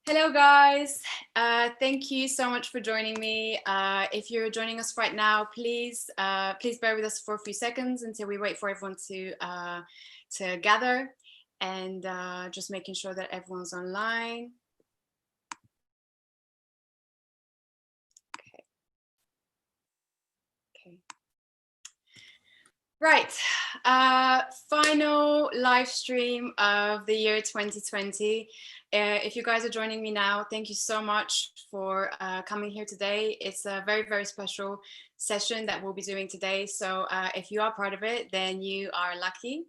Hello guys, thank you so much for joining me. If you're joining us right now, please bear with us for a few seconds until we wait for everyone to gather, and just making sure that everyone's online. Okay. Right, final live stream of the year 2020. If you guys are joining me now, thank you so much for coming here today. It's a very, very special session that we'll be doing today. So if you are part of it, then you are lucky.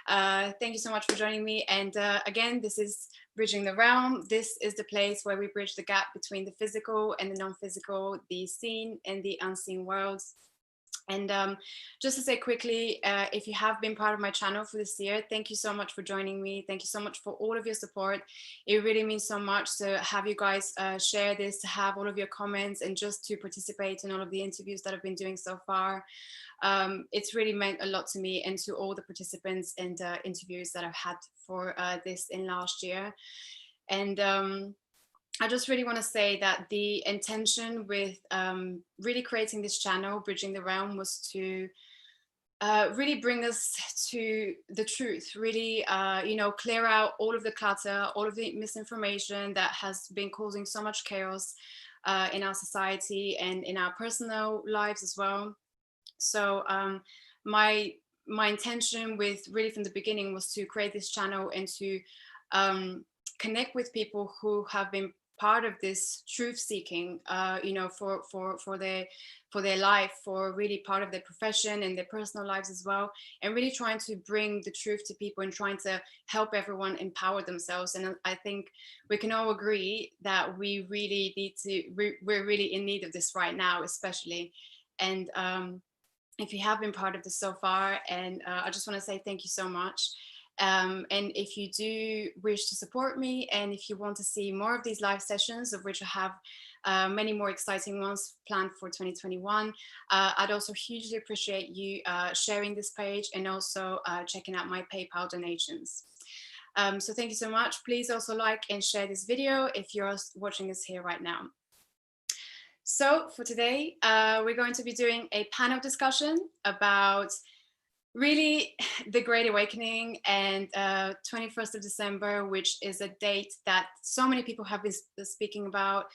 Thank you so much for joining me. And again, this is Bridging the Realm. This is the place where we bridge the gap between the physical and the non-physical, the seen and the unseen worlds. And just to say quickly, if you have been part of my channel for this year, thank you so much for joining me. Thank you so much for all of your support. It really means so much to have you guys share this, to have all of your comments, and just to participate in all of the interviews that I've been doing so far. It's really meant a lot to me and to all the participants and interviews that I've had for this in last year. And I just really want to say that the intention with really creating this channel, Bridging the Realm, was to really bring us to the truth, really, clear out all of the clutter, all of the misinformation that has been causing so much chaos in our society and in our personal lives as well. So my intention with really from the beginning was to create this channel and to connect with people who have been part of this truth seeking, for their life, for really part of their profession and their personal lives as well, and really trying to bring the truth to people and trying to help everyone empower themselves. And I think we can all agree that we really need to, we're really in need of this right now, especially. And if you have been part of this so far, and I just want to say thank you so much. And if you do wish to support me, and if you want to see more of these live sessions, of which I have many more exciting ones planned for 2021, I'd also hugely appreciate you sharing this page and also checking out my PayPal donations. So thank you so much. Please also like and share this video if you're watching us here right now. So for today, we're going to be doing a panel discussion about really the Great Awakening and 21st of December, which is a date that so many people have been speaking about,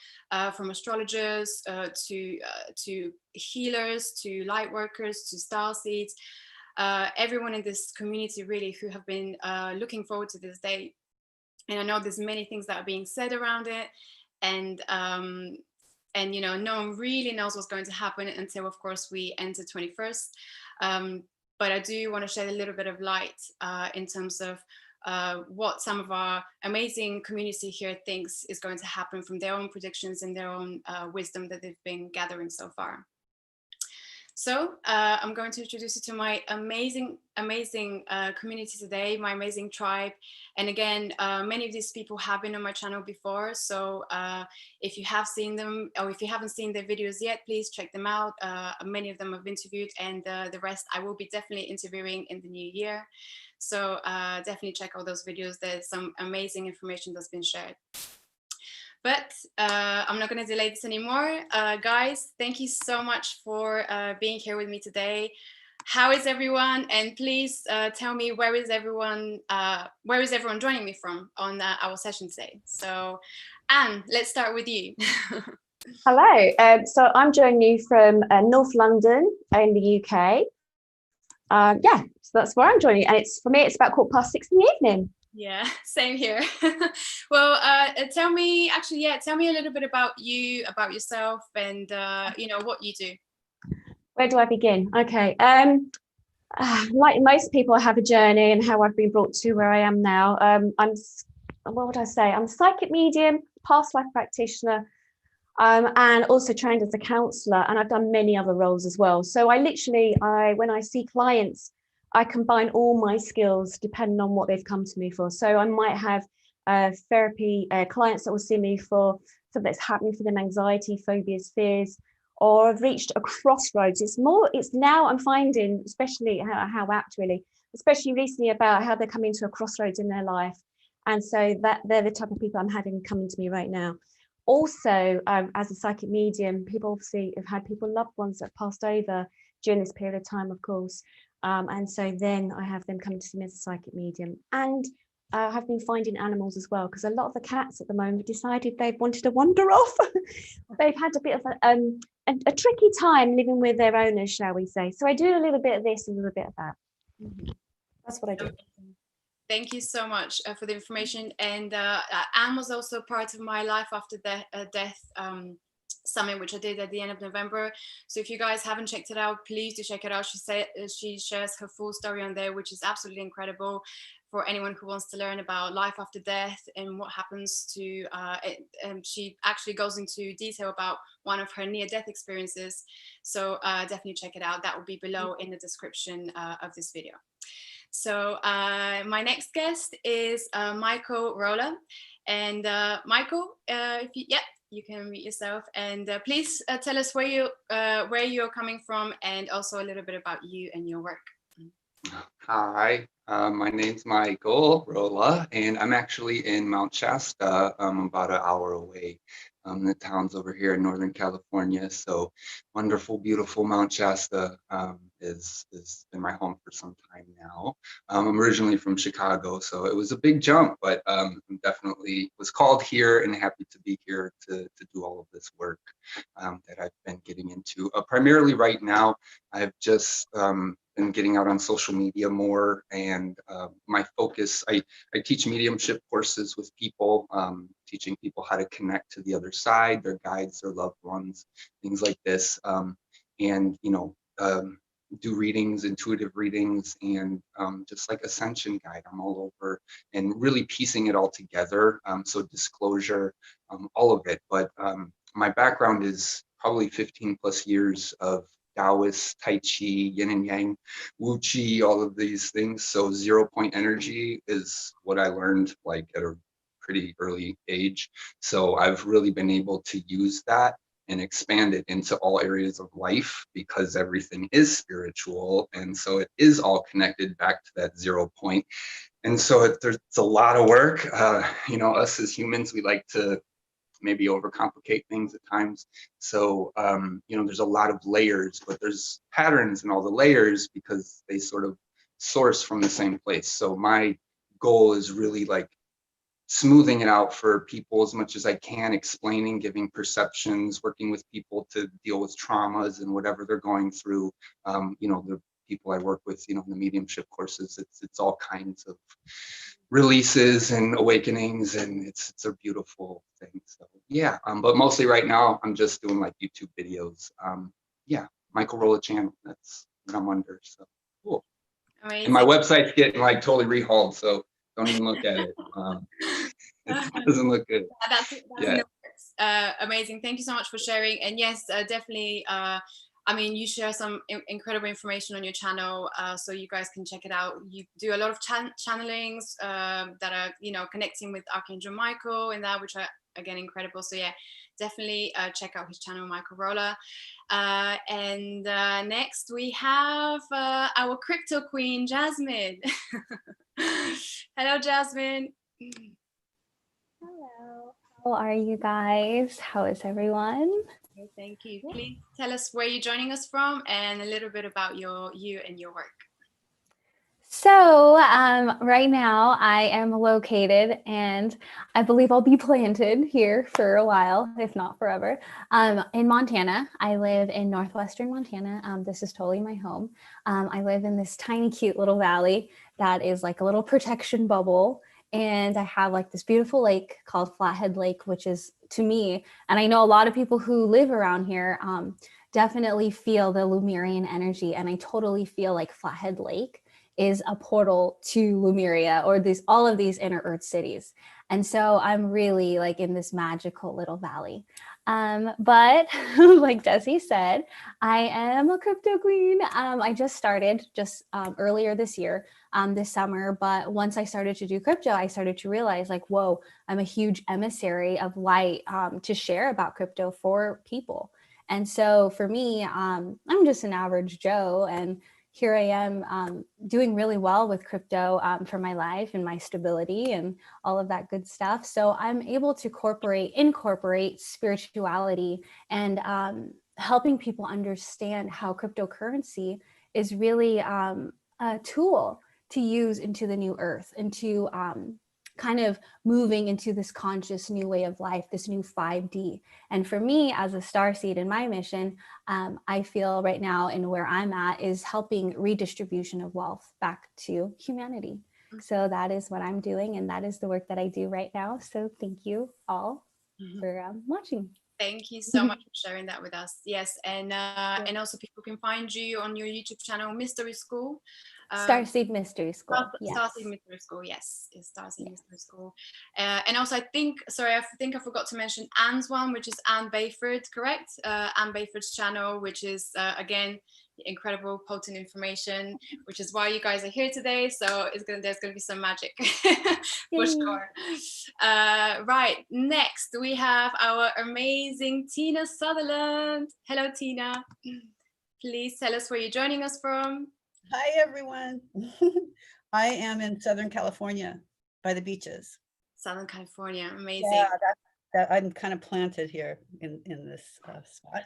from astrologers to healers, to light workers, to star seeds, everyone in this community really who have been looking forward to this date. And I know there's many things that are being said around it, and no one really knows what's going to happen until, of course, we enter 21st. But I do want to shed a little bit of light in terms of what some of our amazing community here thinks is going to happen from their own predictions and their own wisdom that they've been gathering so far. So I'm going to introduce you to my amazing community today, my amazing tribe. And again, many of these people have been on my channel before. So if you have seen them, or if you haven't seen their videos yet, please check them out. Many of them I've interviewed, and the rest I will be definitely interviewing in the new year. So definitely check out those videos. There's some amazing information that's been shared. But I'm not going to delay this anymore. Guys, thank you so much for being here with me today. How is everyone? And please tell me, where is everyone joining me from on our session today? So Anne, let's start with you. Hello, so I'm joining you from North London in the UK. Yeah, so that's where I'm joining, and for me it's about 6:15 in the evening. Yeah, same here. Well, tell me a little bit about you, about yourself, and what you do. Where do I begin? Okay, like most people, I have a journey and how I've been brought to where I am now. What would I say? I'm a psychic medium, past life practitioner, and also trained as a counsellor, and I've done many other roles as well. So when I see clients, I combine all my skills depending on what they've come to me for. So I might have therapy clients that will see me for something that's happening for them, anxiety, phobias, fears, or I've reached a crossroads. It's now I'm finding, especially how apt really, especially recently, about how they're coming to a crossroads in their life. And so that they're the type of people I'm having coming to me right now. Also, as a psychic medium, people obviously have had loved ones that passed over during this period of time, of course. And so then I have them coming to me as a psychic medium. And I have been finding animals as well, because a lot of the cats at the moment decided they wanted to wander off. They've had a bit of a tricky time living with their owners, shall we say. So I do a little bit of this and a little bit of that. That's what I do. Thank you so much for the information. And Anne was also part of my Life After Death summit, which I did at the end of November. So if you guys haven't checked it out, please do check it out. She shares her full story on there, which is absolutely incredible for anyone who wants to learn about life after death and what happens to she actually goes into detail about one of her near-death experiences. So definitely check it out. That will be below in the description of this video. So my next guest is Michael Rolla. And Michael, you can meet yourself. And please tell us where you're coming from, and also a little bit about you and your work. Hi, my name's Michael Rolla, and I'm actually in Mount Shasta. I'm about an hour away. The town's over here in Northern California. So wonderful, beautiful Mount Shasta is been my home for some time now. I'm originally from Chicago, so it was a big jump, but definitely was called here and happy to be here to do all of this work that I've been getting into. Primarily right now, I've just been getting out on social media more, and my focus, I teach mediumship courses with people, teaching people how to connect to the other side, their guides, their loved ones, things like this, and do readings, intuitive readings, and just like Ascension guide. I'm all over and really piecing it all together. So disclosure, all of it. But my background is probably 15 plus years of Taoist, Tai Chi, Yin and Yang, Wu Chi, all of these things. So 0 point energy is what I learned like at a pretty early age. So I've really been able to use that and expand it into all areas of life, because everything is spiritual. And so it is all connected back to that 0 point. And so there's a lot of work. Us as humans, we like to maybe overcomplicate things at times. So, there's a lot of layers, but there's patterns in all the layers because they sort of source from the same place. So my goal is really like smoothing it out for people as much as I can, explaining, giving perceptions, working with people to deal with traumas and whatever they're going through. The people I work with, in the mediumship courses, it's all kinds of releases and awakenings, and it's a beautiful thing. So yeah, but mostly right now I'm just doing like YouTube videos. Michael Rolla channel, that's what I'm under. So cool. Amazing. And my website's getting like totally rehauled, so don't even look at it. It doesn't look good. That's amazing. Thank you so much for sharing. And yes, definitely. You share some incredible information on your channel, so you guys can check it out. You do a lot of channelings that are, connecting with Archangel Michael and that, which are again incredible. So yeah, definitely check out his channel, Michael Rolla. And next we have our crypto queen, Jasmin. Hello, Jasmin. Hello. How are you guys? How is everyone? Okay, thank you. Please tell us where you're joining us from and a little bit about you and your work. So right now I am located, and I believe I'll be planted here for a while, if not forever, in Montana. I live in northwestern Montana. This is totally my home. I live in this tiny, cute little valley that is like a little protection bubble. And I have like this beautiful lake called Flathead Lake, which is, to me, and I know a lot of people who live around here definitely feel the Lemurian energy. And I totally feel like Flathead Lake is a portal to Lemuria, or all of these inner earth cities. And so I'm really like in this magical little valley. But like Desi said, I am a crypto queen. I just started earlier this year, this summer. But once I started to do crypto, I started to realize like, whoa, I'm a huge emissary of light to share about crypto for people. And so for me, I'm just an average Joe, and here I am doing really well with crypto for my life and my stability and all of that good stuff. So I'm able to incorporate spirituality and helping people understand how cryptocurrency is really a tool to use into the new earth, into kind of moving into this conscious new way of life, this new 5D. And for me as a starseed in my mission, I feel right now and where I'm at is helping redistribution of wealth back to humanity. So that is what I'm doing, and that is the work that I do right now. So thank you all for watching. Thank you so much for sharing that with us. Yes, and also people can find you on your YouTube channel, Mystery School. Starseed Mystery School. Yes. Starseed Mystery School, yes, it's Starseed Mystery School. And also, I think I forgot to mention Anne's one, which is Anne Bayford, correct? Anne Bayford's channel, which is again incredible, potent information, which is why you guys are here today. So there's gonna be some magic for sure. Right, next we have our amazing Tina Sutherland. Hello, Tina. Please tell us where you're joining us from. Hi, everyone. I am in Southern California by the beaches. Southern California, amazing. Yeah, I'm kind of planted here in this spot.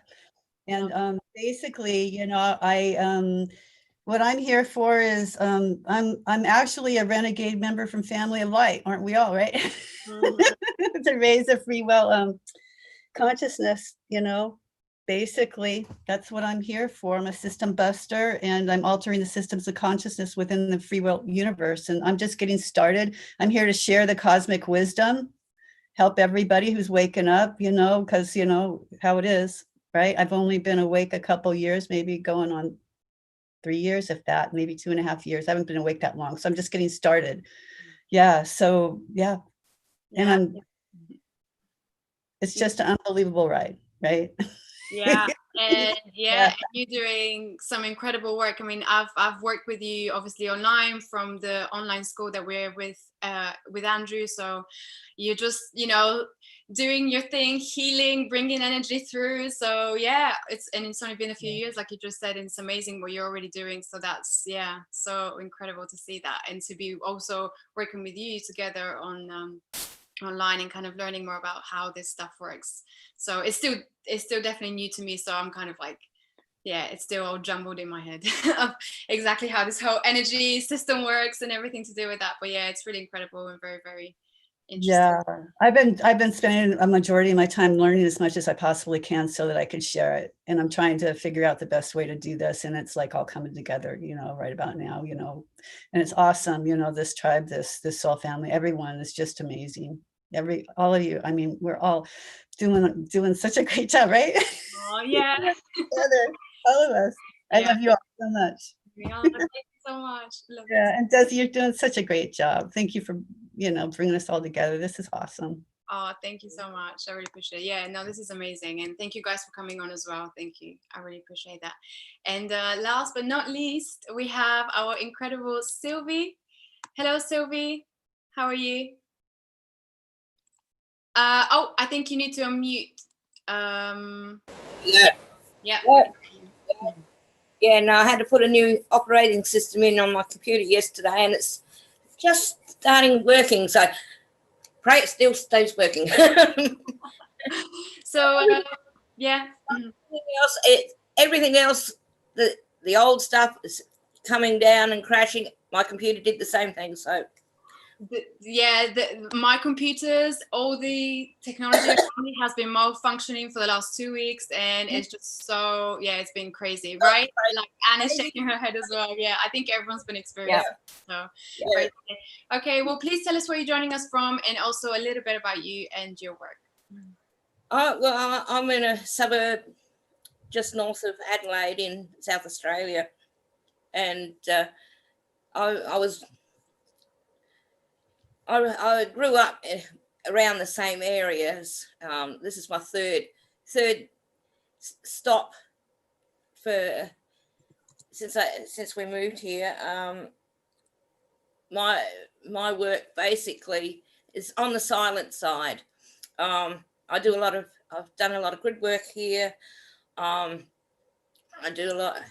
And basically, you know, what I'm here for is I'm actually a renegade member from Family of Light, aren't we all, right? To raise a free will consciousness, you know. Basically, that's what I'm here for. I'm a system buster, and I'm altering the systems of consciousness within the free will universe. And I'm just getting started. I'm here to share the cosmic wisdom, help everybody who's waking up, you know, because you know how it is, right? I've only been awake a couple years, maybe going on 3 years, if that, maybe 2.5 years. I haven't been awake that long. So I'm just getting started. Yeah. So, yeah. And it's just an unbelievable ride, right? Yeah, and you're doing some incredible work. I mean, I've worked with you obviously online from the online school that we're with Andrew. So you're just, you know, doing your thing, healing, bringing energy through. So yeah, it's only been a few years, like you just said, and it's amazing what you're already doing. So that's so incredible to see that, and to be also working with you together on online and kind of learning more about how this stuff works. So it's still definitely new to me, so I'm kind of like, it's still all jumbled in my head of exactly how this whole energy system works and everything to do with that. But yeah, it's really incredible and very, very interesting. Yeah, I've been spending a majority of my time learning as much as I possibly can so that I could share it. And I'm trying to figure out the best way to do this. And it's like all coming together, you know, right about now, you know, and it's awesome. You know, this tribe, this soul family, everyone is just amazing. All of you. I mean, we're all doing such a great job, right? Oh yeah. All of us. I love you all so much. Thank you so much. And Desi, you're doing such a great job. Thank you for, you know, bringing us all together. This is awesome. Oh, thank you so much. I really appreciate it. Yeah, no, this is amazing. And thank you guys for coming on as well. Thank you. I really appreciate that. And last but not least, we have our incredible Sylvie. Hello, Sylvie. How are you? I think you need to unmute. Yeah, no, I had to put a new operating system in on my computer yesterday, and it's just starting working. So pray it still stays working. So, everything else, the old stuff is coming down and crashing. My computer did the same thing. So. My computers, all the technology has been malfunctioning for the last 2 weeks, and it's just so it's been crazy, right? Like Anna's shaking her head as well. Yeah, I think everyone's been experiencing it. Okay, well, please tell us where you're joining us from, and also a little bit about you and your work. Well, I'm in a suburb just north of Adelaide in South Australia, and I grew up around the same areas. This is my third stop since we moved here. My work basically is on the silent side. I've done a lot of grid work here. I do a lot.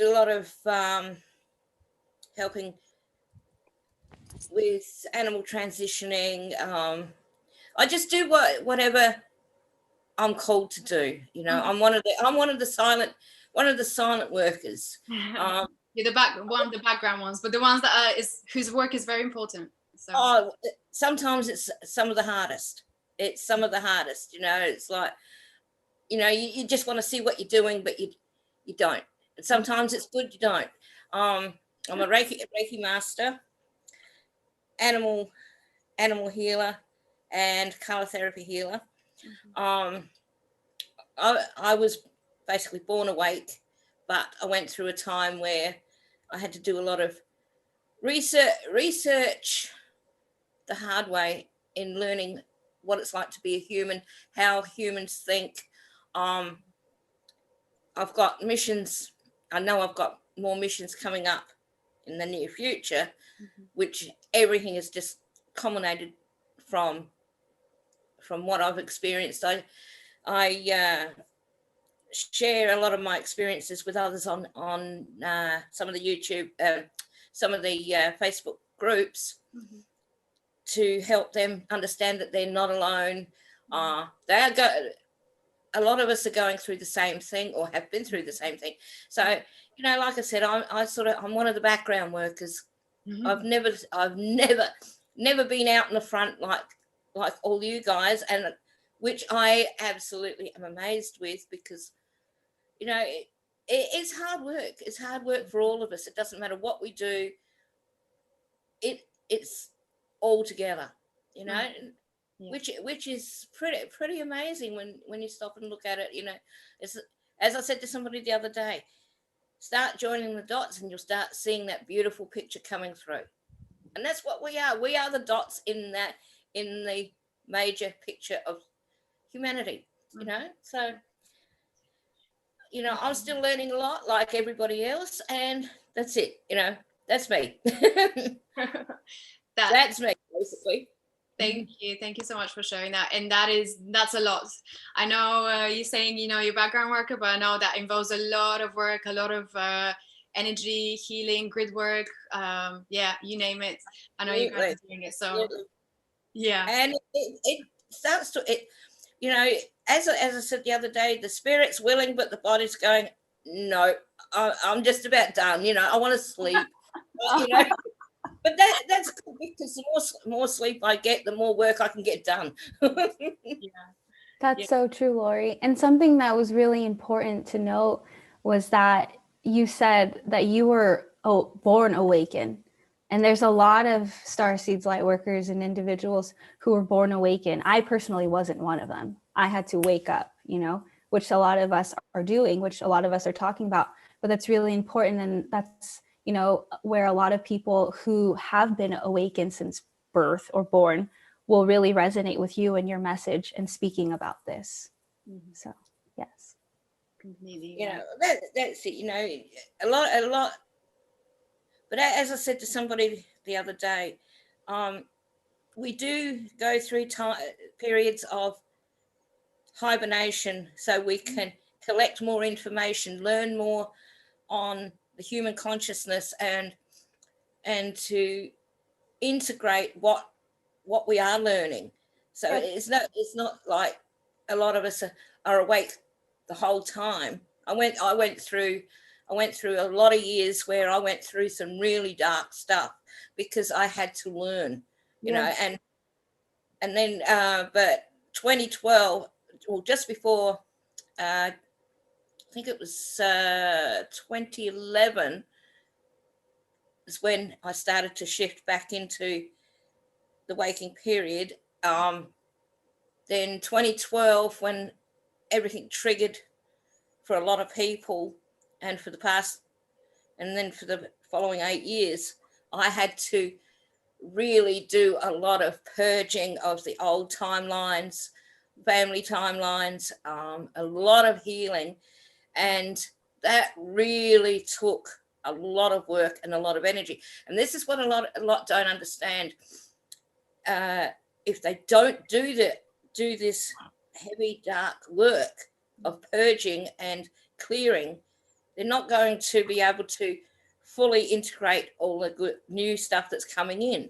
do a lot of helping with animal transitioning. I just do whatever I'm called to do. You know, I'm one of the silent workers. You're one of the background ones, but the ones that whose work is very important. So sometimes it's some of the hardest. It's some of the hardest. You know, it's like, you know, you just want to see what you're doing, but you don't. And sometimes it's good you don't. I'm a Reiki master, animal healer, and color therapy healer. I was basically born awake, but I went through a time where I had to do a lot of research the hard way in learning what it's like to be a human, how humans think. I've got missions. I know I've got more missions coming up in the near future, which everything is just culminated from what I've experienced. I share a lot of my experiences with others on some of the YouTube, some of the Facebook groups, to help them understand that they're not alone. A lot of us are going through the same thing, or have been through the same thing. So, you know, like I said, I'm one of the background workers. I've never been out in the front like all you guys, and which I absolutely am amazed with, because, you know, it's hard work. It's hard work for all of us. It doesn't matter what we do. It's all together, you know. Yeah. Which is pretty amazing when you stop and look at it. You know, it's, as I said to somebody the other day, start joining the dots and you'll start seeing that beautiful picture coming through. And that's what we are. We are the dots in the major picture of humanity, you know. So, you know, I'm still learning a lot like everybody else, and that's it, you know. That's me. That's me, basically. Thank you so much for sharing that. And that's a lot. I know you're saying, you know, you're a background worker, but I know that involves a lot of work, a lot of energy, healing, grid work, yeah, you name it. I know you guys are doing it. So yeah, and it starts to, you know, as I said the other day, the spirit's willing, but the body's going, no, I'm just about done. You know, I want to sleep. You know. But that's good, because the more sleep I get, the more work I can get done. That's so true, Lori. And something that was really important to note was that you said that you were born awakened. And there's a lot of starseeds, light workers, and individuals who were born awakened. I personally wasn't one of them. I had to wake up, you know, which a lot of us are doing, which a lot of us are talking about. But that's really important. And that's, you know, where a lot of people who have been awakened since birth or born will really resonate with you and your message and speaking about this. So, yes. Completely. You know, that's it, you know, a lot. But as I said to somebody the other day, we do go through periods of hibernation so we can collect more information, learn more on the human consciousness, and to integrate what we are learning. So it's not like a lot of us are awake the whole time. I went through a lot of years where I went through some really dark stuff because I had to learn, you know, and then but 2012, well, just before I think it was 2011 is when I started to shift back into the waking period. Then 2012, when everything triggered for a lot of people, and for the following 8 years, I had to really do a lot of purging of the old timelines, family timelines, a lot of healing. And that really took a lot of work and a lot of energy. And this is what a lot don't understand. If they don't do this heavy, dark work of purging and clearing, they're not going to be able to fully integrate all the good new stuff that's coming in.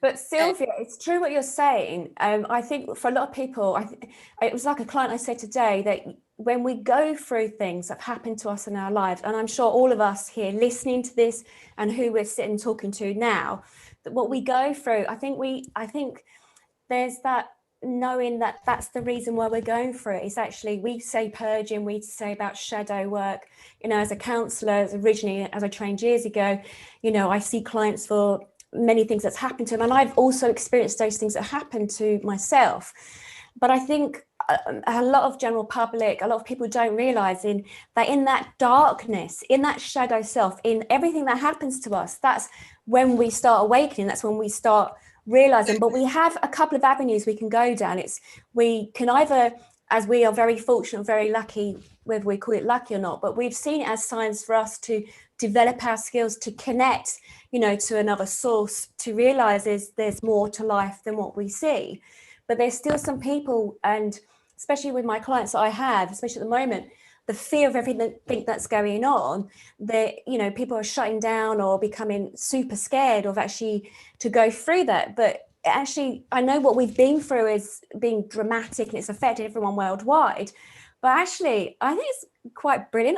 But Sylvia, it's true what you're saying. I think for a lot of people, it was like a client I said today, that when we go through things that happen to us in our lives, and I'm sure all of us here listening to this and who we're sitting talking to now, that what we go through, I think there's that knowing that that's the reason why we're going through it. It's actually, we say purging, we say about shadow work. You know, as a counsellor, originally, as I trained years ago, you know, I see clients for many things that's happened to them, and I've also experienced those things that happened to myself. But I think a lot of general public, a lot of people don't realize that in that darkness, in that shadow self, in everything that happens to us, that's when we start awakening, that's when we start realizing. But we have a couple of avenues we can go down. We can either, as we are very fortunate, very lucky, whether we call it lucky or not, but we've seen it as signs for us to develop our skills, to connect, you know, to another source, to realize there's more to life than what we see. But there's still some people, and especially with my clients that I have, especially at the moment, the fear of everything that's going on, that, you know, people are shutting down or becoming super scared of actually to go through that. But actually, I know what we've been through is being dramatic and it's affected everyone worldwide. But actually, I think it's quite brilliant.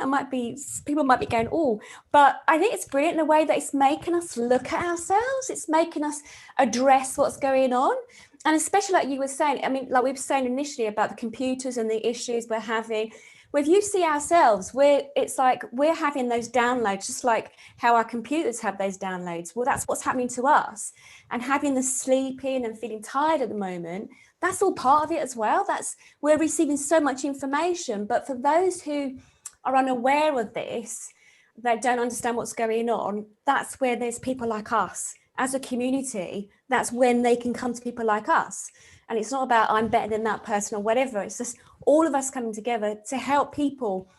People might be going, oh, but I think it's brilliant in a way that it's making us look at ourselves. It's making us address what's going on. And especially like you were saying, I mean, like we were saying initially about the computers and the issues we're having. Well, if you see ourselves, it's like we're having those downloads, just like how our computers have those downloads. Well, that's what's happening to us. And having the sleeping and feeling tired at the moment, that's all part of it as well. We're receiving so much information. But for those who are unaware of this, that don't understand what's going on, that's where there's people like us as a community. That's when they can come to people like us. And it's not about I'm better than that person or whatever. It's just all of us coming together to help people,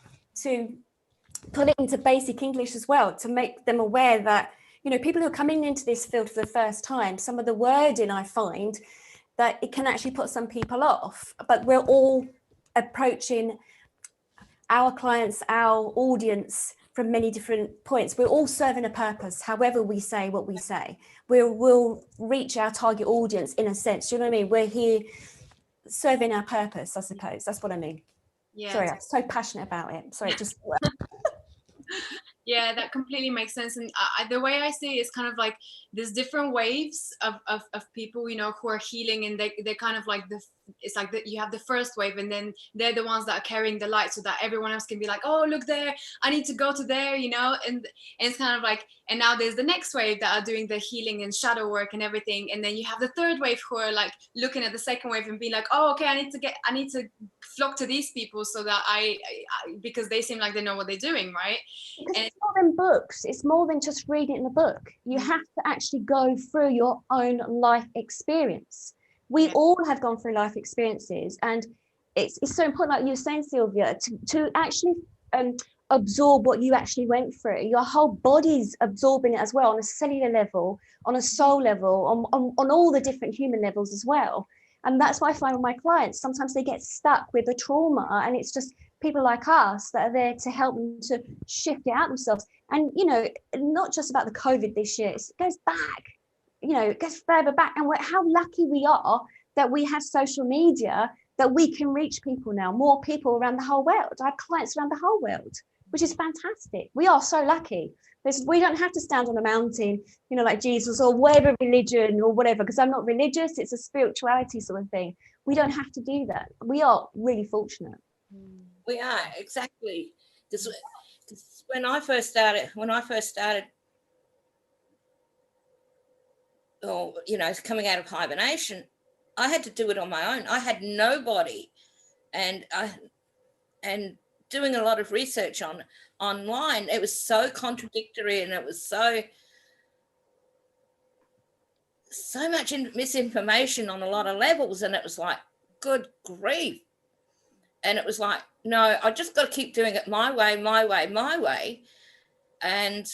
to put it into basic English as well, to make them aware that, you know, people who are coming into this field for the first time, some of the wording I find that it can actually put some people off. But we're all approaching our clients, our audience from many different points. We're all serving a purpose, however we say what we say. We'll reach our target audience in a sense. Do you know what I mean? We're here serving our purpose, I suppose. That's what I mean. Yeah. Sorry, I'm so passionate about it. Sorry, just... Yeah, that completely makes sense. And the way I see it is kind of like there's different waves of people, you know, who are healing, and they're kind of like it's like you have the first wave, and then they're the ones that are carrying the light so that everyone else can be like, oh, look there, I need to go to there, you know, and it's kind of like, and now there's the next wave that are doing the healing and shadow work and everything. And then you have the third wave who are like looking at the second wave and be like, oh, okay, I need to flock to these people so that I because they seem like they know what they're doing, right? Because it's more than books. It's more than just reading in a book. You have to actually go through your own life experience. We all have gone through life experiences, and it's so important, like you were saying, Sylvia, to actually absorb what you actually went through. Your whole body's absorbing it as well, on a cellular level, on a soul level, on all the different human levels as well. And that's why I find with my clients, sometimes they get stuck with the trauma, and it's just people like us that are there to help them to shift it out themselves. And, you know, not just about the COVID this year, it goes back. You know, it goes further back, and how lucky we are that we have social media, that we can reach people now, more people around the whole world. I have clients around the whole world, which is fantastic. We are so lucky. We don't have to stand on a mountain, you know, like Jesus or whatever religion or whatever, because I'm not religious. It's a spirituality sort of thing. We don't have to do that. We are really fortunate. We are, exactly. Because when I first started, or, you know, coming out of hibernation, I had to do it on my own. I had nobody, and doing a lot of research online, it was so contradictory, and it was so much misinformation on a lot of levels, and it was like, good grief. And it was like, no, I just got to keep doing it my way. And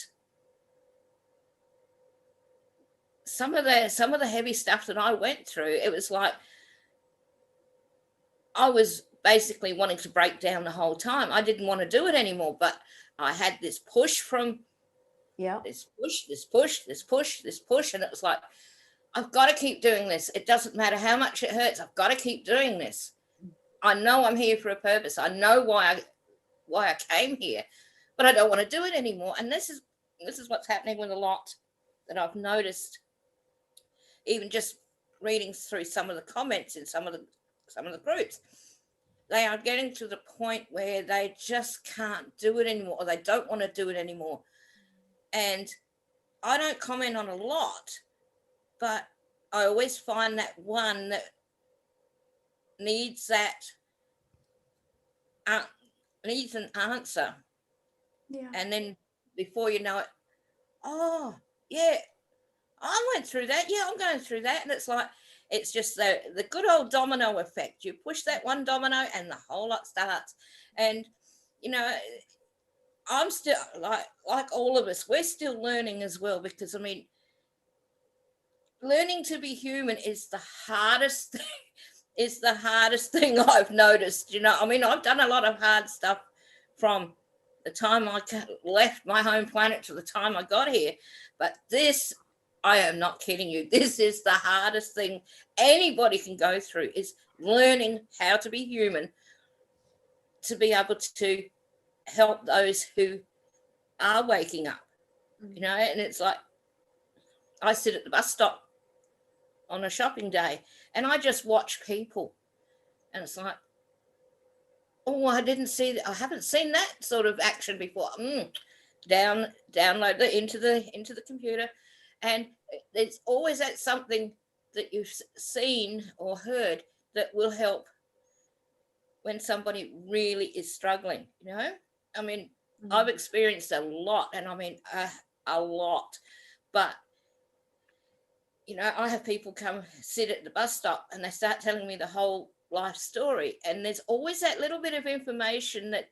some of the heavy stuff that I went through, it was like I was basically wanting to break down the whole time. I didn't want to do it anymore, but I had this push from this push, and it was like, I've got to keep doing this. It doesn't matter how much it hurts. I've got to keep doing this. I know I'm here for a purpose. I know why I came here, but I don't want to do it anymore. And this is what's happening with a lot that I've noticed, even just reading through some of the comments in some of the groups. They are getting to the point where they just can't do it anymore, or they don't want to do it anymore. And I don't comment on a lot, but I always find that one that needs needs an answer. Yeah. And then before you know it, oh yeah, I went through that. Yeah, I'm going through that. And it's like, it's just the good old domino effect. You push that one domino and the whole lot starts. And, you know, I'm still, like all of us, we're still learning as well, because, I mean, learning to be human is the hardest thing. Is the hardest thing I've noticed. You know, I mean, I've done a lot of hard stuff from the time I left my home planet to the time I got here. But this, I am not kidding you, this is the hardest thing anybody can go through, is learning how to be human, to be able to help those who are waking up, you know. And it's like, I sit at the bus stop on a shopping day and I just watch people, and it's like, oh, I haven't seen that sort of action before. Download it into the computer, and there's always that something that you've seen or heard that will help when somebody really is struggling, you know. I mean, I've experienced a lot, and I mean a lot, but you know, I have people come sit at the bus stop and they start telling me the whole life story, and there's always that little bit of information that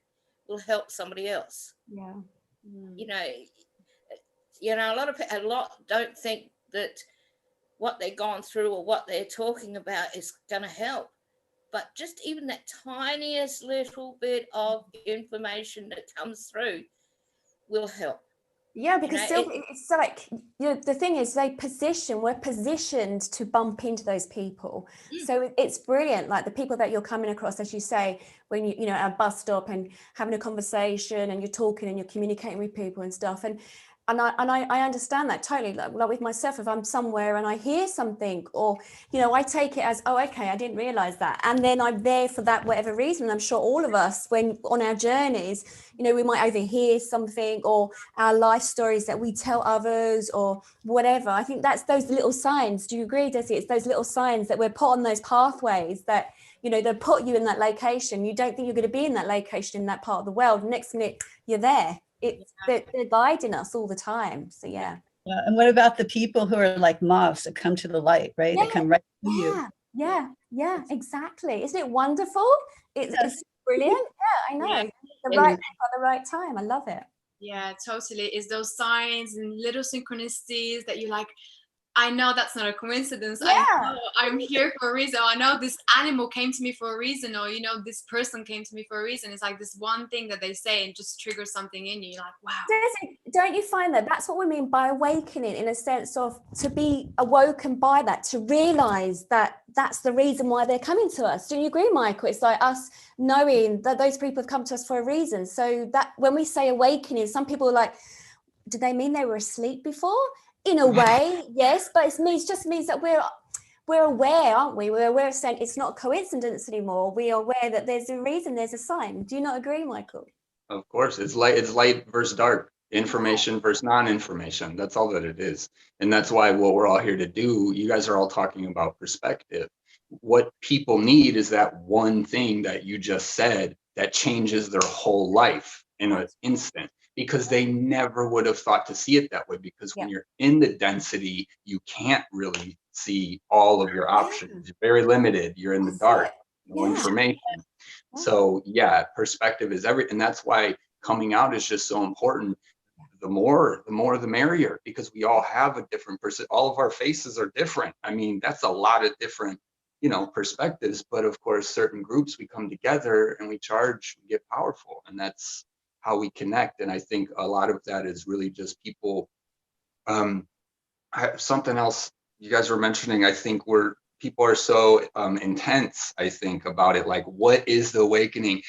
will help somebody else. Yeah. You know, a lot don't think that what they've gone through or what they're talking about is going to help, but just even that tiniest little bit of information that comes through will help. Yeah, because it's like, you know, the thing is, we're positioned to bump into those people. So it's brilliant. Like the people that you're coming across, as you say, when you know, at a bus stop and having a conversation and you're talking and you're communicating with people and stuff. And I understand that totally. Like with myself, if I'm somewhere and I hear something, or, you know, I take it as, oh, okay, I didn't realize that. And then I'm there for that, whatever reason. And I'm sure all of us, when on our journeys, you know, we might overhear something, or our life stories that we tell others or whatever. I think that's those little signs. Do you agree, Desi? It's those little signs that we're put on those pathways that, you know, they put you in that location. You don't think you're going to be in that location in that part of the world. Next minute, you're there. They're guiding us all the time. So yeah. And what about the people who are like moths that come to the light, right? Yeah, they come right to you. Yeah, exactly. Isn't it wonderful? It's brilliant. Yeah, I know. Yeah. The right people at the right time. I love it. Yeah, totally. It's those signs and little synchronicities that you're like, I know that's not a coincidence. Yeah. I know I'm here for a reason. I know this animal came to me for a reason, or, you know, this person came to me for a reason. It's like this one thing that they say and just triggers something in you. You're like, wow. Don't you find that that's what we mean by awakening, in a sense of to be awoken by that, to realize that that's the reason why they're coming to us. Do you agree, Michael? It's like us knowing that those people have come to us for a reason. So that when we say awakening, some people are like, did they mean they were asleep before? In a way, yes, but it just means that we're aware, aren't we? We're aware of saying it's not a coincidence anymore. We are aware that there's a reason, there's a sign. Do you not agree, Michael? Of course, it's light versus dark, information versus non-information. That's all that it is. And that's why what we're all here to do, you guys are all talking about perspective. What people need is that one thing that you just said that changes their whole life in an instant. Because they never would have thought to see it that way, because when you're in the density, you can't really see all of your options. You're very limited. You're in the dark, no information. So yeah, perspective is everything. And that's why coming out is just so important. The more the merrier, because we all have a different person. All of our faces are different. I mean, that's a lot of different, you know, perspectives. But of course, certain groups, we come together and we charge, we get powerful. And that's how we connect. And I think a lot of that is really just people. Something else you guys were mentioning, I think people are so intense, I think, about it. Like, what is the awakening?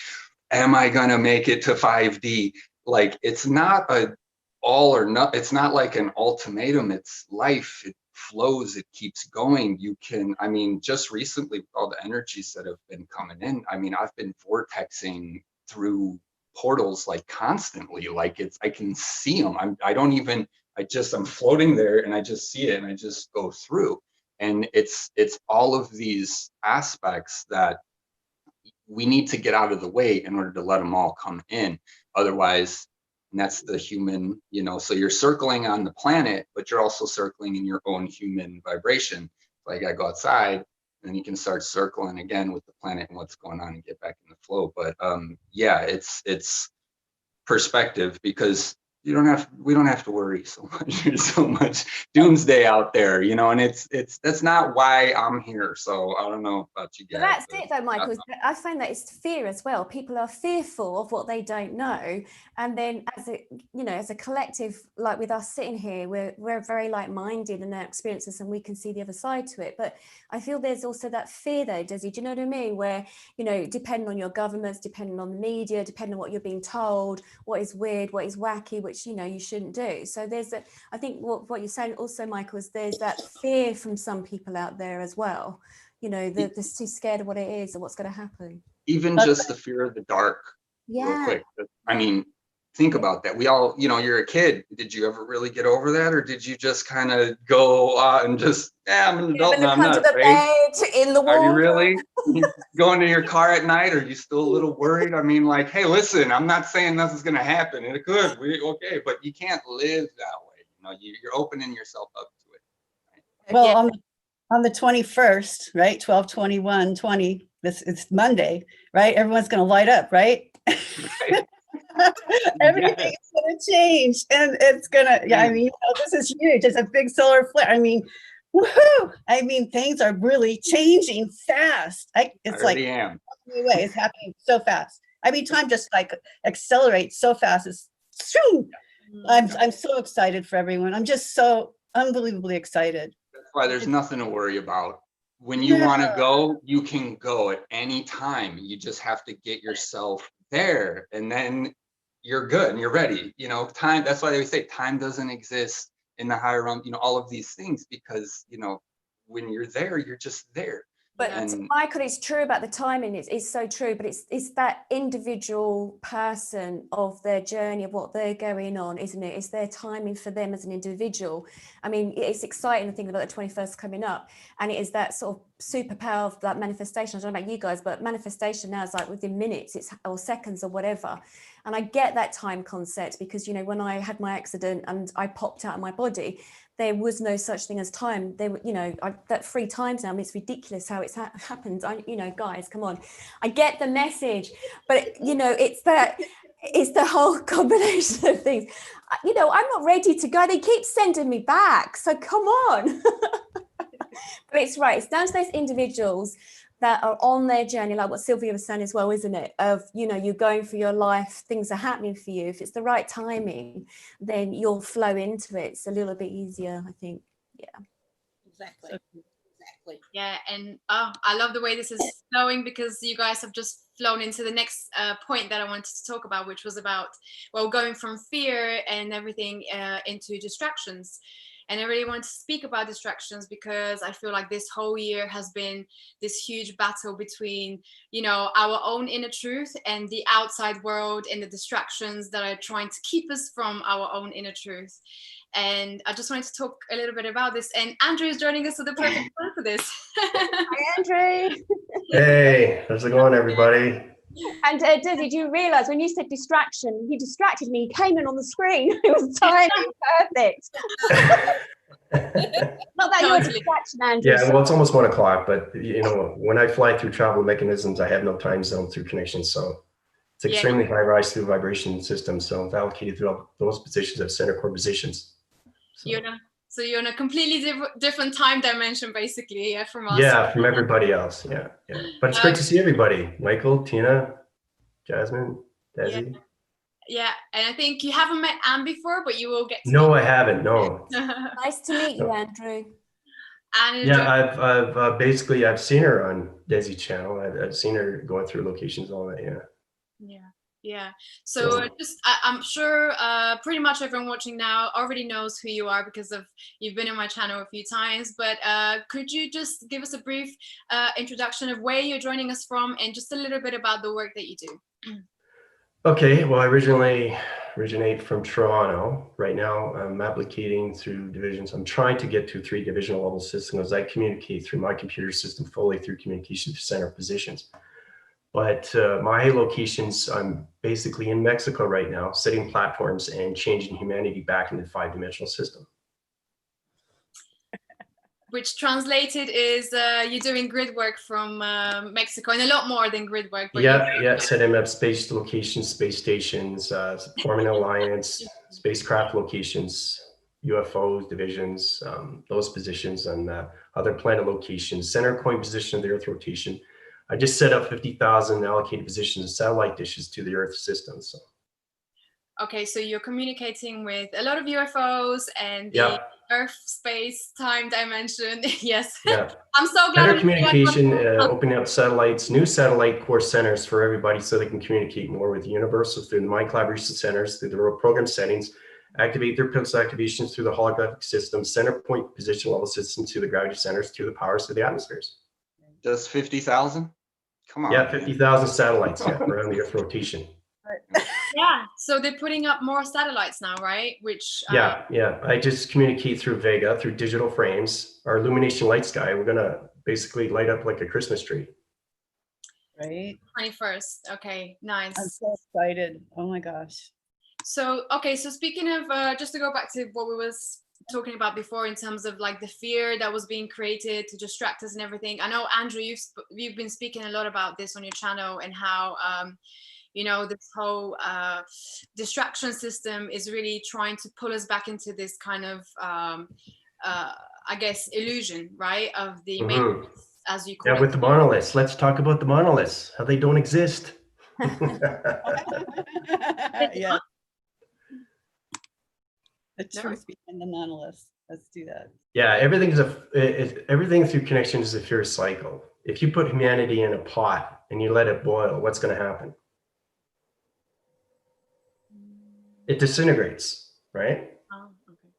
Am I gonna make it to 5D? Like, it's not a all or not. It's not like an ultimatum. It's life. It flows. It keeps going. You can, I mean, just recently with all the energies that have been coming in, I mean, I've been vortexing through portals like constantly. Like, I can see them. I'm floating there and I just see it and I just go through. And it's all of these aspects that we need to get out of the way in order to let them all come in. Otherwise, and that's the human, so you're circling on the planet, but you're also circling in your own human vibration. Like, I go outside and then you can start circling again with the planet and what's going on and get back in the flow. But yeah, it's perspective, because we don't have to worry so much. There's so much doomsday out there, and that's not why I'm here. So I don't know about you guys. But that's it though, Michael. I find that it's fear as well. People are fearful of what they don't know. And then as a collective, like with us sitting here, we're very like-minded in our experiences and we can see the other side to it. But I feel there's also that fear though, Desi, do you know what I mean? Where, depending on your governments, depending on the media, depending on what you're being told, what is weird, what is wacky, which, you shouldn't do. So I think what you're saying also, Michael, is there's that fear from some people out there as well. They're too scared of what it is or what's going to happen. Even just the fear of the dark. Yeah. Real quick. I mean, think about that. We all, you're a kid. Did you ever really get over that? Or did you just kind of go and just, I'm an adult now, I'm not afraid. In the Are you really going to your car at night? Are you still a little worried? I mean, like, hey, listen, I'm not saying nothing's going to happen. It could, okay, but you can't live that way. You're opening yourself up to it. Right? Well, on the 21st, right? 12/21/20, it's Monday, right? Everyone's going to light up, right? Right. Everything's going to change, and it's going to, I mean, this is huge. It's a big solar flare. I mean, woohoo! I mean, things are really changing fast. It's like, it's happening so fast. I mean, time just like accelerates so fast. I'm so excited for everyone. I'm just so unbelievably excited. That's why there's nothing to worry about. When you want to go, you can go at any time. You just have to get yourself there, and then you're good and you're ready. Time, that's why they say time doesn't exist in the higher realm, all of these things, because when you're there, you're just there. But Michael, it's true about the timing. It's so true, but it's that individual person of their journey, of what they're going on, isn't it? It's their timing for them as an individual. I mean, it's exciting to think about the 21st coming up, and it is that sort of superpower of that manifestation. I don't know about you guys, but manifestation now is like within minutes, or seconds or whatever. And I get that time concept because, when I had my accident and I popped out of my body, there was no such thing as time. There were, that 3 times now. I mean, it's ridiculous how it's happened. Guys, come on. I get the message, but it's the whole combination of things. I'm not ready to go. They keep sending me back. So come on. But it's right. It's down to those individuals that are on their journey, like what Sylvia was saying as well, isn't it? Of, you're going through your life, things are happening for you. If it's the right timing, then you'll flow into it. It's a little bit easier, I think. Yeah. Exactly. Yeah, and I love the way this is flowing, because you guys have just flown into the next point that I wanted to talk about, which was about, going from fear and everything into distractions. And I really want to speak about distractions because I feel like this whole year has been this huge battle between, our own inner truth and the outside world, and the distractions that are trying to keep us from our own inner truth. And I just wanted to talk a little bit about this. And Andrew is joining us, so the perfect time for this. Hi, Andrew. Hey, how's it going, everybody? And Desi, did you realise when you said distraction, he distracted me, he came in on the screen. It was timing perfect. Not that you're a distraction, Andrew. Yeah, well, it's almost 1 o'clock, but when I fly through travel mechanisms, I have no time zone through connections. So it's extremely high rise through vibration system. So it's allocated through all those positions of center core positions. So you're in a completely different time dimension, basically, from us. Yeah, from everybody else. Yeah. But it's great to see everybody. Michael, Tina, Jasmin, Desi. Yeah, and I think you haven't met Anne before, but you will get to No, meet I haven't. No. Nice to meet you, Andrew. Anne is Yeah, I've basically I've seen her on Desi channel. I've seen her going through locations, all that. Yeah. Yeah. So I'm sure pretty much everyone watching now already knows who you are because of you've been on my channel a few times. But could you just give us a brief introduction of where you're joining us from and just a little bit about the work that you do? Okay. Well, I originate from Toronto. Right now, I'm applicating through divisions. I'm trying to get to 3 divisional level systems. I communicate through my computer system fully through communication to center positions. But my locations, I'm basically in Mexico right now, setting platforms and changing humanity back into the 5-dimensional system. Which translated is you're doing grid work from Mexico, and a lot more than grid work. But Setting up space locations, space stations, forming an alliance, spacecraft locations, UFOs, divisions, those positions, and other planet locations, center point position of the Earth rotation. I just set up 50,000 allocated positions of satellite dishes to the Earth system. So. Okay, so you're communicating with a lot of UFOs and the Earth, space, time dimension. Yes. Yeah. I'm so glad. Better communication, opening up satellites, new satellite core centers for everybody so they can communicate more with the universe through the mind collaboration centers, through the real program settings, activate their pixel activations through the holographic system, center point position level system to the gravity centers, to the powers to the atmospheres. Just 50,000? Come on. Yeah, 50,000 satellites around the Earth rotation. Yeah, so they're putting up more satellites now, right? Which yeah. I just communicate through Vega, through digital frames. Our illumination light sky, we're gonna basically light up like a Christmas tree. Right. 21st. Okay, nice. I'm so excited. Oh my gosh. So okay, so speaking of just to go back to what we was talking about before in terms of like the fear that was being created to distract us and everything. I know, Andrew, you've been speaking a lot about this on your channel and how you know, this whole distraction system is really trying to pull us back into this kind of I guess illusion, right, of the matrix, as you call it. With the monoliths. Let's talk about the monoliths, how they don't exist. Yeah. The truth behind the monoliths. Let's do that. Yeah, everything through connection is a fear cycle. If you put humanity in a pot and you let it boil, what's going to happen? It disintegrates, right? Oh, okay.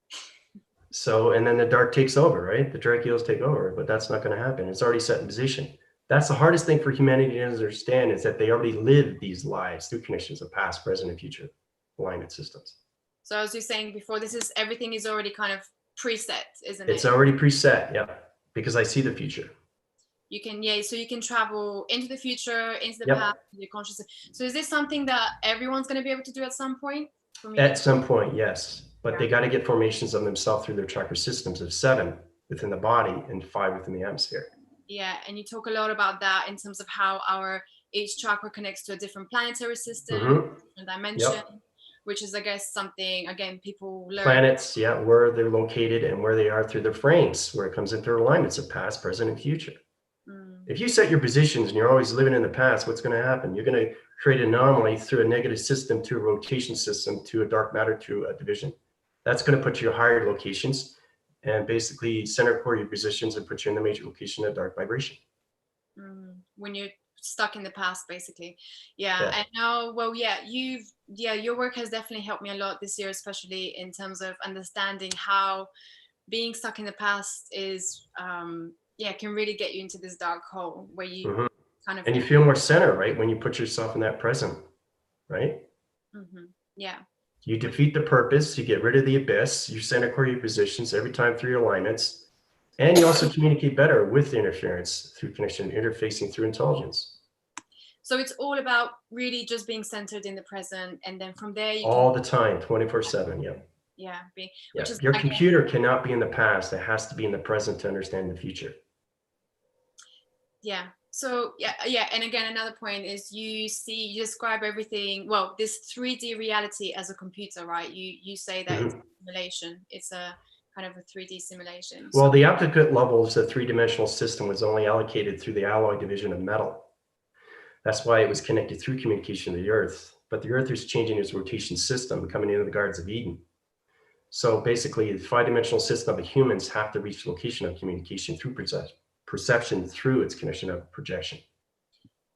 So, and then the dark takes over, right? The dark eels take over, but that's not going to happen. It's already set in position. That's the hardest thing for humanity to understand, is that they already live these lives through connections of past, present, and future alignment systems. So as you're saying before, everything is already kind of preset, isn't it? It's already preset, yeah, because I see the future. You can, so you can travel into the future, into the past, your consciousness. So is this something that everyone's going to be able to do at some point? At some point, yes, but they got to get formations of themselves through their chakra systems of 7 within the body and 5 within the atmosphere. Yeah, and you talk a lot about that in terms of how each chakra connects to a different planetary system, different dimension, which is, I guess, something, again, people learn. Planets, where they're located and where they are through their frames, where it comes into their alignments of past, present, and future. If you set your positions and you're always living in the past, what's going to happen? You're going to create an anomaly through a negative system to a rotation system to a dark matter to a division. That's going to put you higher locations and basically center core your positions and put you in the major location of dark vibration. When you're stuck in the past, basically. I know. Well, your work has definitely helped me a lot this year, especially in terms of understanding how being stuck in the past is can really get you into this dark hole where you kind of, and you feel more center, right, when you put yourself in that present, right? You defeat the purpose, you get rid of the abyss, you center core your positions every time through your alignments, and you also communicate better with the interference through connection, interfacing through intelligence. So it's all about really just being centered in the present, and then from there you all the time, 24/7. Which is, your computer cannot be in the past, it has to be in the present to understand the future. So and again, another point is you describe everything, well, this 3D reality as a computer, right? You say that it's a simulation, it's a kind of a 3D simulation. Well, the applicant levels of 3-dimensional system was only allocated through the alloy division of metal. That's why it was connected through communication to the Earth. but the Earth is changing its rotation system, coming into the Gardens of Eden. So basically, the 5-dimensional system of the humans have to reach the location of communication through perception through its connection of projection.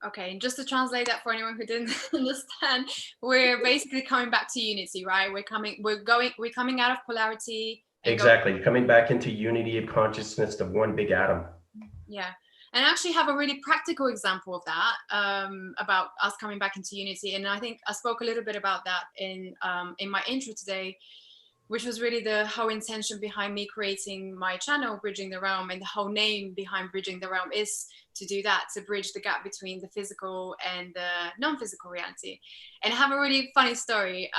Okay, and just to translate that for anyone who didn't understand, we're basically coming back to unity, right? We're coming out of polarity. Exactly, coming back into unity of consciousness of one big atom. Yeah, and I actually have a really practical example of that, about us coming back into unity. And I think I spoke a little bit about that in my intro today, which was really the whole intention behind me creating my channel, Bridging the Realm, and the whole name behind Bridging the Realm is to do that, to bridge the gap between the physical and the non-physical reality. And I have a really funny story,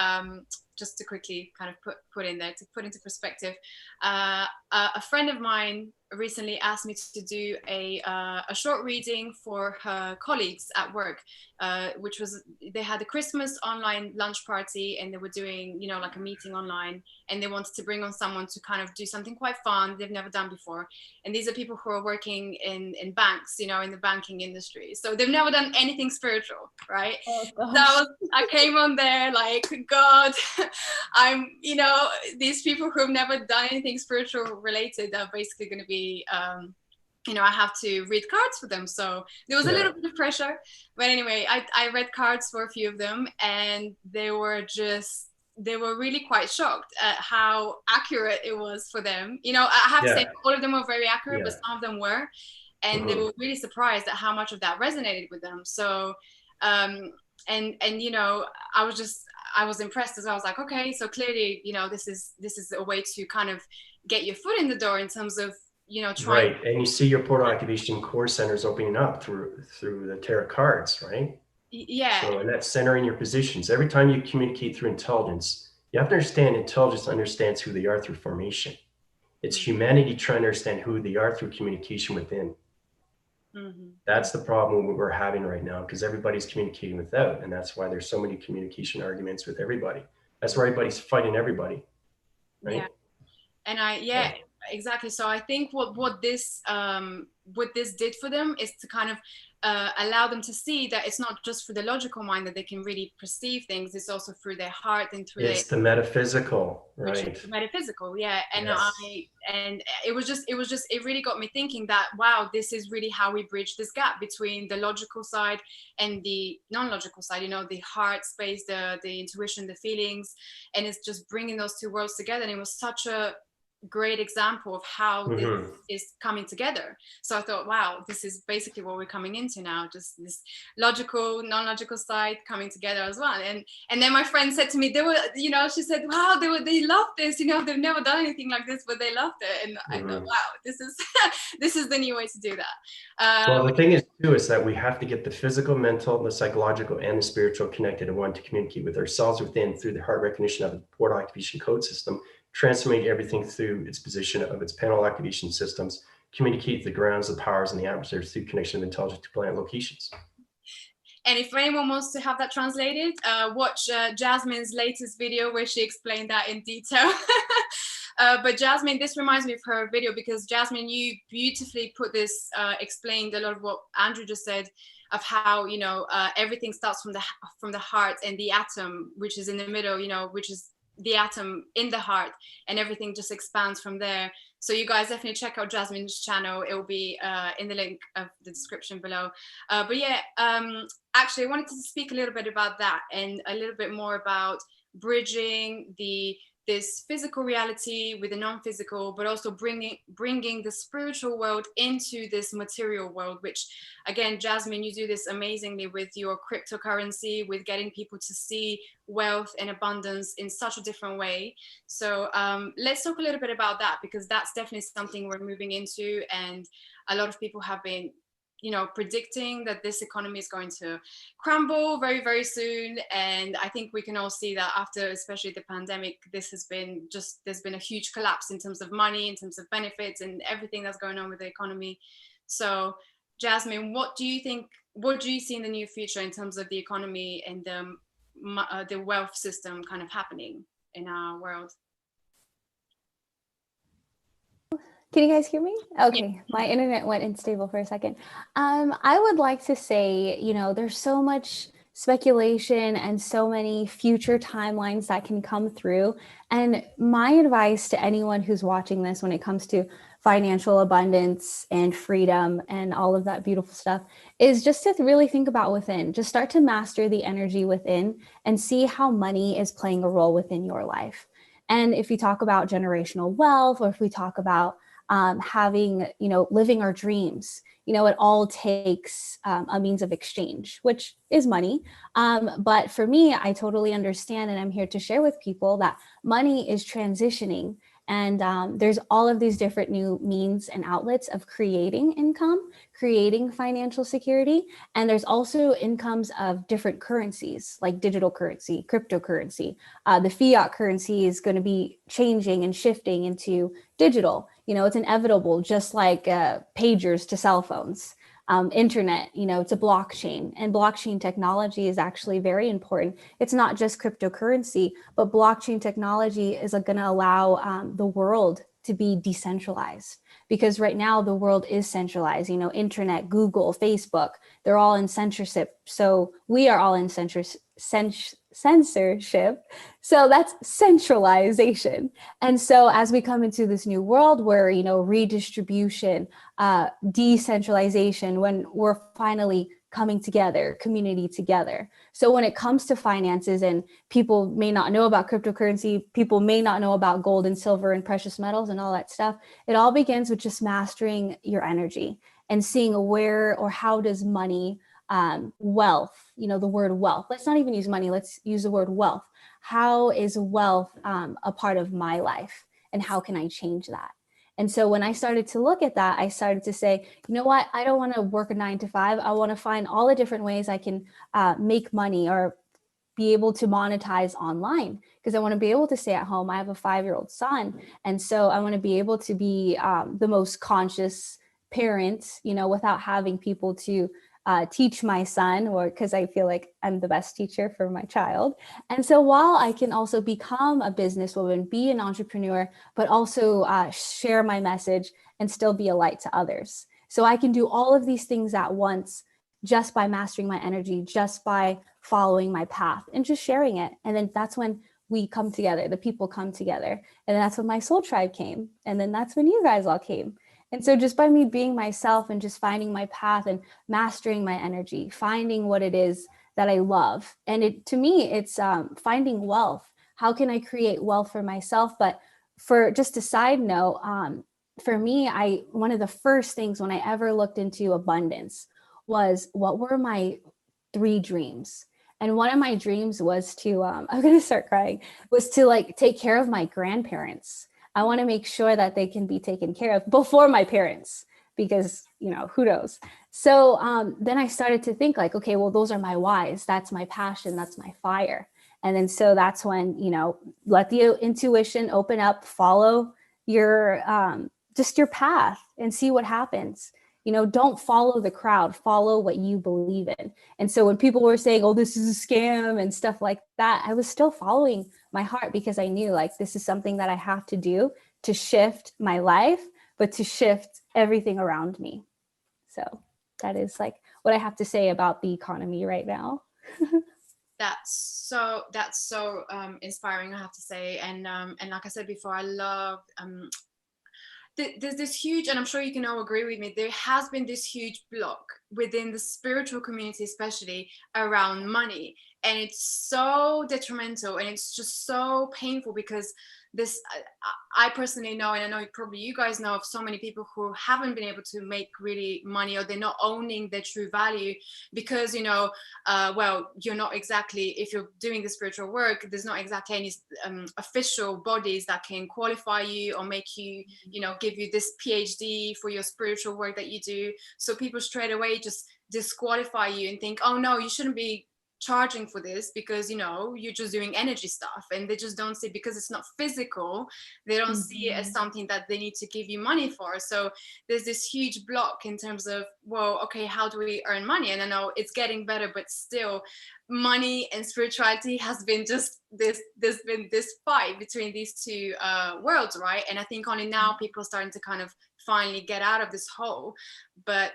just to quickly kind of put in there, to put into perspective. A friend of mine recently asked me to do a short reading for her colleagues at work, which was, they had a Christmas online lunch party, and they were doing, you know, like a meeting online, and they wanted to bring on someone to kind of do something quite fun they've never done before. And these are people who are working in banks, you know, in the banking industry, so they've never done anything spiritual, right? So I came on there like, God, I'm, you know, these people who have never done anything spiritual related are basically going to be, you know, I have to read cards for them. So there was a little bit of pressure, but anyway, I read cards for a few of them, and they were really quite shocked at how accurate it was for them. You know, I have to say all of them were very accurate, but some of them were, and they were really surprised at how much of that resonated with them. So, and you know, I was impressed as well. I was like, okay, so clearly, you know, this is a way to kind of get your foot in the door in terms of, you know, trying. Right, and you see your portal activation core centers opening up through the tarot cards, right? Yeah. So, and that's centering your positions. Every time you communicate through intelligence, you have to understand intelligence understands who they are through formation. It's humanity trying to understand who they are through communication within. That's the problem we're having right now, because everybody's communicating without, and that's why there's so many communication arguments with everybody. That's why everybody's fighting everybody, right? Yeah. And exactly. So I think what this did for them is to kind of allow them to see that it's not just through the logical mind that they can really perceive things. It's also through their heart and through the metaphysical, right? The metaphysical, yeah. And it really got me thinking that, wow, this is really how we bridge this gap between the logical side and the non-logical side, you know, the heart space, the intuition, the feelings, and it's just bringing those two worlds together. And it was such a great example of how this is coming together. So I thought, wow, this is basically what we're coming into now, just this logical, non-logical side coming together as well. And then my friend said to me, they were, you know, she said, wow, they love this, you know, they've never done anything like this, but they loved it. And I thought, wow, this is the new way to do that. Well, the thing is too, is that we have to get the physical, mental, the psychological, and the spiritual connected in one to communicate with ourselves within through the heart recognition of the portal activation code system, transformate everything through its position of its panel activation systems, communicate the grounds, the powers, and the atmospheres through connection of intelligence to planet locations. And if anyone wants to have that translated, watch Jasmin's latest video where she explained that in detail. But Jasmin, this reminds me of her video, because Jasmin, you beautifully put this, explained a lot of what Andrew just said, of how, you know, everything starts from the heart, and the atom, which is in the middle, you know, which is the atom in the heart, and everything just expands from there. So you guys definitely check out Jasmin's channel. It will be in the link of the description below. But yeah, actually I wanted to speak a little bit about that, and a little bit more about bridging this physical reality with the non-physical, but also bringing the spiritual world into this material world, which again, Jasmin, you do this amazingly with your cryptocurrency, with getting people to see wealth and abundance in such a different way. So let's talk a little bit about that, because that's definitely something we're moving into, and a lot of people have been, you know, predicting that this economy is going to crumble very, very soon. And I think we can all see that after, especially the pandemic, there's been a huge collapse in terms of money, in terms of benefits, and everything that's going on with the economy. So Jasmin, what do you see in the near future in terms of the economy and the wealth system kind of happening in our world? Can you guys hear me? Okay, my internet went unstable for a second. I would like to say, you know, there's so much speculation and so many future timelines that can come through. And my advice to anyone who's watching this when it comes to financial abundance and freedom and all of that beautiful stuff is just to really think about within. Just start to master the energy within and see how money is playing a role within your life. And if you talk about generational wealth, or if we talk about having, living our dreams, it all takes a means of exchange, which is money. But for me, I totally understand, and I'm here to share with people that money is transitioning. And there's all of these different new means and outlets of creating income, creating financial security. And there's also incomes of different currencies, like digital currency, cryptocurrency. The fiat currency is going to be changing and shifting into digital. It's inevitable, just like pagers to cell phones. Internet, to blockchain, and blockchain technology is actually very important. It's not just cryptocurrency, but blockchain technology is going to allow the world to be decentralized, because right now the world is centralized. Internet, Google, Facebook, they're all in censorship. So we are all in censorship. So that's centralization. And so as we come into this new world where, redistribution, decentralization, when we're finally coming together, community together. So when it comes to finances, and people may not know about cryptocurrency, people may not know about gold and silver and precious metals and all that stuff, it all begins with just mastering your energy and seeing where or how does money, wealth, the word wealth, let's not even use money, let's use the word wealth. How is wealth a part of my life, and how can I change that? And so when I started to look at that, I started to say, you know what, I don't want to work a 9 to 5. I want to find all the different ways I can make money or be able to monetize online, because I want to be able to stay at home. I have a 5-year-old son. And so I want to be able to be the most conscious parent, without having people to teach my son, or because I feel like I'm the best teacher for my child. And so while I can also become a businesswoman, be an entrepreneur, but also share my message and still be a light to others. So I can do all of these things at once just by mastering my energy, just by following my path and just sharing it. And then that's when we come together, the people come together. And that's when my soul tribe came. And then that's when you guys all came. And so just by me being myself and just finding my path and mastering my energy, finding what it is that I love. And to me, it's finding wealth. How can I create wealth for myself? But for just a side note, for me, one of the first things when I ever looked into abundance was, what were my 3 dreams? And one of my dreams was to, I'm going to start crying, was to take care of my grandparents. I want to make sure that they can be taken care of before my parents, because, who knows? So then I started to think okay, well, those are my whys. That's my passion. That's my fire. And then so that's when, let the intuition open up, follow your, just your path and see what happens. Don't follow the crowd, follow what you believe in. And so when people were saying, oh, this is a scam and stuff like that, I was still following my heart, because I knew this is something that I have to do to shift my life, but to shift everything around me. So that is what I have to say about the economy right now. That's so inspiring, I have to say. And like I said before, I love there's this huge, and I'm sure you can all agree with me, there has been this huge block within the spiritual community, especially around money. And it's so detrimental, and it's just so painful, because this, I personally know, and I know probably you guys know of so many people who haven't been able to make really money, or they're not owning their true value, because, well, you're not exactly, if you're doing the spiritual work, there's not exactly any official bodies that can qualify you or make you, give you this PhD for your spiritual work that you do. So people straight away just disqualify you and think, oh no, you shouldn't be charging for this, because you're just doing energy stuff. And they just don't see, because it's not physical, they don't see it as something that they need to give you money for. So there's this huge block in terms of, well, okay, how do we earn money? And I know it's getting better, but still money and spirituality has been just there's been this fight between these two worlds, right? And I think only now people are starting to kind of finally get out of this hole. But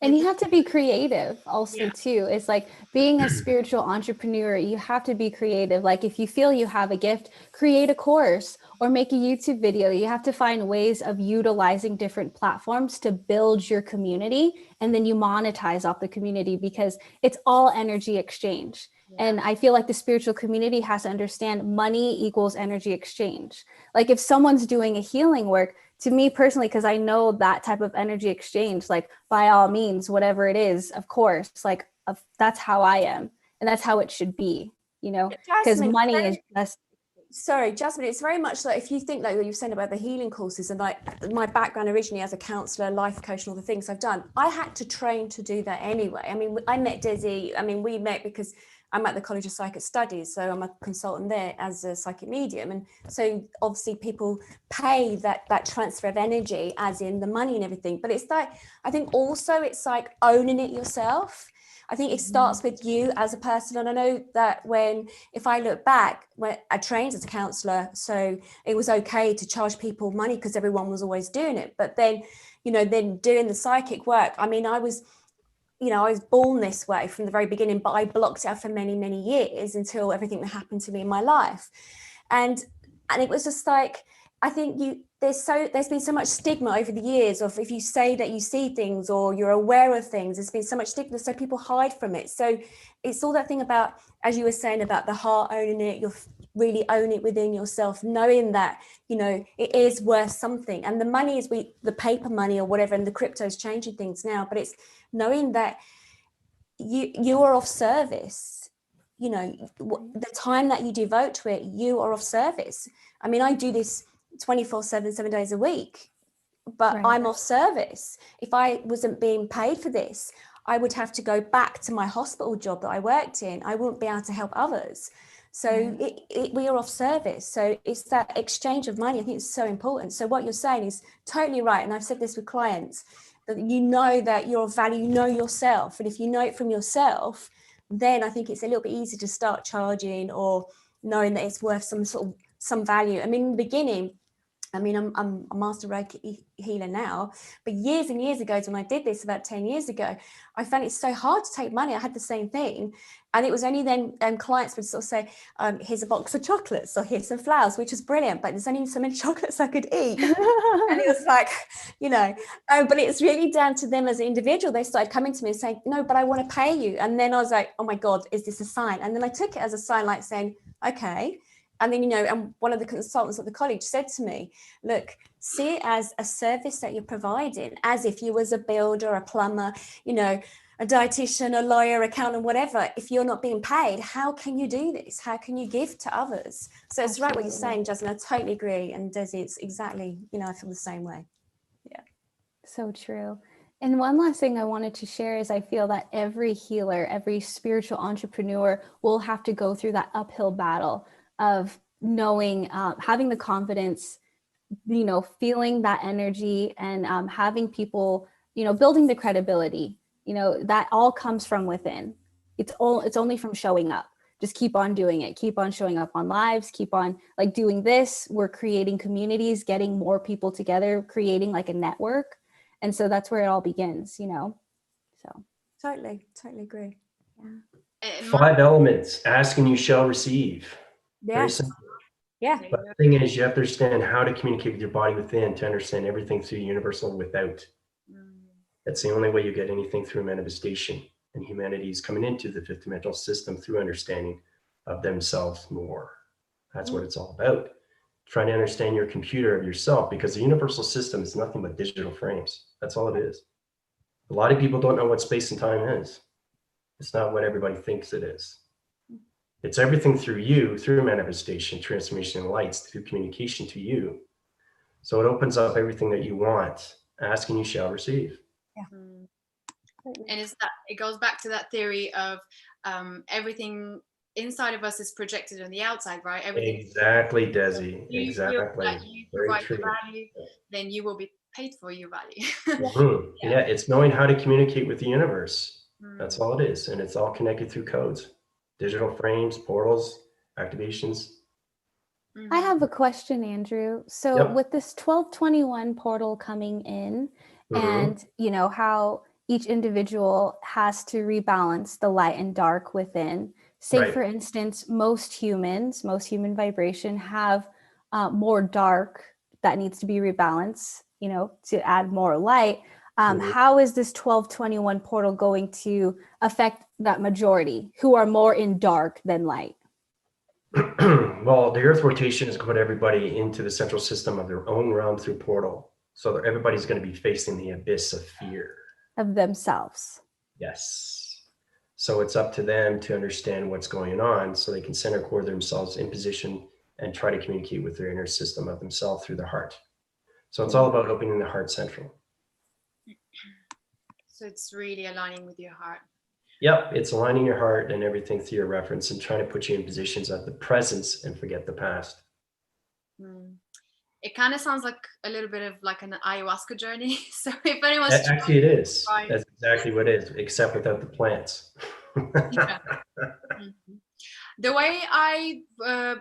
And you have to be creative also Yeah. too. It's like being a spiritual entrepreneur, you have to be creative. Like if you feel you have a gift, create a course or make a YouTube video. You have to find ways of utilizing different platforms to build your community, and then you monetize off the community, because it's all energy exchange. And I feel like the spiritual community has to understand money equals energy exchange. Like if someone's doing a healing work, to me personally, because I know that type of energy exchange, like by all means, whatever it is, of course, like that's how I am. And that's how it should be, you know, because Jasmin, money is just. Sorry, Jasmin, it's very much like if you think like what you've said about the healing courses, and like my background originally as a counsellor, life coach, and all the things I've done, I had to train to do that anyway. I mean, I met Desi, I mean, we met because I'm at the College of Psychic Studies, so I'm a consultant there as a psychic medium. And so obviously people pay that transfer of energy, as in the money and everything. But it's like, I think also it's like owning it yourself. I think it starts with you as a person. And I know that if I look back, when I trained as a counsellor, so it was okay to charge people money because everyone was always doing it. But then, then doing the psychic work, I mean, I was born this way from the very beginning, but I blocked it out for many, many years until everything that happened to me in my life. And it was just like, I think there's been so much stigma over the years of if you say that you see things or you're aware of things, there's been so much stigma, so people hide from it. So it's all that thing about, as you were saying, about the heart owning it, you're really own it within yourself, knowing that, it is worth something. And the money is the paper money or whatever, and the crypto is changing things now, but it's knowing that you are of service. The time that you devote to it, you are of service. I mean, I do this 24/7, 7 days a week, but Right. I'm of service. If I wasn't being paid for this, I would have to go back to my hospital job that I worked in. I wouldn't be able to help others. So we are of service. So it's that exchange of money. I think it's so important. So what you're saying is totally right. And I've said this with clients, that you know that you're of value, you know yourself. And if you know it from yourself, then I think it's a little bit easier to start charging or knowing that it's worth some value. I mean, in the beginning, I'm a master Reiki healer now, but years and years ago, when I did this about 10 years ago, I found it so hard to take money. I had the same thing. And it was only then clients would sort of say, here's a box of chocolates or here's some flowers, which is brilliant, but there's only so many chocolates I could eat. And it was like, but it's really down to them as an individual. They started coming to me and saying, no, but I want to pay you. And then I was like, oh my God, is this a sign? And then I took it as a sign, like saying, okay. And then, and one of the consultants at the college said to me, look, see it as a service that you're providing, as if you was a builder, a plumber, a dietitian, a lawyer, accountant, whatever. If you're not being paid, how can you do this? How can you give to others? So it's right what you're saying, Jasmin. I totally agree. And Desi, it's exactly, I feel the same way. Yeah. So true. And one last thing I wanted to share is I feel that every healer, every spiritual entrepreneur will have to go through that uphill battle of knowing, having the confidence, feeling that energy, and having people, building the credibility, that all comes from within. It's only from showing up. Just keep on doing it. Keep on showing up on lives, keep on doing this. We're creating communities, getting more people together, creating a network. And so that's where it all begins, so. Totally agree. Yeah. 5 elements: ask and you shall receive. Yeah. Very simple. Yeah. But the thing is, you have to understand how to communicate with your body within to understand everything through the universal without. That's the only way you get anything through manifestation. And humanity is coming into the 5th dimensional system through understanding of themselves more. That's what it's all about. Trying to understand your computer of yourself, because the universal system is nothing but digital frames. That's all it is. A lot of people don't know what space and time is. It's not what everybody thinks it is. It's everything through you, through manifestation, transformation, and lights, through communication to you. So it opens up everything that you want. Ask and you shall receive. Yeah. And it goes back to that theory of everything inside of us is projected on the outside, right? Everything. Exactly, Desi. You Exactly. feel that you provide the value, then you will be paid for your value. Yeah, it's knowing how to communicate with the universe. That's all it is. And it's all connected through codes. Digital frames, portals, activations. I have a question, Andrew. So with this 1221 portal coming in, and how each individual has to rebalance the light and dark within. Say, Right. for instance, most human vibration have more dark that needs to be rebalanced, to add more light. How is this 1221 portal going to affect that majority who are more in dark than light? Well, the Earth rotation is going to put everybody into the central system of their own realm through portal. So that everybody's going to be facing the abyss of fear. Of themselves. Yes. So it's up to them to understand what's going on so they can center core themselves in position and try to communicate with their inner system of themselves through the heart. So it's all about opening the heart central. So it's really aligning with your heart. Yep, it's aligning your heart and everything through your reference and trying to put you in positions of the presence and forget the past. It kind of sounds like a little bit of like an ayahuasca journey. So if anyone's Actually, it is. Right. That's exactly what it is, except without the plants. Yeah. The way I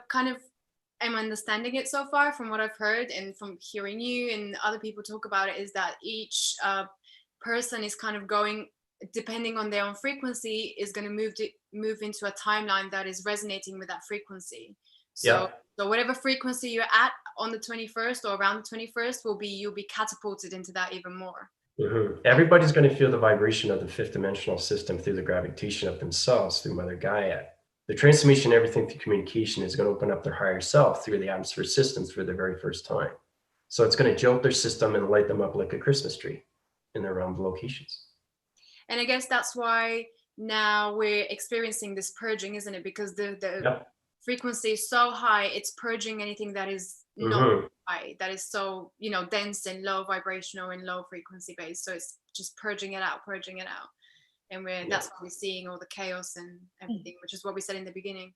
kind of am understanding it so far from what I've heard and from hearing you and other people talk about it is that each person is kind of going, depending on their own frequency, is going to move into a timeline that is resonating with that frequency. So whatever frequency you're at on the 21st or around the 21st you'll be catapulted into that even more. Everybody's going to feel the vibration of the fifth dimensional system through the gravitation of themselves through Mother Gaia. The transformation, everything through communication is going to open up their higher self through the atmosphere systems for the very first time. So it's going to jolt their system and light them up like a Christmas tree in their own locations. And I guess that's why now we're experiencing this purging, isn't it? Because the frequency is so high, it's purging anything that is not high, that is so, dense and low vibrational and low frequency based. So it's just purging it out. And that's why we're seeing all the chaos and everything, which is what we said in the beginning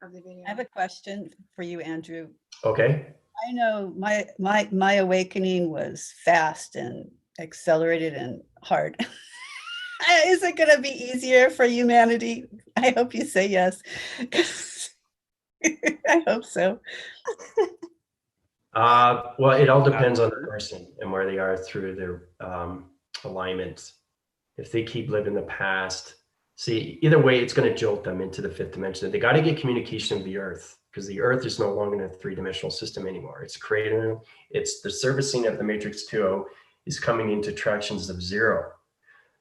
of the video. I have a question for you, Andrew. Okay. I know my awakening was fast and accelerated and hard. Is it going to be easier for humanity? I hope you say yes. I hope so. Well, it all depends on the person and where they are through their alignment. If they keep living the past, see, either way, it's going to jolt them into the fifth dimension. They got to get communication of the earth because the earth is no longer in a three-dimensional system anymore. It's creating, it's the servicing of the matrix 2.0 is coming into tractions of 0.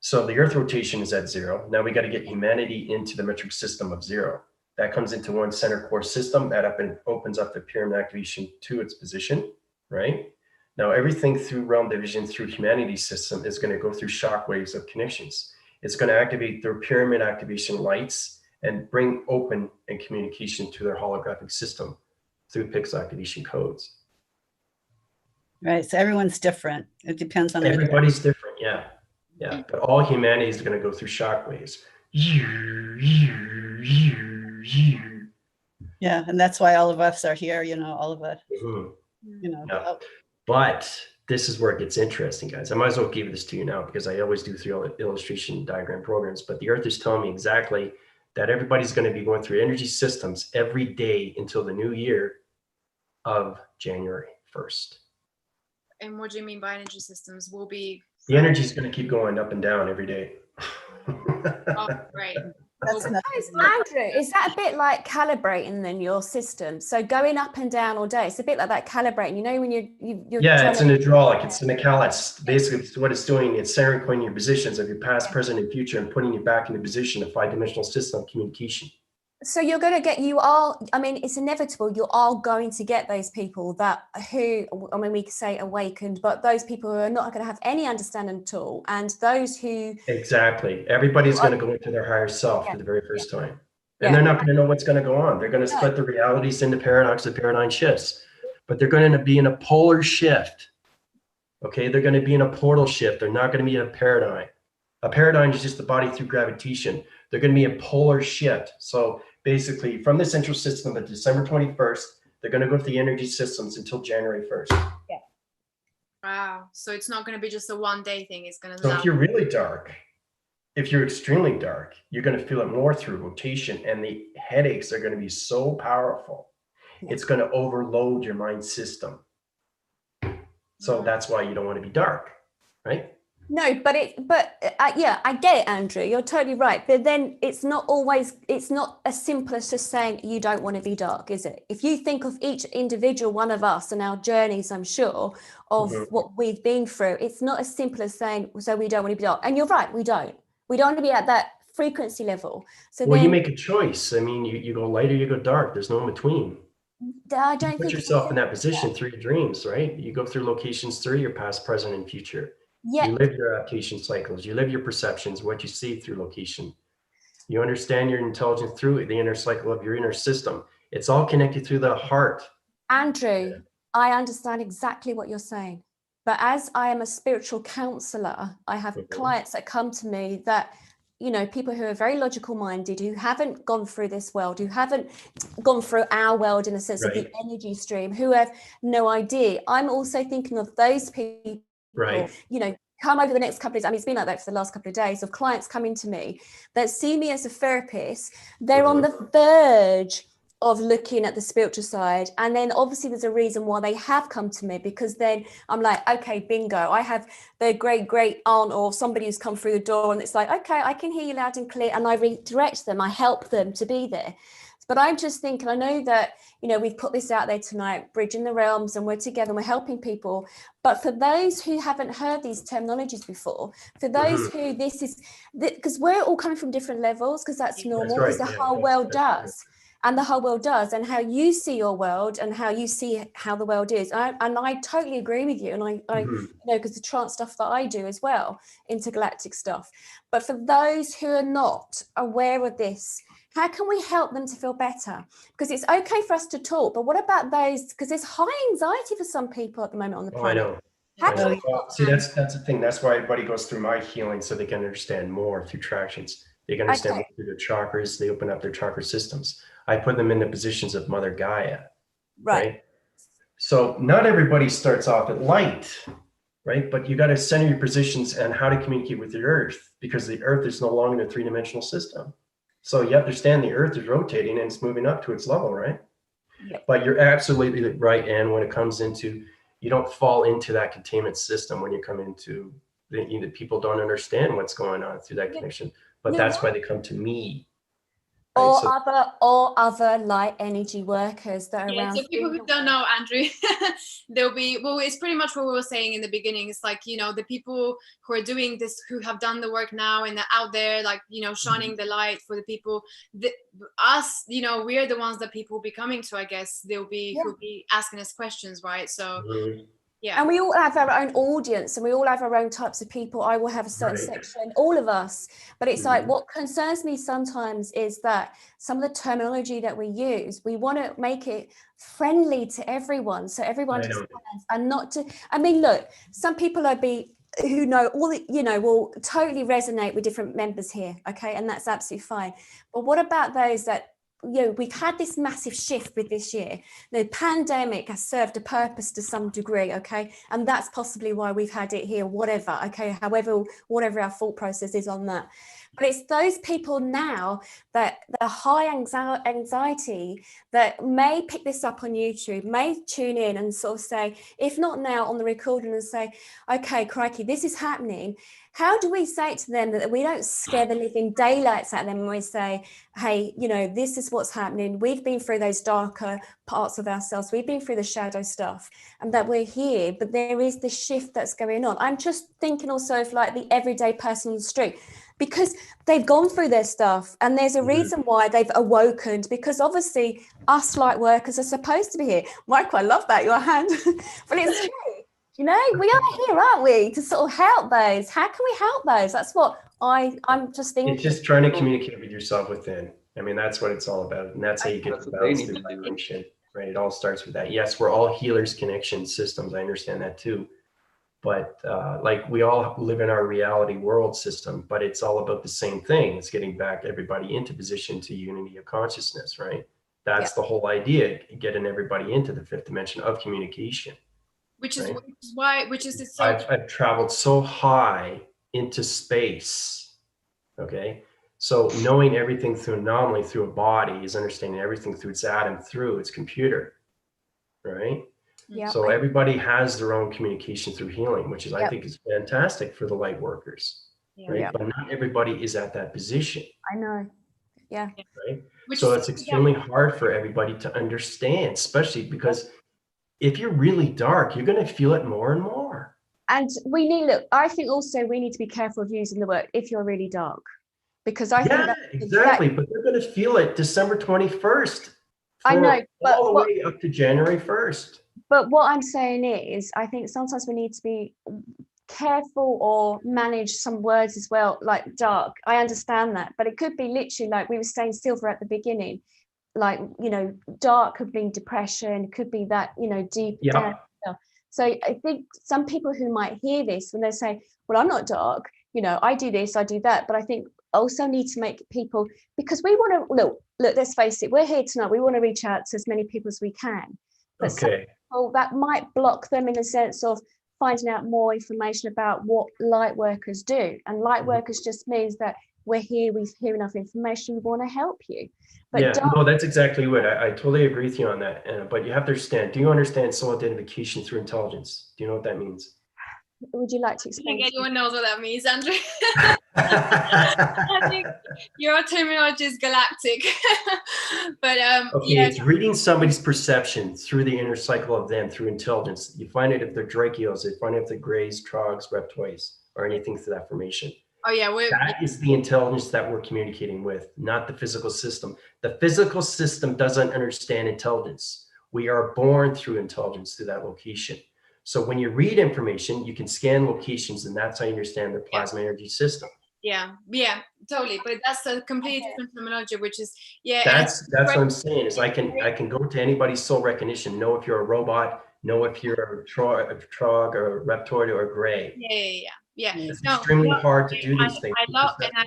So the earth rotation is at 0. Now we got to get humanity into the metric system of 0. That comes into one center core system that opens up the pyramid activation to its position, right? Now everything through realm division through humanity system is going to go through shock waves of connections. It's going to activate their pyramid activation lights and bring open and communication to their holographic system through pixel activation codes. Right. So everyone's different. It depends on everybody's different. Yeah. Yeah. But all humanity is going to go through shock waves. Yeah. And that's why all of us are here, all of us, Yeah. But this is where it gets interesting, guys. I might as well give this to you now because I always do through illustration diagram programs. But the earth is telling me exactly that everybody's going to be going through energy systems every day until the new year of January 1st. And what do you mean by energy systems? Will be the energy is going to keep going up and down every day. Oh, right. Andrew, is that a bit like calibrating then your system? So going up and down all day, it's a bit like that calibrating. When you're yeah, it's an hydraulic, it's an callus. Basically, what it's doing, it's centering your positions of your past, present, and future, and putting you back in the position of five-dimensional system communication. So you're going to get, it's inevitable, you are going to get those people we could say awakened, but those people who are not going to have any understanding at all. And those who... Exactly. Everybody's going to go into their higher self for the very first time. And they're not going to know what's going to go on. They're going to split the realities into paradox and paradigm shifts, but they're going to be in a polar shift. Okay. They're going to be in a portal shift. They're not going to be in a paradigm. A paradigm is just the body through gravitation. They're going to be a polar shift. So basically, from the central system of December 21st, they're going to go to the energy systems until January 1st. Yeah. Wow. So it's not going to be just a one-day thing. It's going to. So if you're really dark, if you're extremely dark, you're going to feel it more through rotation, and the headaches are going to be so powerful. Yeah. It's going to overload your mind system. So that's why you don't want to be dark, right? No, yeah, I get it, Andrew. You're totally right. But then it's not as simple as just saying you don't want to be dark, is it? If you think of each individual one of us and our journeys, I'm sure, of what we've been through, it's not as simple as saying, so we don't want to be dark. And you're right, we don't. We don't want to be at that frequency level. So well, then you make a choice. I mean, you go light or you go dark. There's no in between. I You don't put think yourself in that position through your dreams, right? You go through locations through your past, present, and future. yeah. You live your adaptation cycles. You live your perceptions, what you see through location. You understand your intelligence through the inner cycle of your inner system. It's all connected through the heart. Andrew, I understand exactly what you're saying. But as I am a spiritual counselor, I have clients that come to me that, people who are very logical minded, who haven't gone through this world, who haven't gone through our world in a sense of the energy stream, who have no idea. I'm also thinking of those people, come over the next couple of days. I mean, it's been like that for the last couple of days, of clients coming to me that see me as a therapist. They're on the verge of looking at the spiritual side, and then obviously there's a reason why they have come to me, because then I'm like, okay, bingo, I have their great aunt or somebody who's come through the door, and it's like, okay, I can hear you loud and clear, and I redirect them, I help them to be there. But I'm just thinking, I know that, we've put this out there tonight, bridging the realms, and we're together and we're helping people. But for those who haven't heard these terminologies before, for those who this is, because we're all coming from different levels, because that's normal, because the whole world does. And the whole world does, and how you see your world and how you see how the world is. And I totally agree with you. And I because the trance stuff that I do as well, intergalactic stuff. But for those who are not aware of this, how can we help them to feel better? Because it's okay for us to talk, but what about those? Because there's high anxiety for some people at the moment on the planet. I know. How can we Well, see, that's the thing. That's why everybody goes through my healing, so they can understand more through tractions. They can understand more through their chakras. They open up their chakra systems. I put them in the positions of Mother Gaia, right? So not everybody starts off at light, right? But you got to center your positions and how to communicate with the earth, because the earth is no longer a three-dimensional system. So you understand the earth is rotating and it's moving up to its level, right? But you're absolutely right. And when it comes into, you don't fall into that containment system when you come into the people don't understand what's going on through that connection. But that's why they come to me. Right? Or other light energy workers that are around. So people who don't know, Andrew, they'll be, well, it's pretty much what we were saying in the beginning. It's like, the people who are doing this, who have done the work now and they're out there, like, shining the light for the people, us, we're the ones that people will be coming to, I guess. They'll be, who'll be asking us questions, right? So yeah. And we all have our own audience, and we all have our own types of people. I will have a certain section, all of us. But it's like, what concerns me sometimes is that some of the terminology that we use, we want to make it friendly to everyone, so everyone understands, and not to. I mean, look, some people who know all, will totally resonate with different members here, okay, and that's absolutely fine. But what about those that? We've had this massive shift with this year. The pandemic has served a purpose to some degree, okay? And that's possibly why we've had it here, whatever, okay? However, whatever our thought process is on that. But it's those people now that the high anxiety that may pick this up on YouTube, may tune in and sort of say, if not now on the recording, and say, okay, crikey, this is happening. How do we say to them that we don't scare the living daylights at them when we say, hey, this is what's happening. We've been through those darker parts of ourselves. We've been through the shadow stuff, and that we're here, but there is the shift that's going on. I'm just thinking also of like the everyday person on the street, because they've gone through their stuff, and there's a reason why they've awoken, because obviously us light workers are supposed to be here. Mike, I love that, your hand. But it's true. We are here, aren't we, to sort of help those. How can we help those? That's what I'm just thinking. It's just trying to communicate with yourself within. I mean, that's what it's all about. And that's how you get the balance through vibration, right? It all starts with that. Yes, we're all healers, connection systems. I understand that too. But like we all live in our reality world system, but it's all about the same thing. It's getting back everybody into position to unity of consciousness, right? That's the whole idea, getting everybody into the fifth dimension of communication. Which is so I've traveled so high into space. Okay. So knowing everything through anomaly through a body is understanding everything through its atom, through its computer. Right. Yeah. So everybody has their own communication through healing, which is, I think, is fantastic for the light workers, right? Yeah. But not everybody is at that position, I know. Yeah. right? Which So is- it's extremely hard for everybody to understand, especially because if you're really dark, you're going to feel it more and more. And we need, look, I think also we need to be careful of using the word if you're really dark, because I think Yeah, that exactly. But they're going to feel it December 21st. I know, but all the way up to January 1st. But what I'm saying is, I think sometimes we need to be careful or manage some words as well, like dark. I understand that, but it could be literally like we were saying silver at the beginning, like, you know, dark could be depression, could be that, you know, deep down stuff. So I think some people who might hear this, when they say, well, I'm not dark, you know, I do this, I do that, but I think also need to make people, because we want to look, let's face it, we're here tonight, we want to reach out to as many people as we can, but some people, that might block them in the sense of finding out more information about what light workers do. And light workers just means that we're here, we hear enough information, we want to help you. But no, that's exactly what I totally agree with you on that. But you have to understand, do you understand soul identification through intelligence? Do you know what that means? Would you like to I explain? think anyone knows what that means, Andrew. I think your terminology is galactic. But okay, it's reading somebody's perception through the inner cycle of them through intelligence. You find it if they're Drachios, you find it if they're Greys, Trogs, Reptoids, or anything to that formation. Oh yeah, that is the intelligence that we're communicating with, not the physical system. The physical system doesn't understand intelligence. We are born through intelligence through that location. So when you read information, you can scan locations, and that's how you understand the plasma energy system. Yeah, totally. But that's a completely different terminology, which is That's what I'm saying. Is I can go to anybody's soul recognition, know if you're a robot, know if you're a trog or a reptoid or a gray. Yeah. It's extremely hard to do these things. I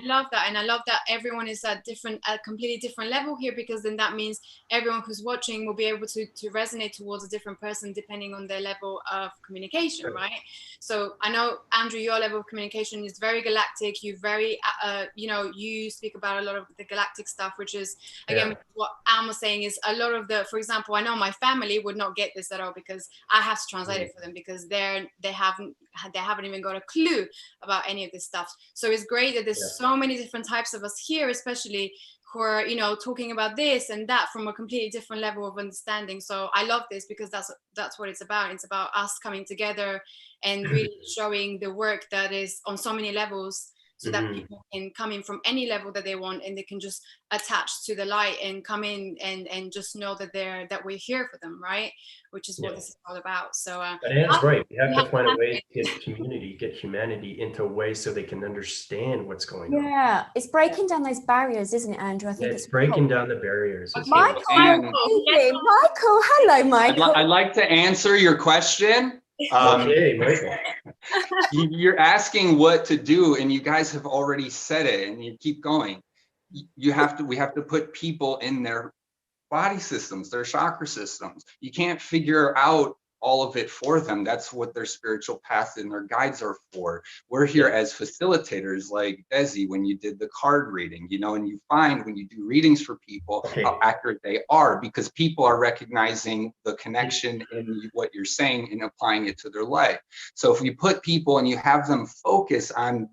love that everyone is at a completely different level here, because then that means everyone who's watching will be able to resonate towards a different person depending on their level of communication, right? So I know, Andrew, your level of communication is very galactic. You very you speak about a lot of the galactic stuff, which is again what Anne was saying, is a lot of the, for example, I know my family would not get this at all because I have to translate it for them, because they haven't even got a clue about any of this stuff. So it's great that there's so many different types of us here, especially who are, talking about this and that from a completely different level of understanding. So I love this, because that's what it's about. It's about us coming together and really showing the work that is on so many levels, so that people can come in from any level that they want, and they can just attach to the light and come in and just know that we're here for them, right? Which is what this is all about. So but Anne's right. We have to find a way to get humanity into a way so they can understand what's going on. Yeah, it's breaking down those barriers, isn't it, Andrew? I think it's breaking down the barriers. Michael, hello, Michael. I'd like to answer your question. Okay, Michael. You're asking what to do, and you guys have already said it, and you keep going. We have to put people in their body systems, their chakra systems. You can't figure out all of it for them. That's what their spiritual path and their guides are for. We're here as facilitators, like Desi, when you did the card reading, and you find when you do readings for people how accurate they are, because people are recognizing the connection in what you're saying and applying it to their life. So if you put people and you have them focus on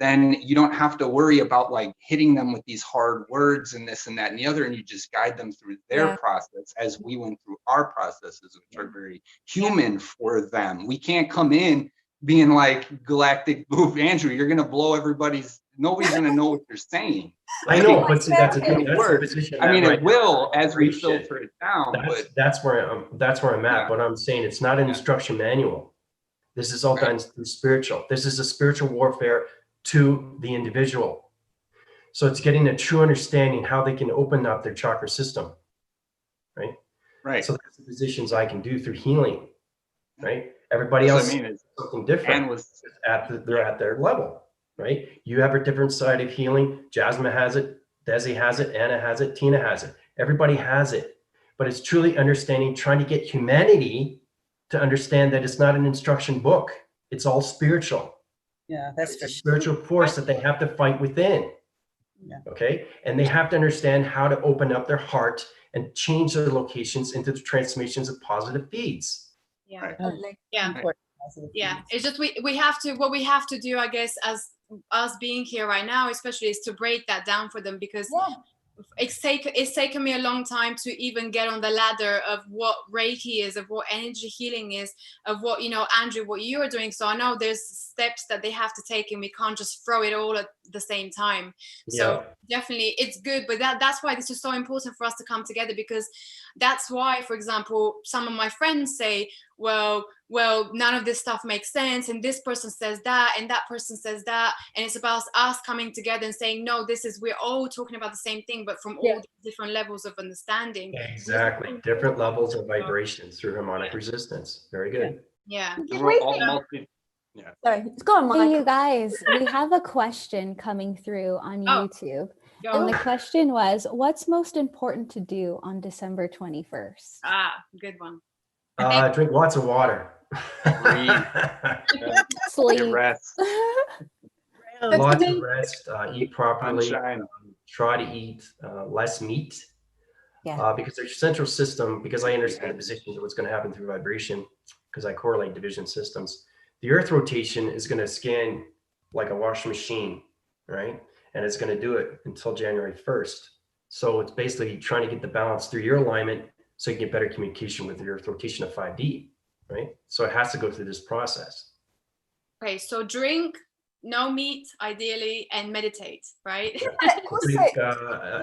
then you don't have to worry about like hitting them with these hard words and this and that and the other, and you just guide them through their process, as we went through our processes, which are very human for them. We can't come in being like galactic Andrew, you're gonna blow nobody's gonna know what you're saying. I know, but see, that's the thing. That's the position. I mean, it will as we filter it down. That's where I'm at. But I'm saying it's not an instruction manual. This is all done through spiritual. This is a spiritual warfare to the individual. So it's getting a true understanding how they can open up their chakra system, right? So that's the positions I can do through healing, right? Everybody else is something different. They're at their level, right? You have a different side of healing. Jasmine has it, Desi has it, Anna has it, Tina has it. Everybody has it. But it's truly understanding, trying to get humanity to understand that it's not an instruction book. It's all spiritual. Yeah, that's a spiritual force that they have to fight within. Okay, and they have to understand how to open up their heart and change their locations into the transmissions of positive feeds. Yeah. Right. Yeah. Yeah. It's just we have to, what we have to do, I guess, as us being here right now, especially, is to break that down for them, because it's taken me a long time to even get on the ladder of what Reiki is, of what energy healing is, of what, you know, Andrew, what you are doing. So I know there's steps that they have to take, and we can't just throw it all at the same time. So definitely it's good, but that's why this is so important for us to come together, because that's why, for example, some of my friends say, well, none of this stuff makes sense, and this person says that, and that person says that, and it's about us coming together and saying, no, we're all talking about the same thing, but from all different levels of understanding. Exactly, different levels of vibrations through harmonic resistance. Very good. Yeah. We're all Sorry, go on, Mike. Hey, you guys, we have a question coming through on YouTube. And the question was, what's most important to do on December 21st? Good one. Drink lots of water. Sleep. Rest. Lots of rest, eat properly, Sunshine. try to eat less meat. Because their central system, because I understand the positions of what's going to happen through vibration, because I correlate division systems, the earth rotation is going to scan like a washing machine, right? And it's going to do it until January 1st. So it's basically trying to get the balance through your alignment so you can get better communication with the earth rotation of 5D, right? So it has to go through this process. Okay, so drink no meat, ideally, and meditate, right?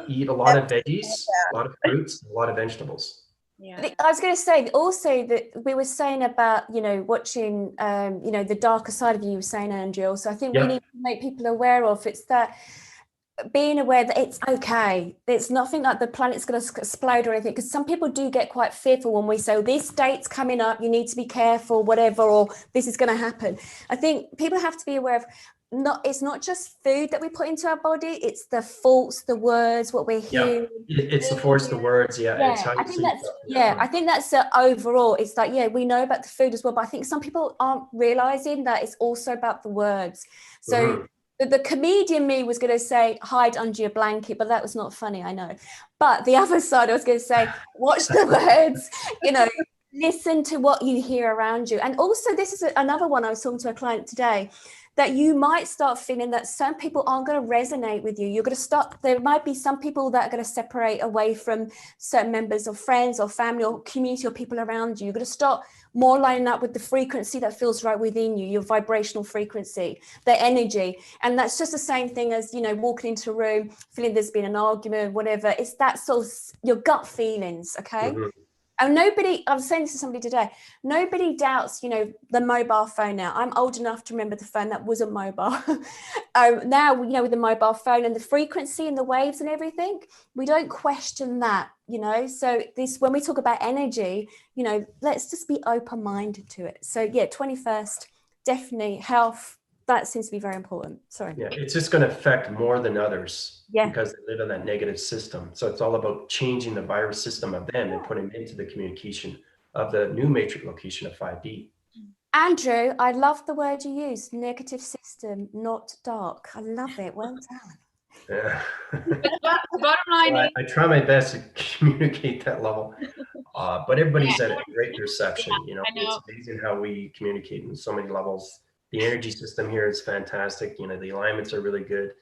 Eat a lot of veggies, a lot of fruits, a lot of vegetables. I was going to say also that we were saying about, you know, watching, you know, the darker side of you were saying, Andrew. So I think we need to make people aware of, it's that being aware that it's okay. It's nothing like the planet's going to explode or anything, because some people do get quite fearful when we say, oh, this date's coming up, you need to be careful, whatever, or this is going to happen. I think people have to be aware of, it's not just food that we put into our body, it's the thoughts, the words, what we're hearing. It's the force, the words. It's how you I think that's overall. It's like, we know about the food as well, but I think some people aren't realizing that it's also about the words. So the comedian me was going to say, hide under your blanket, but that was not funny, I know. But the other side, I was going to say, watch the words, you know, listen to what you hear around you. And also, this is another one. I was talking to a client today, that you might start feeling that some people aren't going to resonate with you. You're going to start, there might be some people that are going to separate away from certain members of friends or family or community or people around you. You're going to start more lining up with the frequency that feels right within you, your vibrational frequency, the energy. And that's just the same thing as, you know, walking into a room, feeling there's been an argument, whatever. It's that sort of your gut feelings, okay? And nobody, I was saying this to somebody today, nobody doubts, you know, the mobile phone now. I'm old enough to remember the phone that wasn't mobile. Now, you know, with the mobile phone and the frequency and the waves and everything, we don't question that, you know. So this, when we talk about energy, you know, let's just be open-minded to it. So yeah, 21st, definitely health. That seems to be very important. Sorry. Yeah, it's just going to affect more than others because they live in that negative system. So it's all about changing the virus system of them and putting them into the communication of the new matrix location of 5D. Andrew, I love the word you use, negative system, not dark. I love it. Well done. Yeah. Bottom line, I try my best to communicate that level, but everybody's at a great perception. You know, it's amazing how we communicate in so many levels. The energy system here is fantastic. You know, the alignments are really good.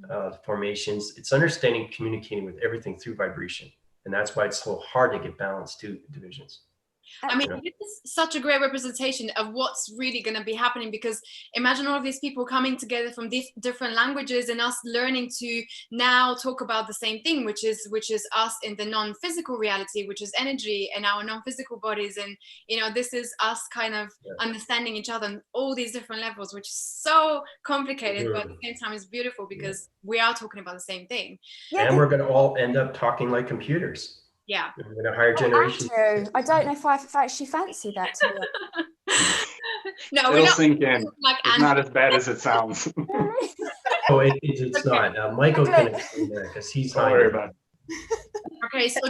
The formations, it's understanding, communicating with everything through vibration. And that's why it's so hard to get balanced to divisions. I mean, this is such a great representation of what's really going to be happening, because imagine all of these people coming together from these different languages and us learning to now talk about the same thing, which is us in the non-physical reality, which is energy and our non-physical bodies. And, you know, this is us kind of understanding each other on all these different levels, which is so complicated, but at the same time it's beautiful because we are talking about the same thing. And we're going to all end up talking like computers. Yeah. In a higher generation. I don't know if I actually fancy that. No, it'll sink in. Like it's not as bad as it sounds. It's not. Michael can explain that because he's higher. Okay, so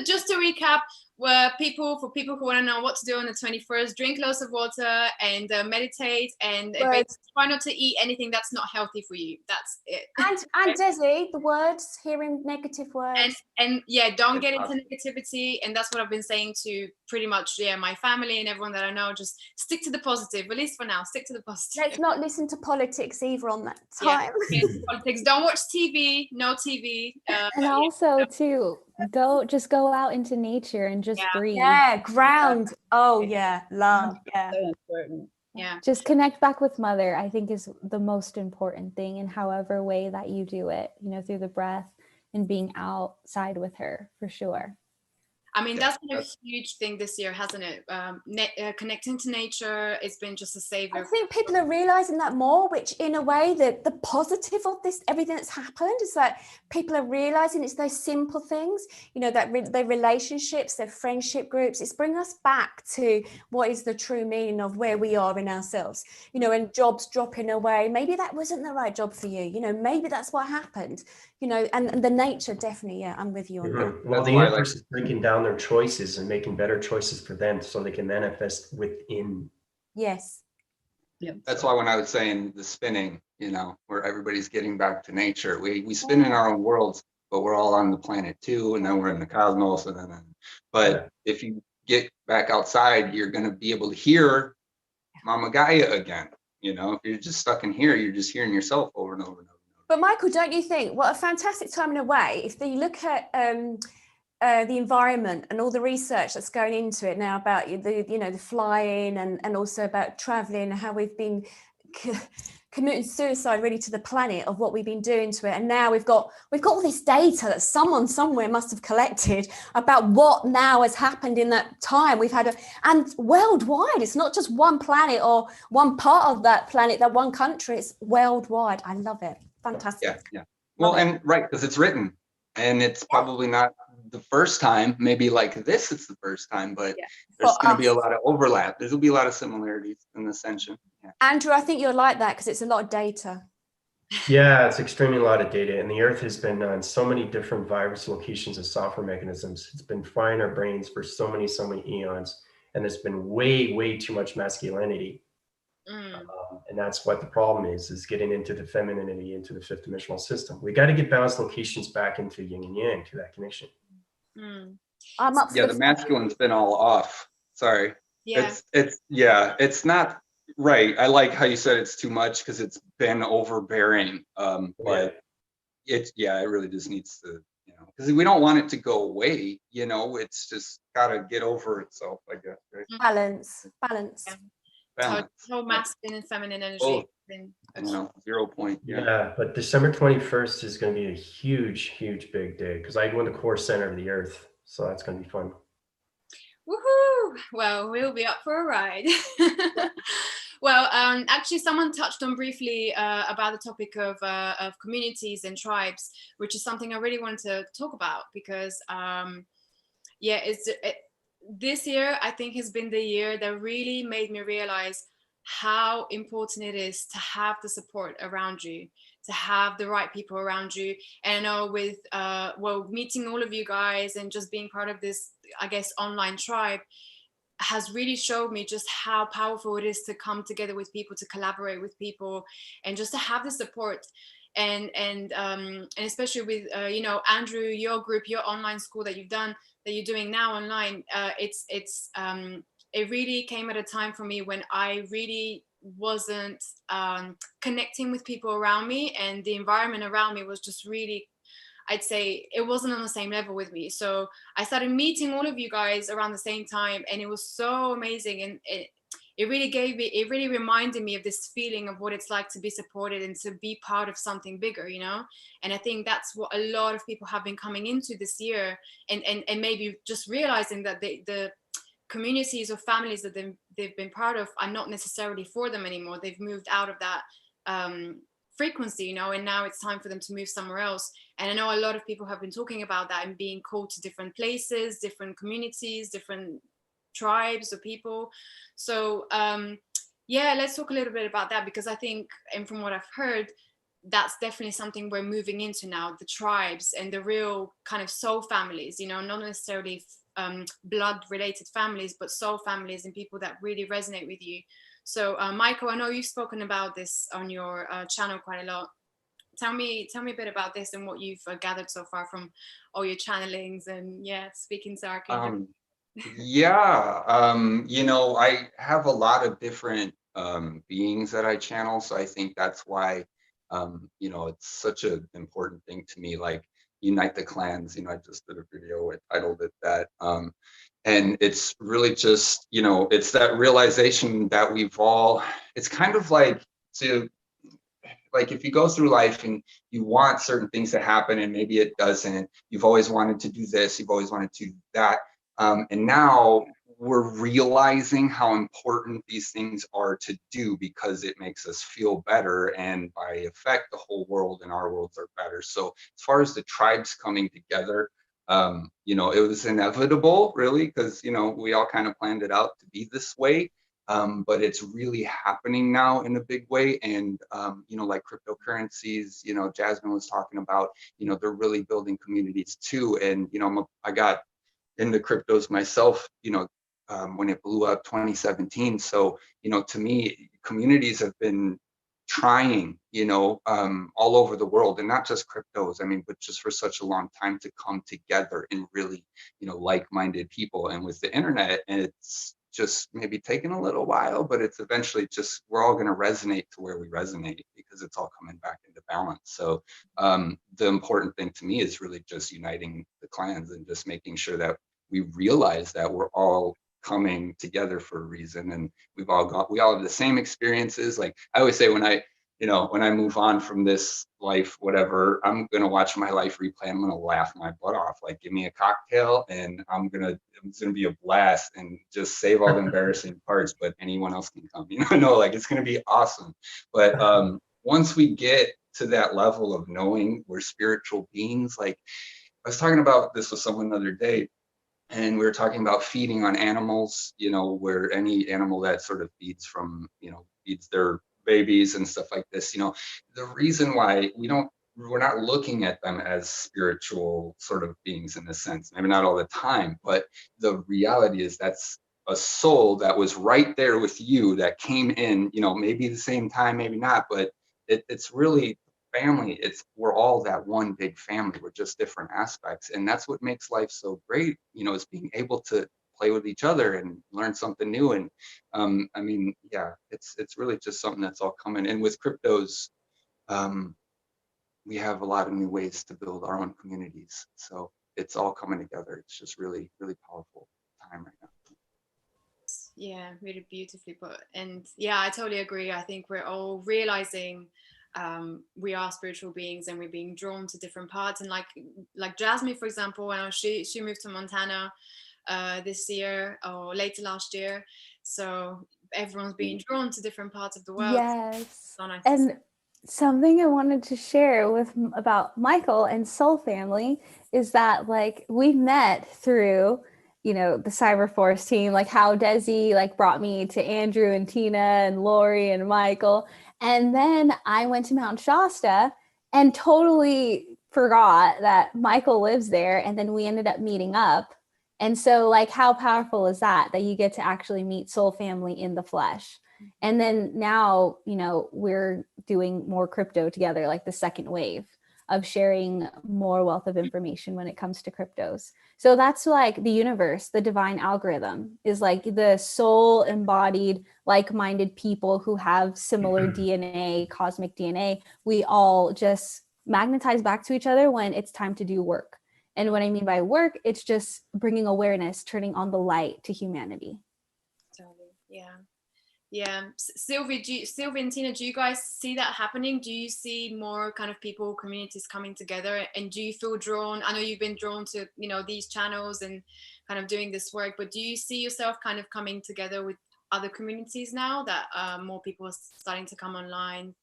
just to recap, for people who want to know what to do on the 21st, drink lots of water and meditate, and try not to eat anything that's not healthy for you. That's it. And Desi, the words, hearing negative words. And yeah, don't get into negativity. And that's what I've been saying to pretty much my family and everyone that I know. Just stick to the positive, at least for now. Stick to the positive. Let's not listen to politics either on that time. Yeah, politics. Don't watch TV. No TV. And also too, go out into nature and just breathe. Yeah, ground. Oh yeah, love. Yeah. So important. Yeah. Just connect back with mother, I think, is the most important thing, in however way that you do it, through the breath and being outside with her, for sure. I mean, that's been a huge thing this year, hasn't it? Connecting to nature, it's been just a savior. I think people are realizing that more, which in a way, the positive of this, everything that's happened, is that people are realizing it's those simple things, that their relationships, their friendship groups, it's bringing us back to what is the true meaning of where we are in ourselves, and jobs dropping away. Maybe that wasn't the right job for you, maybe that's what happened, and the nature, definitely, I'm with you on that. Well, the universe is breaking down their choices and making better choices for them so they can manifest within. Yes. Yep. That's why when I was saying the spinning, where everybody's getting back to nature, we spin in our own worlds, but we're all on the planet too, and then we're in the cosmos, but if you get back outside, you're going to be able to hear Mama Gaia again. If you're just stuck in here, you're just hearing yourself over and over and over. But Michael, don't you think what a fantastic time in a way, if you look at the environment and all the research that's going into it now about the flying and also about traveling, how we've been committing suicide really to the planet of what we've been doing to it, and now we've got all this data that someone somewhere must have collected about what now has happened in that time. We've had and worldwide, it's not just one planet or one part of that planet, that one country, it's worldwide. I love it. Fantastic. Yeah. Well, and right, because it's written, and it's probably not the first time, maybe like this, it's the first time, but there's going to be a lot of overlap. There'll be a lot of similarities in Ascension. Yeah. Andrew, I think you're like that because it's a lot of data. Yeah, it's extremely a lot of data, and the Earth has been on so many different virus locations and software mechanisms. It's been frying our brains for so many eons, and there's been way too much masculinity. And that's what the problem is getting into the femininity, into the fifth dimensional system. We got to get balanced locations back into yin and yang, to that connection. I'm up for the masculine's been all off. Sorry. Yeah. It's not right. I like how you said it's too much because it's been overbearing. But it really just needs to, because we don't want it to go away. It's just got to get over itself, I guess. Right? Balance. Balance. So masculine and feminine energy. 0 point. Yeah, but December 21st is going to be a huge big day because I go in the core center of the Earth, so that's going to be fun. Woohoo! Well, we'll be up for a ride. Well, actually, someone touched on briefly about the topic of communities and tribes, which is something I really wanted to talk about because, this year, I think, has been the year that really made me realize how important it is to have the support around you, to have the right people around you. And I know with, meeting all of you guys and just being part of this, I guess, online tribe has really showed me just how powerful it is to come together with people, to collaborate with people, and just to have the support. And especially with, Andrew, your group, your online school that you're doing now online, it really came at a time for me when I really wasn't connecting with people around me, and the environment around me was just really, I'd say it wasn't on the same level with me. So I started meeting all of you guys around the same time, and it was so amazing. And it really reminded me of this feeling of what it's like to be supported and to be part of something bigger, And I think that's what a lot of people have been coming into this year, and maybe just realizing that the communities or families that they've been part of are not necessarily for them anymore. They've moved out of that frequency, and now it's time for them to move somewhere else. And I know a lot of people have been talking about that and being called to different places, different communities, different tribes of people. So let's talk a little bit about that, because I think, and from what I've heard, that's definitely something we're moving into now, the tribes and the real kind of soul families, you know, not necessarily blood related families, but soul families and people that really resonate with you. So Michael, I know you've spoken about this on your channel quite a lot. Tell me a bit about this and what you've gathered so far from all your channelings and speaking to Archangel. You know, I have a lot of different beings that I channel, so I think that's why you know, it's such an important thing to me, like unite the clans. You know, I just did a video, I titled it that, and it's really just, you know, it's that realization that we've all, it's kind of like if you go through life and you want certain things to happen and maybe it doesn't, you've always wanted to do this, you've always wanted to do that. And now we're realizing how important these things are to do because it makes us feel better, and by effect, the whole world and our worlds are better. So as far as the tribes coming together, you know, it was inevitable, really, because, you know, we all kind of planned it out to be this way. But it's really happening now in a big way. And, you know, like cryptocurrencies, you know, Jasmin was talking about, you know, they're really building communities too. And, you know, I got into cryptos myself, you know, when it blew up 2017. So, you know, to me, communities have been trying, you know, all over the world, and not just cryptos, I mean, but just for such a long time to come together and really, you know, like-minded people. And with the internet, and it's just maybe taking a little while, but it's eventually just, we're all going to resonate to where we resonate because it's all coming back into balance. So the important thing to me is really just uniting the clans and just making sure that we realize that we're all coming together for a reason, and we all have the same experiences. Like I always say, when I move on from this life, whatever, I'm gonna watch my life replay. I'm gonna laugh my butt off. Like, give me a cocktail, and it's gonna be a blast, and just save all the embarrassing parts. But anyone else can come. You know, like it's gonna be awesome. But once we get to that level of knowing we're spiritual beings, like I was talking about this with someone the other day, and we were talking about feeding on animals, you know, where any animal that sort of feeds their babies and stuff like this, you know, the reason why we're not looking at them as spiritual sort of beings in a sense, maybe not all the time, but the reality is that's a soul that was right there with you that came in, you know, maybe the same time, maybe not, but it's really family. We're all that one big family. We're just different aspects, and that's what makes life so great, you know, is being able to play with each other and learn something new. And I mean, yeah, it's really just something that's all coming in with cryptos. We have a lot of new ways to build our own communities, so it's all coming together. It's just really, really powerful time right now. Yeah, really beautifully put. And yeah, I totally agree. I think we're all realizing we are spiritual beings, and we're being drawn to different parts. And like Jasmin, for example, I know she moved to Montana this year or later last year, so everyone's being drawn to different parts of the world. Yes. So nice. And something I wanted to share about Michael and Soul Family is that, like, we met through, you know, the Cyberforce team, like how Desi like brought me to Andrew and Tina and Lori and Michael. And then I went to Mount Shasta and totally forgot that Michael lives there. And then we ended up meeting up. And so, like, how powerful is that you get to actually meet Soul Family in the flesh? And then now, you know, we're doing more crypto together, like the second wave of sharing more wealth of information when it comes to cryptos. So that's like the universe, the divine algorithm is like the soul embodied, like-minded people who have similar DNA, cosmic DNA. We all just magnetize back to each other when it's time to do work. And what I mean by work, it's just bringing awareness, turning on the light to humanity. Totally. Yeah. Sylvie and Tina, do you guys see that happening? Do you see more kind of people, communities coming together? And do you feel drawn? I know you've been drawn to, you know, these channels and kind of doing this work, but do you see yourself kind of coming together with other communities now that more people are starting to come online?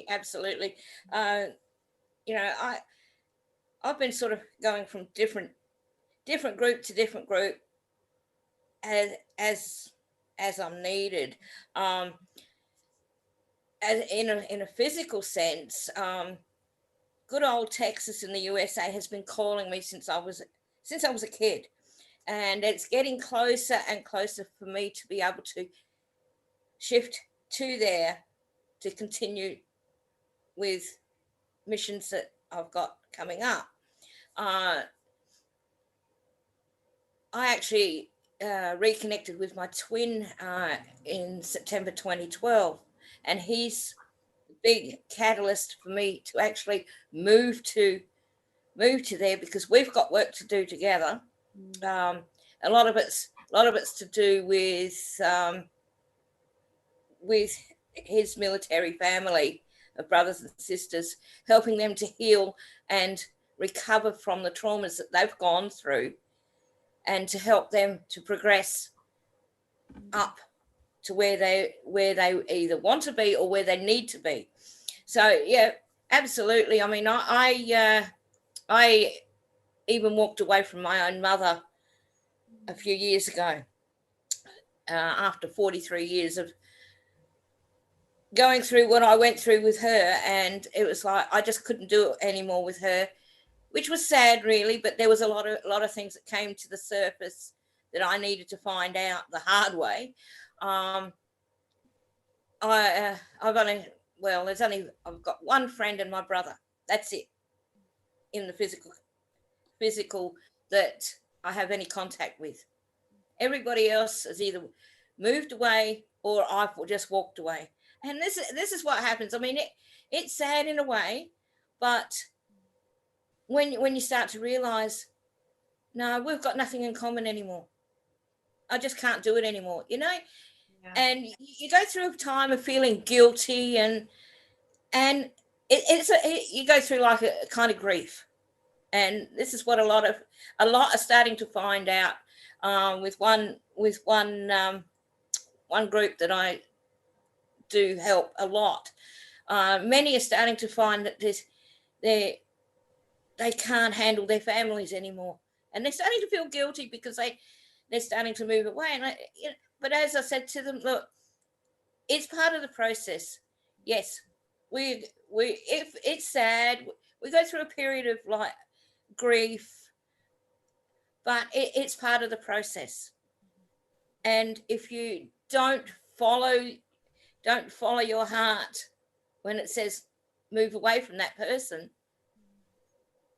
Absolutely. You know, I've been sort of going from different group to different group as I'm needed. in a physical sense, good old Texas in the USA has been calling me since I was a kid, and it's getting closer and closer for me to be able to shift to there to continue with missions that I've got coming up. I actually reconnected with my twin in September 2012, and he's a big catalyst for me to actually move to there, because we've got work to do together. A lot of it's to do with his military family of brothers and sisters, helping them to heal and recover from the traumas that they've gone through, and to help them to progress up to where they either want to be or where they need to be. So yeah, absolutely. I mean, I even walked away from my own mother a few years ago, after 43 years of going through what I went through with her, and it was like I just couldn't do it anymore with her, which was sad, really. But there was a lot of things that came to the surface that I needed to find out the hard way. I've got one friend and my brother. That's it in the physical that I have any contact with. Everybody else has either moved away or I've just walked away. And this is what happens. I mean, it's sad in a way, but when you start to realize, no, we've got nothing in common anymore. I just can't do it anymore, you know? Yeah. And you go through a time of feeling guilty, and you go through like a kind of grief. And this is what a lot are starting to find out with one group that I do help a lot. Many are starting to find that they can't handle their families anymore, and they're starting to feel guilty because they're starting to move away. And but as I said to them, look, it's part of the process. Yes, if it's sad, we go through a period of like grief, but it's part of the process. And if you don't follow your heart when it says move away from that person,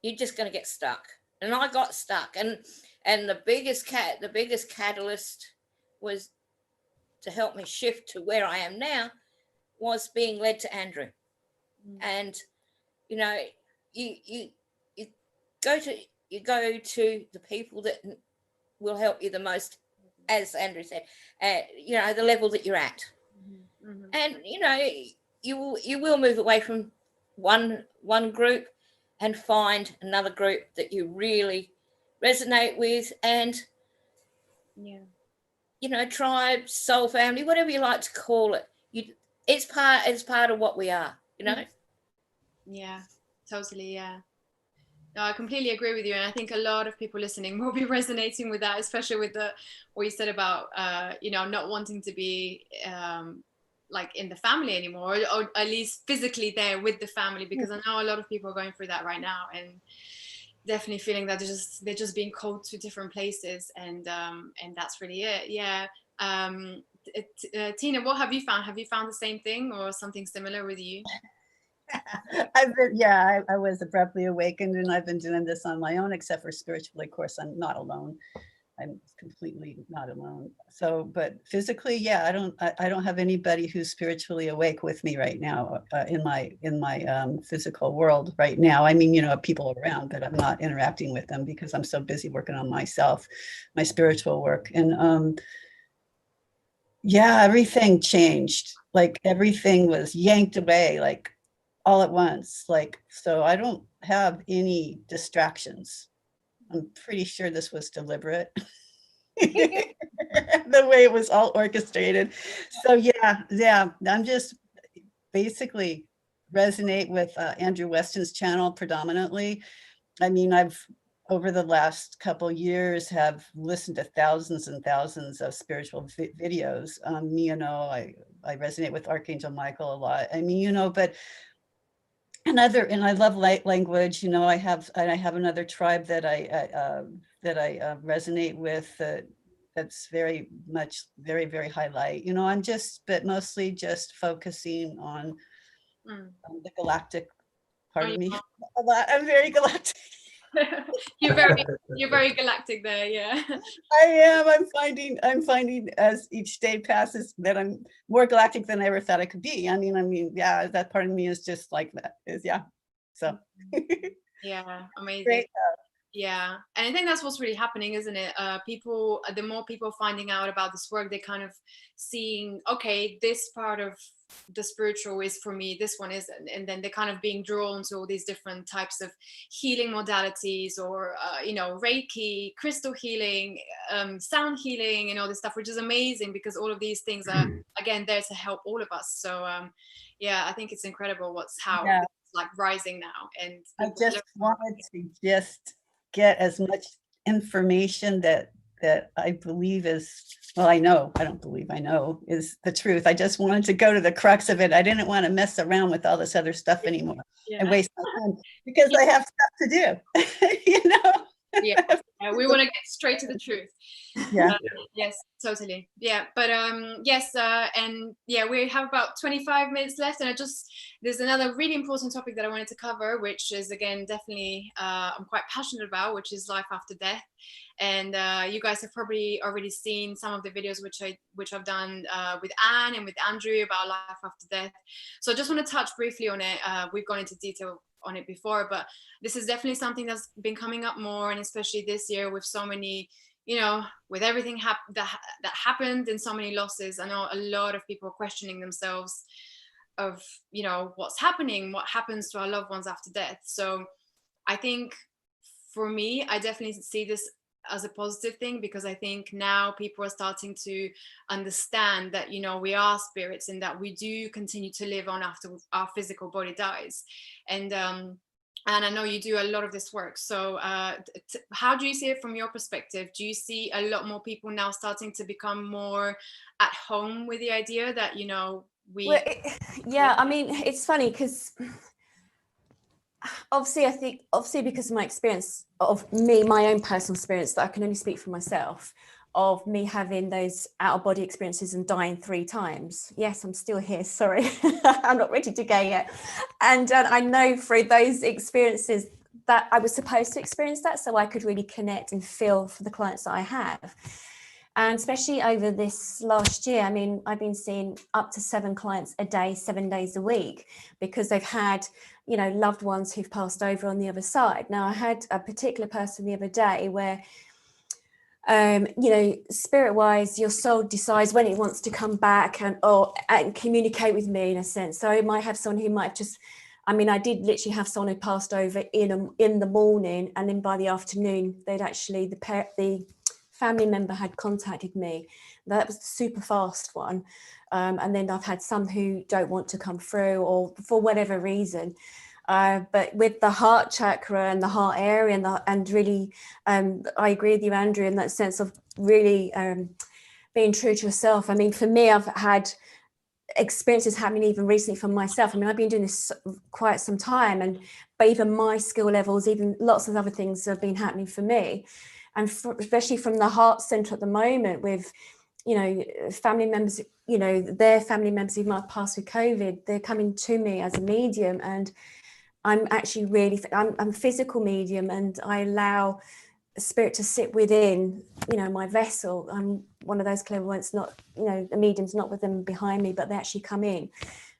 you're just going to get stuck. And I got stuck, and the biggest catalyst was to help me shift to where I am now was being led to Andrew. And you know, you go to the people that will help you the most, as Andrew said, you know, the level that you're at. Mm-hmm. And you know, you will move away from one group and find another group that you really resonate with, and you know, tribe, soul family, whatever you like to call it. It's part of what we are, you know. Yeah, totally. Yeah. No, I completely agree with you, and I think a lot of people listening will be resonating with that, especially with what you said about you know, not wanting to be like in the family anymore, or at least physically there with the family, because I know a lot of people are going through that right now, and definitely feeling that they're just being called to different places, and that's really it. Yeah. Tina, what have you found? Have you found the same thing or something similar with you? I was abruptly awakened, and I've been doing this on my own, except for spiritually. Of course, I'm not alone. I'm completely not alone. So, but physically, yeah, I don't have anybody who's spiritually awake with me right now in my physical world right now. I mean, you know, people around, but I'm not interacting with them because I'm so busy working on myself, my spiritual work. And yeah, everything changed. Like everything was yanked away, like all at once. Like, so I don't have any distractions. I'm pretty sure this was deliberate, the way it was all orchestrated. So yeah, I'm just basically resonate with Andrew Weston's channel predominantly. I mean, I've over the last couple years have listened to thousands and thousands of spiritual videos. You know, I resonate with Archangel Michael a lot. I mean, you know, but and I love light language. You know, I have another tribe that I resonate with. That's very much very high light. You know, but mostly just focusing on the galactic part of me. I'm very galactic. You're very galactic there, yeah. I am. I'm finding as each day passes that I'm more galactic than I ever thought I could be. I mean, yeah, that part of me is just like that. So yeah, amazing. Great. Yeah, and I think that's what's really happening, isn't it? People, the more people finding out about this work, they're kind of seeing, okay, this part of the spiritual is for me, this one isn't, and then they're kind of being drawn to all these different types of healing modalities, or you know, Reiki, crystal healing, sound healing, and all this stuff, which is amazing because all of these things are again there to help all of us. So yeah, I think it's incredible how it's like rising now, and I just wanted to get as much information that I believe is, well, I don't believe, I know is the truth. I just wanted to go to the crux of it. I didn't want to mess around with all this other stuff anymore and waste my time because I have stuff to do, you know? Yeah, we want to get straight to the truth. Yeah. Yes, totally. Yeah, but yes, and yeah, we have about 25 minutes left, and there's another really important topic that I wanted to cover, which is again definitely I'm quite passionate about, which is life after death. And you guys have probably already seen some of the videos which I've done with Anne and with Andrew about life after death. So I just want to touch briefly on it. We've gone into detail on it before, but this is definitely something that's been coming up more, and especially this year with so many, you know, with everything that happened and so many losses. I know a lot of people are questioning themselves of, you know, what's happening, what happens to our loved ones after death. So I think for me, I definitely see this as a positive thing, because I think now people are starting to understand that, you know, we are spirits and that we do continue to live on after our physical body dies. And I know you do a lot of this work. So how do you see it from your perspective? Do you see a lot more people now starting to become more at home with the idea that, you know, I mean, it's funny because obviously because of my experience of my own personal experience, that I can only speak for myself, of me having those out of body experiences and dying 3 times. Yes, I'm still here. Sorry, I'm not ready to go yet. And I know through those experiences that I was supposed to experience that, so I could really connect and feel for the clients that I have. And especially over this last year, I mean, I've been seeing up to 7 clients a day, 7 days a week, because they've had, you know, loved ones who've passed over on the other side. Now, I had a particular person the other day where, you know, spirit-wise, your soul decides when it wants to come back and communicate with me in a sense. So I might have someone who might have just, I mean, I did literally have someone who passed over in the morning, and then by the afternoon, they'd actually, the family member had contacted me. That was the super fast one. And then I've had some who don't want to come through, or for whatever reason. But with the heart chakra and the heart area and really, I agree with you, Andrew, in that sense of really being true to yourself. I mean, for me, I've had experiences happening even recently for myself. I mean, I've been doing this quite some time, but even my skill levels, even lots of other things have been happening for me. And especially from the heart center at the moment with, you know, family members, you know, their family members who might have passed with COVID, they're coming to me as a medium, and I'm actually really, I'm a physical medium, and I allow spirit to sit within, you know, my vessel. I'm one of those clairvoyants, not, you know, the medium's not with them behind me, but they actually come in.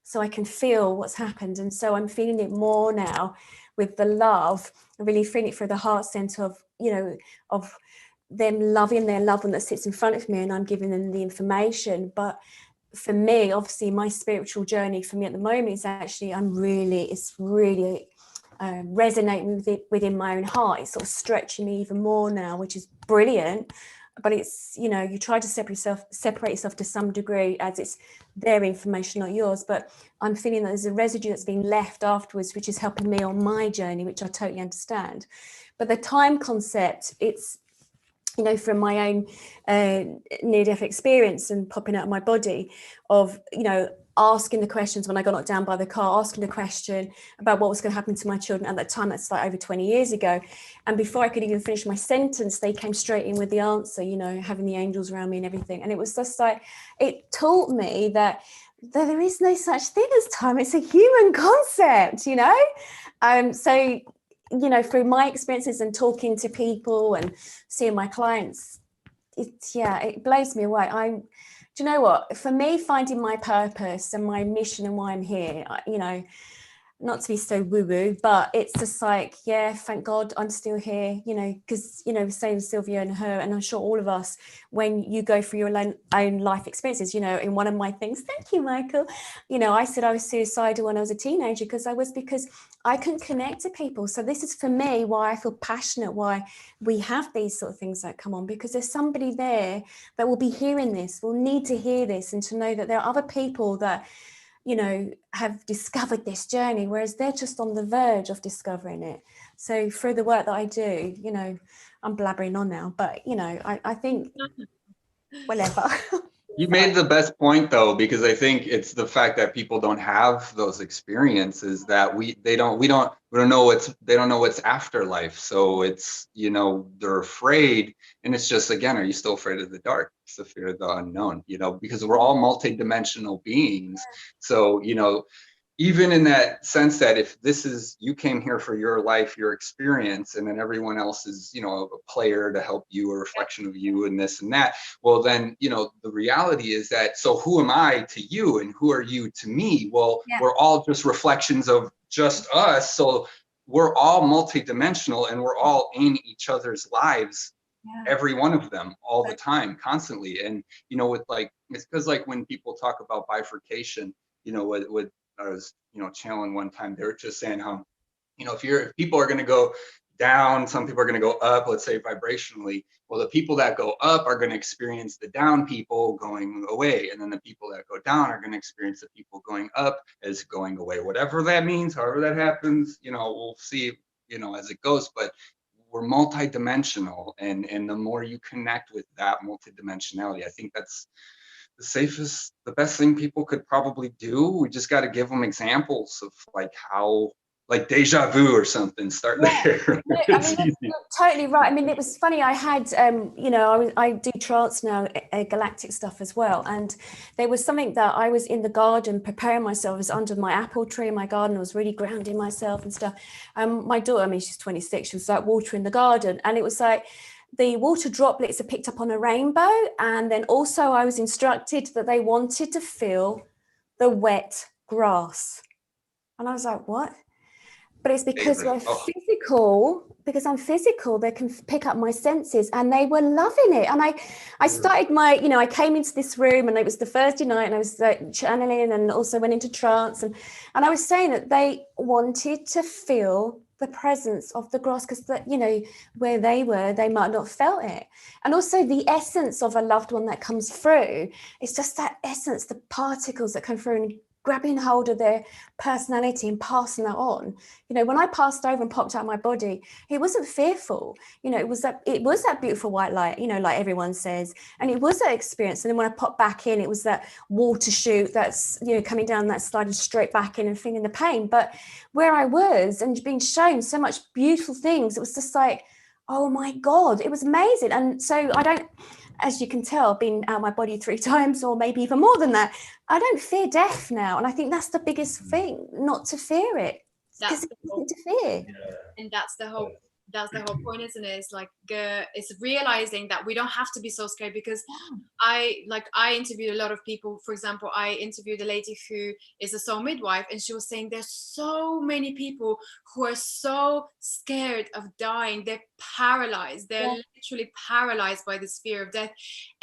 So I can feel what's happened. And so I'm feeling it more now with the love. I'm really feeling it through the heart center of, you know, of them loving their loved one that sits in front of me, and I'm giving them the information. But for me, obviously, my spiritual journey for me at the moment is actually, it's really resonating with it within my own heart. It's sort of stretching me even more now, which is brilliant. but it's, you know, you try to separate yourself to some degree, as it's their information, not yours. But I'm feeling that there's a residue that's been left afterwards, which is helping me on my journey, which I totally understand. But the time concept, it's, you know, from my own near-death experience and popping out of my body, of, you know, asking the questions when I got knocked down by the car, asking the question about what was going to happen to my children at that time. That's like over 20 years ago. And before I could even finish my sentence, they came straight in with the answer, you know, having the angels around me and everything. And it was just like, it taught me that there is no such thing as time. It's a human concept, you know? So, you know, through my experiences and talking to people and seeing my clients, it blows me away. Do you know what? For me, finding my purpose and my mission and why I'm here, you know, not to be so woo-woo, but it's just like, yeah, thank God I'm still here, you know, because, you know, same as Sylvia and her, and I'm sure all of us, when you go through your own life experiences, you know, in one of my things, thank you, Michael, you know, I said I was suicidal when I was a teenager because I couldn't connect to people. So this is for me why I feel passionate, why we have these sort of things that come on, because there's somebody there that will be hearing this, will need to hear this, and to know that there are other people that, you know, have discovered this journey, whereas they're just on the verge of discovering it. So through the work that I do, you know, I'm blabbering on now, but, you know, I think whatever. You made the best point, though, because I think it's the fact that people don't have those experiences, that we don't know what's afterlife. So it's, you know, they're afraid, and it's just, again, are you still afraid of the dark? It's the fear of the unknown, you know, because we're all multidimensional beings. So, you know, even in that sense that if this is, you came here for your life, your experience, and then everyone else is, you know, a player to help you, a reflection of you and this and that, well, then, you know, the reality is that, so who am I to you and who are you to me? Well, we're all just reflections of just us. So we're all multidimensional, and we're all in each other's lives, every one of them, all the time, constantly. And, you know, with like, it's because like when people talk about bifurcation, you know, with I was, you know, channeling one time, they were just saying how, you know, if people are going to go down, some people are going to go up, let's say vibrationally. Well, the people that go up are going to experience the down people going away. And then the people that go down are going to experience the people going up as going away, whatever that means, however that happens, you know, we'll see, you know, as it goes. But we're multidimensional, and the more you connect with that multidimensionality, I think that's the best thing people could probably do. We just got to give them examples of like how, like deja vu or something, start there. No, I mean, you're totally right. I mean, it was funny. I had, you know, I do trance now, galactic stuff as well. And there was something that I was in the garden preparing myself. I was under my apple tree in my garden. I was really grounding myself and stuff. My daughter, I mean, she's 26. She was like watering the garden. And it was like, the water droplets are picked up on a rainbow. And then also I was instructed that they wanted to feel the wet grass. And I was like, what? But it's because we're physical, because I'm physical, they can pick up my senses, and they were loving it. And I started my, you know, I came into this room, and it was the Thursday night, and I was channeling, and also went into trance. And I was saying that they wanted to feel the presence of the grass, because, you know, where they were, they might not have felt it. And also the essence of a loved one that comes through, it's just that essence, the particles that come through and grabbing hold of their personality and passing that on. You know, when I passed over and popped out of my body, it wasn't fearful. You know, it was that beautiful white light, you know, like everyone says, and it was that experience. And then when I popped back in, it was that water chute that's, you know, coming down, that sliding straight back in and feeling the pain. But where I was and being shown so much beautiful things, it was just like, oh my God, it was amazing. And so I don't, as you can tell, been out of my body 3 times, or maybe even more than that, I don't fear death now. And I think that's the biggest thing, not to fear it. Because it's nothing to fear. And that's the whole point, isn't it? It's like it's realizing that we don't have to be so scared, because I interviewed a lot of people. For example, I interviewed a lady who is a soul midwife, and she was saying there's so many people who are so scared of dying. They're paralyzed. They're literally paralyzed by this fear of death.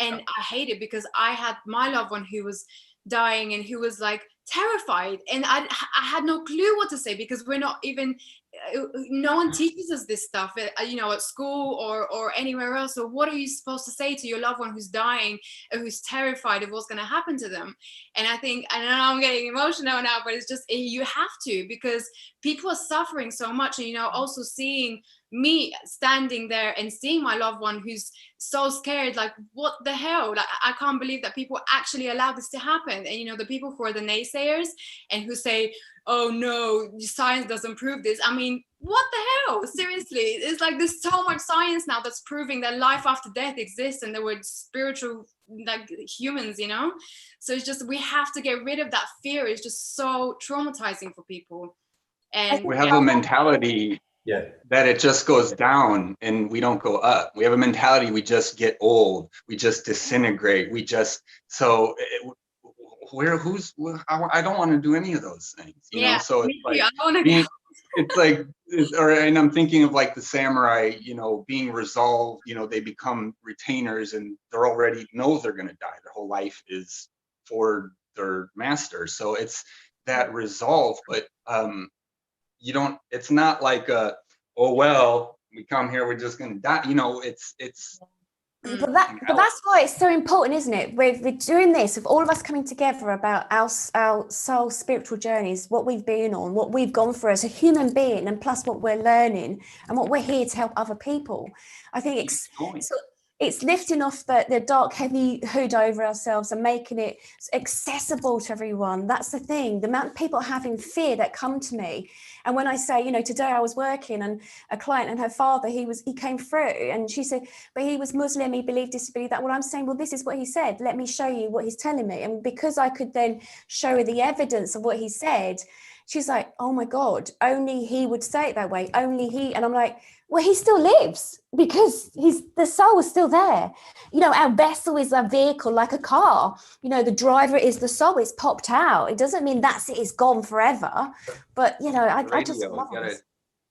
And I hate it, because I had my loved one who was dying, and who was like terrified, and I had no clue what to say, because we're not even no one teaches us this stuff, you know, at school or anywhere else. So what are you supposed to say to your loved one who's dying, or who's terrified of what's going to happen to them? And I think, I know I'm getting emotional now, but it's just, you have to, because people are suffering so much. And, you know, also seeing me standing there and seeing my loved one who's so scared, like, what the hell? Like, I can't believe that people actually allow this to happen. And, you know, the people who are the naysayers and who say, oh no, science doesn't prove this. I mean, what the hell? Seriously, it's like there's so much science now that's proving that life after death exists and there were spiritual, like, humans, you know? So it's just, we have to get rid of that fear. It's just so traumatizing for people. And we have a mentality that it just goes down and we don't go up. We have a mentality, we just get old, we just disintegrate, we just, so I don't want to do any of those things, you know? So it's like, and I'm thinking of like the samurai, you know, being resolved, you know, they become retainers and they're already know they're going to die. Their whole life is for their master. So it's that resolve, but you don't, it's not like oh, well, we come here, we're just going to die. You know, it's But that's why it's so important, isn't it? We're doing this, of all of us coming together about our soul spiritual journeys, what we've been on, what we've gone through as a human being, and plus what we're learning and what we're here to help other people. I think it's lifting off the dark, heavy hood over ourselves and making it accessible to everyone. That's the thing. The amount of people having fear that come to me. And when I say, you know, today I was working and a client and her father, he came through and she said, but he was Muslim, he believed this, believed that. Well, I'm saying, well, this is what he said. Let me show you what he's telling me. And because I could then show her the evidence of what he said, she's like, oh my God, only he would say it that way. Only he. And I'm like, well, he still lives because the soul is still there. You know, our vessel is a vehicle like a car. You know, the driver is the soul. It's popped out. It doesn't mean that's it. It's gone forever. But, you know, I just love it.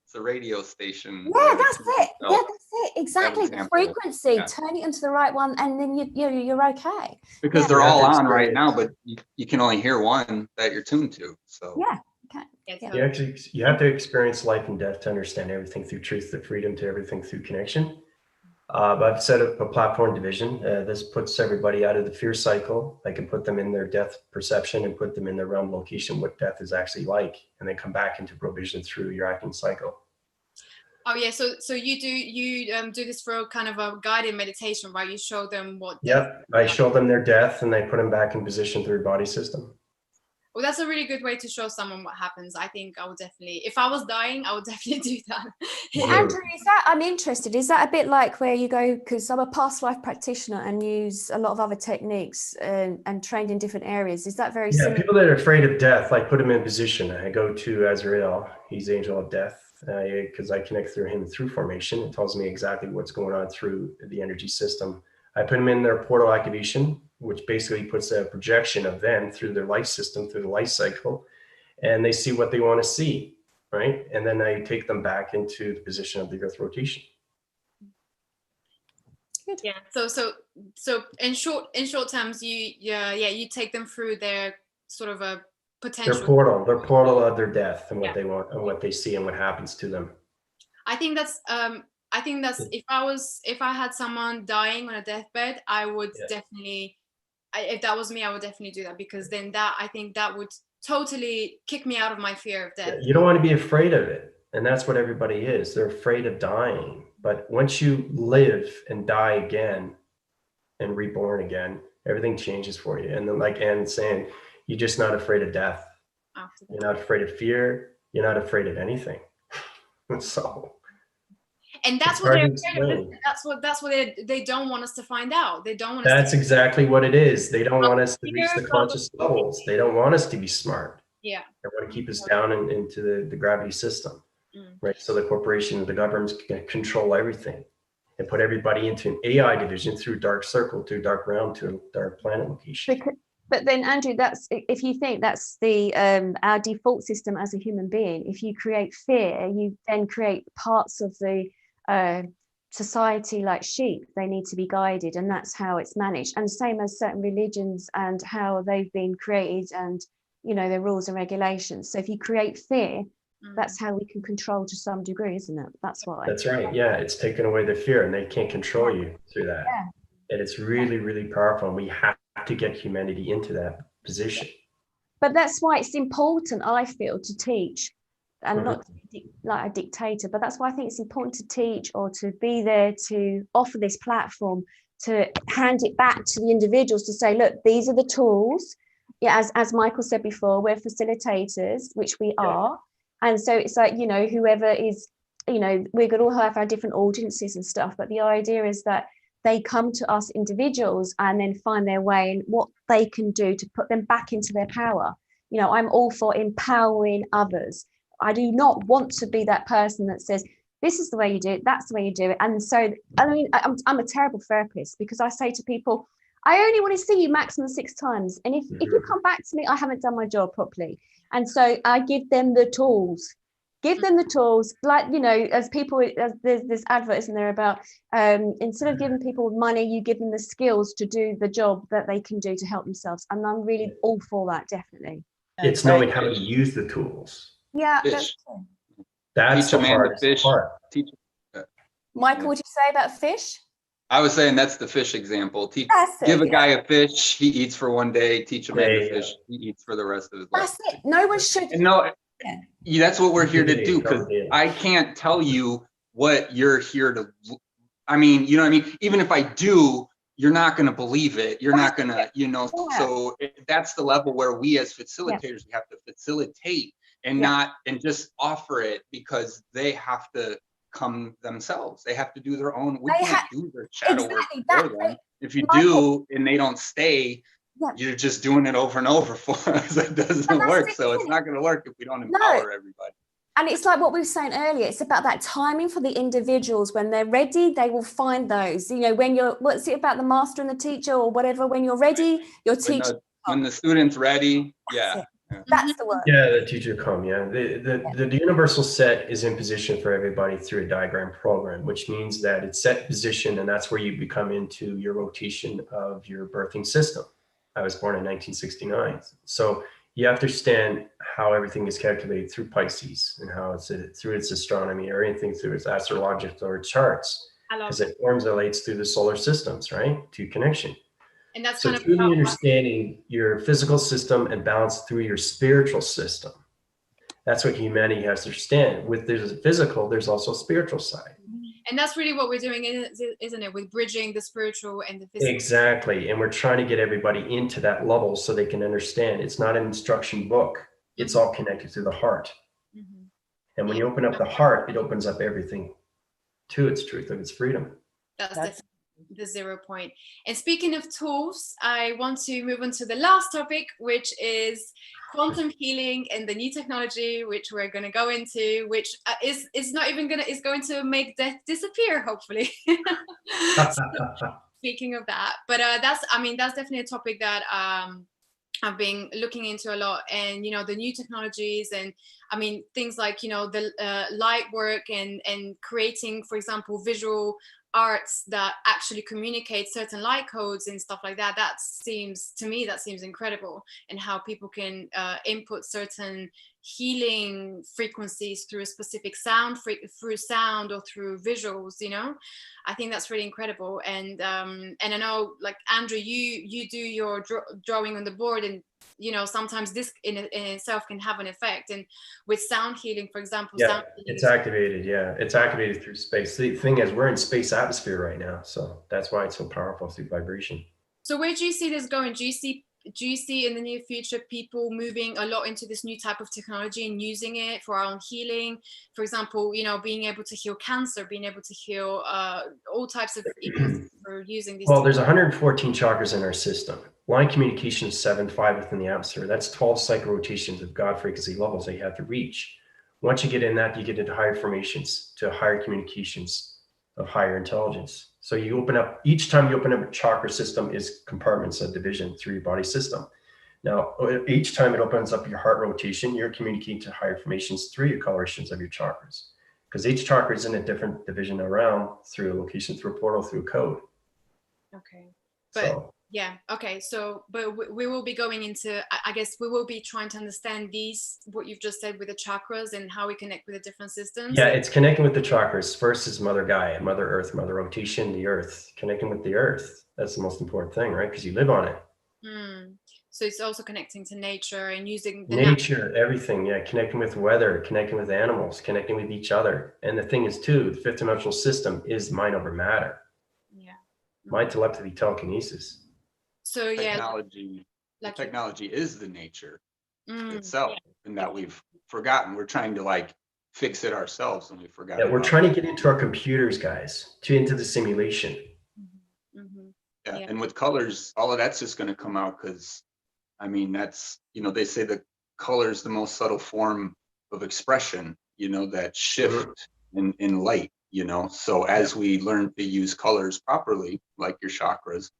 It's a radio station. Yeah, that's it. Yeah, that's it. Exactly. The frequency, turn it into the right one, and then you're okay. Because they're all on right now, but you can only hear one that you're tuned to. So yeah. You have to experience life and death to understand everything through truth, the freedom to everything through connection. But I've set up a platform division. This puts everybody out of the fear cycle. I can put them in their death perception and put them in their realm location, what death is actually like, and then come back into provision through your acting cycle. Oh yeah, so you do this for kind of a guided meditation, right? You show them what. Yep, I show them their death and I put them back in position through body system. Well, that's a really good way to show someone what happens. I think I would definitely, if I was dying, I would definitely do that. Andrew, I'm interested, is that a bit like where you go, because I'm a past life practitioner and use a lot of other techniques and trained in different areas. Is that very similar? People that are afraid of death, like put them in position. I go to Azrael, he's the angel of death, because I connect through him through formation. It tells me exactly what's going on through the energy system. I put them in their portal activation, which basically puts a projection of them through their life system, through the life cycle, and they see what they want to see, right? And then I take them back into the position of the earth rotation. Good. Yeah. So in short terms, you take them through their sort of a potential. Their portal of their death and what they want and what they see and what happens to them. I think that's if I had someone dying on a deathbed, I would definitely, if that was me, I would definitely do that, because then I think that would totally kick me out of my fear of death. You don't want to be afraid of it. And that's what everybody is. They're afraid of dying. But once you live and die again and reborn again, everything changes for you. And then, like Anne's saying, you're just not afraid of death. You're not afraid of fear. You're not afraid of anything. So. And that's what they're afraid of. That's what they don't want us to find out. They don't want us. That's exactly what it is. They don't want us to reach the conscious levels. They don't want us to be smart. Yeah. They want to keep us down into the gravity system, right? So the corporation, the governments can control everything and put everybody into an AI division through dark circle, to dark realm, to dark planet location. But then, Andrew, that's, if you think that's the our default system as a human being, if you create fear, you then create parts of the society like sheep. They need to be guided, and that's how it's managed. And same as certain religions and how they've been created, and you know, their rules and regulations. So if you create fear, That's how we can control to some degree, isn't it? That's what That's right. Yeah, it's taken away the fear, and they can't control you through that. Yeah. And it's really, really powerful. And we have to get humanity into that position. But that's why it's important, I feel, to teach, and not to be like a dictator, but that's why I think it's important to teach, or to be there to offer this platform, to hand it back to the individuals to say, look, these are the tools. Yeah, as Michael said before, we're facilitators, which we are. And so it's like, you know, whoever is, you know, we're going to all have our different audiences and stuff, but the idea is that they come to us individuals and then find their way and what they can do to put them back into their power. You know, I'm all for empowering others. I do not want to be that person that says, this is the way you do it, that's the way you do it. And so, I mean, I'm a terrible therapist, because I say to people, I only want to see you maximum 6 times. And if you come back to me, I haven't done my job properly. And so I give them the tools. Give them the tools, like, you know, as there's this advert, isn't there, about instead of giving people money, you give them the skills to do the job that they can do to help themselves. And I'm really all for that, definitely. It's knowing how to use the tools. Yeah, Fish. That's Teach a the man to hardest fish. part. Michael, would you say about fish? I was saying that's the fish example. That's it, Give a yeah. guy a fish, he eats for one day. Teach a man There to you fish, he eats for the rest of his life. That's it. No one should. And no, Yeah. that's what we're here to do, because I can't tell you what you're here to. I mean, you know what I mean? Even if I do, you're not going to believe it. You're not going to, you know, so that's the level where we as facilitators, we have to facilitate and not, and just offer it, because they have to come themselves. They have to do their own. We can't do their shadow work for them. If you do and they don't stay, you're just doing it over and over for us. It doesn't work. So it's not going to work if we don't empower everybody. And it's like what we were saying earlier, it's about that timing for the individuals. When they're ready, they will find those. You know, when you're, what's it about the master and the teacher or whatever, when you're ready, your teacher. When the student's ready, That's the word. Yeah, the teacher come, The universal set is in position for everybody through a diagram program, which means that it's set position, and that's where you become into your rotation of your birthing system. I was born in 1969. So you understand how everything is calculated through Pisces, and how it's through its astronomy, or anything through its astrological or charts, because it formulates through the solar systems, right? To connection. And that's So kind of truly understanding your physical system and balance through your spiritual system. That's what humanity has to understand. With there's a physical, there's also a spiritual side. And that's really what we're doing, isn't it? With bridging the spiritual and the physical. Exactly. And we're trying to get everybody into that level so they can understand. It's not an instruction book. It's all connected to the heart. And when you open up the heart, it opens up everything to its truth of its freedom. That's the 0 point. And speaking of tools, I want to move on to the last topic, which is quantum healing and the new technology, which we're going to go into, which is not even is going to make death disappear, hopefully. Speaking of that, but that's definitely a topic that I've been looking into a lot. And you know, the new technologies, and I mean things like, you know, the light work and creating, for example, visual arts that actually communicate certain light codes and stuff like that. That seems incredible, and how people can input certain healing frequencies through a specific sound, through sound or through visuals. You know, I think that's really incredible. And I know, like Andrew, you do your drawing on the board, and you know, sometimes this in itself can have an effect. And with sound healing, for example, it's activated. Yeah, it's activated through space. The thing is, we're in space atmosphere right now, so that's why it's so powerful through vibration. So where do you see this going? Do you see in the near future people moving a lot into this new type of technology and using it for our own healing? For example, you know, being able to heal cancer, being able to heal all types of illnesses for using these. Well, there's 114 chakras in our system. Line communication is 7.5 within the atmosphere. That's 12 cycle rotations of God frequency levels that you have to reach. Once you get in that, you get into higher formations, to higher communications of higher intelligence. So you open up, each time you open up a chakra system is compartments of division through your body system. Now, each time it opens up your heart rotation, you're communicating to higher formations through your colorations of your chakras, because each chakra is in a different division around, through a location, through a portal, through a code. Okay. So Yeah. Okay. So, but we will be going into, I guess we will be trying to understand what you've just said with the chakras and how we connect with the different systems. Yeah, it's connecting with the chakras. First is Mother Gaia, Mother Earth, Mother Rotation, the Earth. Connecting with the Earth. That's the most important thing, right? Because you live on it. So it's also connecting to nature and using the nature, everything. Yeah, connecting with weather, connecting with animals, connecting with each other. And the thing is, too, the fifth dimensional system is mind over matter. Yeah. Mind, telepathy, telekinesis. So yeah, technology is the nature itself, and that we've forgotten. We're trying to like fix it ourselves, and we forgot. Yeah, we're trying to get into our computers, guys, into the simulation. Yeah, and with colors, all of that's just going to come out because, I mean, that's, you know, they say the color is the most subtle form of expression, you know, that shift in light, you know. So as we learn to use colors properly, like your chakras,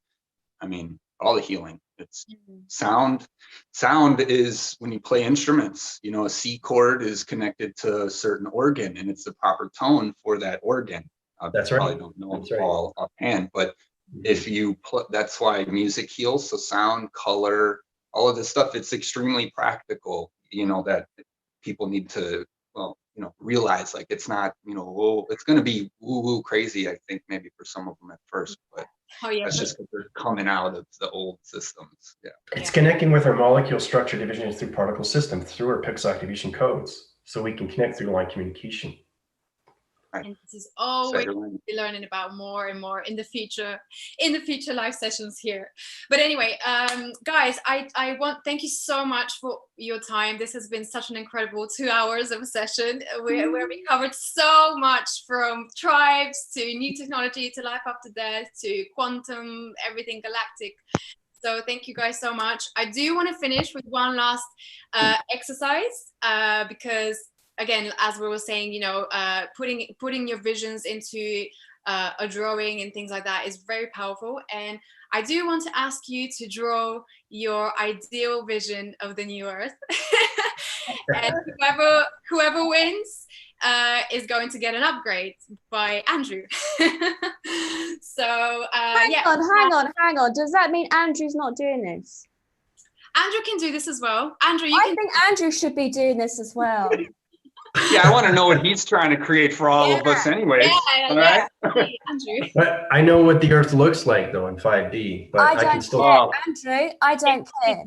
I mean, all the healing, it's sound. Sound is when you play instruments, you know, a C chord is connected to a certain organ and it's the proper tone for that organ. That's I right. probably don't know all offhand, but if you that's why music heals. So sound, color, all of this stuff, it's extremely practical, you know, that people need to, well, you know, realize like it's not, you know, whoa, it's going to be woo crazy, I think, maybe for some of them at first, but that's just because they're coming out of the old systems. Yeah, it's connecting with our molecule structure division through particle system, through our pixel activation codes, so we can connect through line communication. And this is always be learning about more and more in the future live sessions here. But anyway, guys, I want thank you so much for your time. This has been such an incredible 2 hours of a session where we covered so much, from tribes to new technology to life after death to quantum, everything galactic. So thank you guys so much. I do want to finish with one last exercise because, again, as we were saying, you know, putting your visions into a drawing and things like that is very powerful. And I do want to ask you to draw your ideal vision of the new Earth. And whoever wins is going to get an upgrade by Andrew. So hang on. Does that mean Andrew's not doing this? Andrew can do this as well. Andrew, I think Andrew should be doing this as well. Yeah, I want to know what he's trying to create for all of us anyways. All right? Andrew. But I know what the Earth looks like though in 5D, but I can still Andrew, I don't care.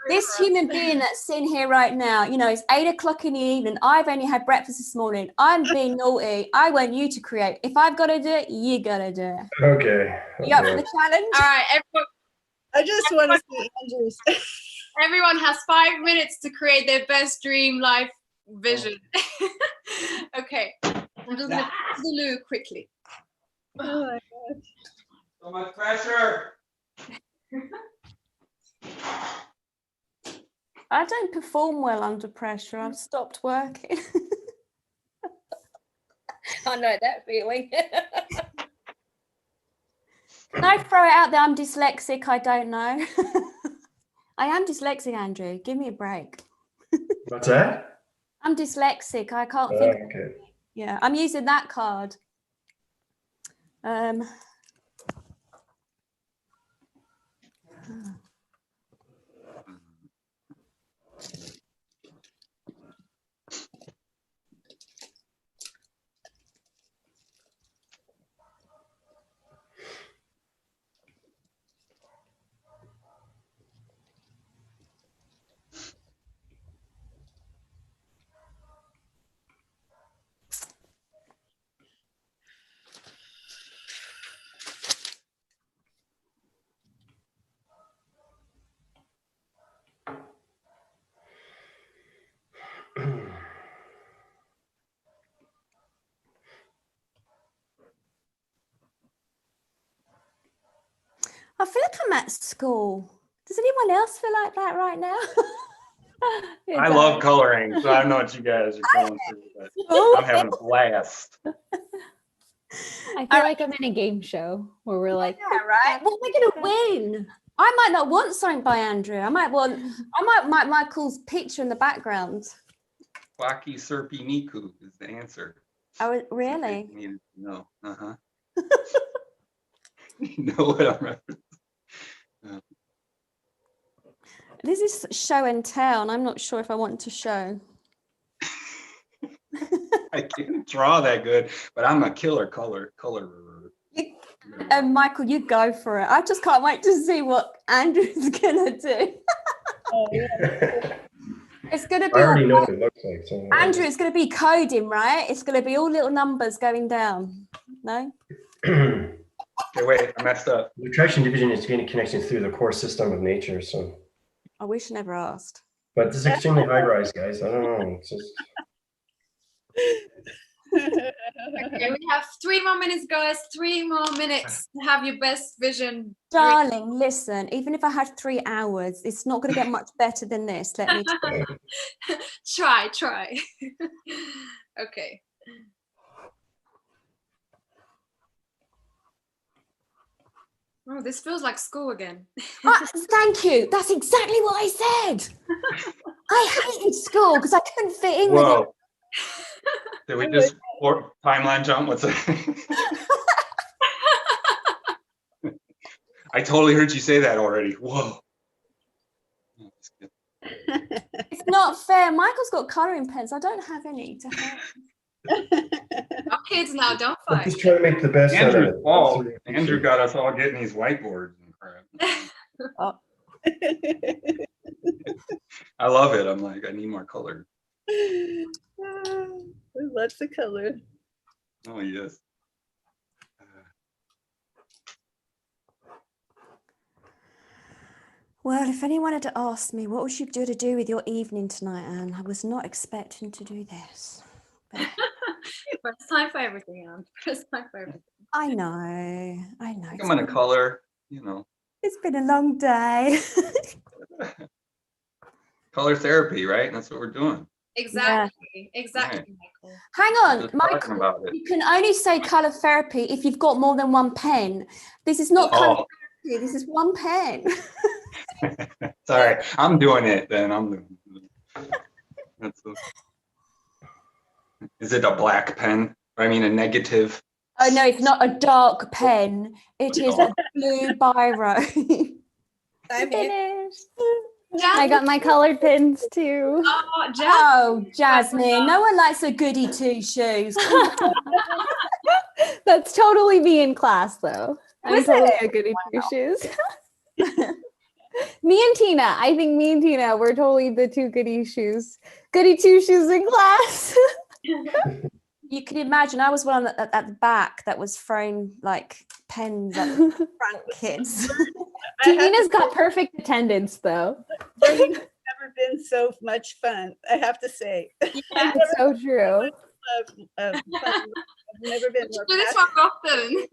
This human being that's sitting here right now, you know, it's 8 o'clock in the evening. I've only had breakfast this morning. I'm being naughty. I want you to create. If I've got to do it, you got to do it. Okay. You up for the challenge? All right, everyone. I just want to see Andrew's. Everyone has 5 minutes to create their best dream life vision. Okay, I'm just going to do the loo quickly. Oh my God. So much pressure. I don't perform well under pressure. I've stopped working. I know that feeling. Can I throw it out there? I'm dyslexic. I don't know. I am dyslexic, Andrew. Give me a break. What's that? I'm dyslexic. I can't think. Okay. Yeah, I'm using that card. I feel like I'm at school. Does anyone else feel like that right now? I love coloring, so I don't know what you guys are going through, but I'm having a blast. I feel like I'm in a game show where we're like, yeah, right? What am I going to win? I might not want something by Andrew. I might want Michael's picture in the background. Waki Serpi Niku is the answer. Oh, really? No. You know what I'm referencing? This is show and tell, and I'm not sure if I want to show. I can't draw that good, but I'm a killer colorer. Michael, you go for it. I just can't wait to see what Andrew's gonna do. Oh, yeah. It's gonna I be already know what it looks like. So Andrew, it's gonna be coding, right? It's gonna be all little numbers going down. No? Okay, wait, I messed up. the attraction division is gaining connections through the core system of nature. So, I wish I never asked. but this is extremely high rise, guys. I don't know. It's just Okay, we have 3 more minutes, guys. 3 more minutes to have your best vision. Darling, listen, even if I had 3 hours, it's not going to get much better than this. Let me tell you. Try. Okay. Oh, this feels like school again. Thank you. That's exactly what I said. I hated school because I couldn't fit in with it. Whoa. Did we just timeline jump? What's that? I totally heard you say that already. Whoa. It's not fair. Michael's got colouring pens. I don't have any to help. Our kids now, don't I'm fight. just trying to make the best out of Andrew's it. fault. Andrew got us all getting these whiteboards and crap. I love it. I'm like, I need more color. Lots of color. Oh, yes. Well, if anyone had asked me, what would you do with your evening tonight, Anne? I was not expecting to do this. But it's time for everything, Anne. It's time for everything. I know. I'm gonna color, you know. It's been a long day. Color therapy, right? That's what we're doing. Exactly. Exactly, Right. Michael. Hang on, Just talking Michael. about it. You can only say colour therapy if you've got more than 1 pen. This is not colour therapy. This is 1 pen. Sorry, I'm doing it then. I'm doing it. Is it a black pen? I mean, a negative. Oh no, it's not a dark pen. It is a blue biro. I'm here. Finished. I Jasmine, got my colored pins too. Oh, Jasmine, no one likes a goody two shoes. That's totally me in class though. I'm Was totally it? a goody two shoes. Me and Tina, I think me and Tina, we're totally the 2 goody two shoes in class. You can imagine I was one at the back that was throwing like pens at the front kids. Tina's got perfect attendance though. Learning has never been so much fun, I have to say. Yeah. It's so true. I've never been more do this passionate. more often.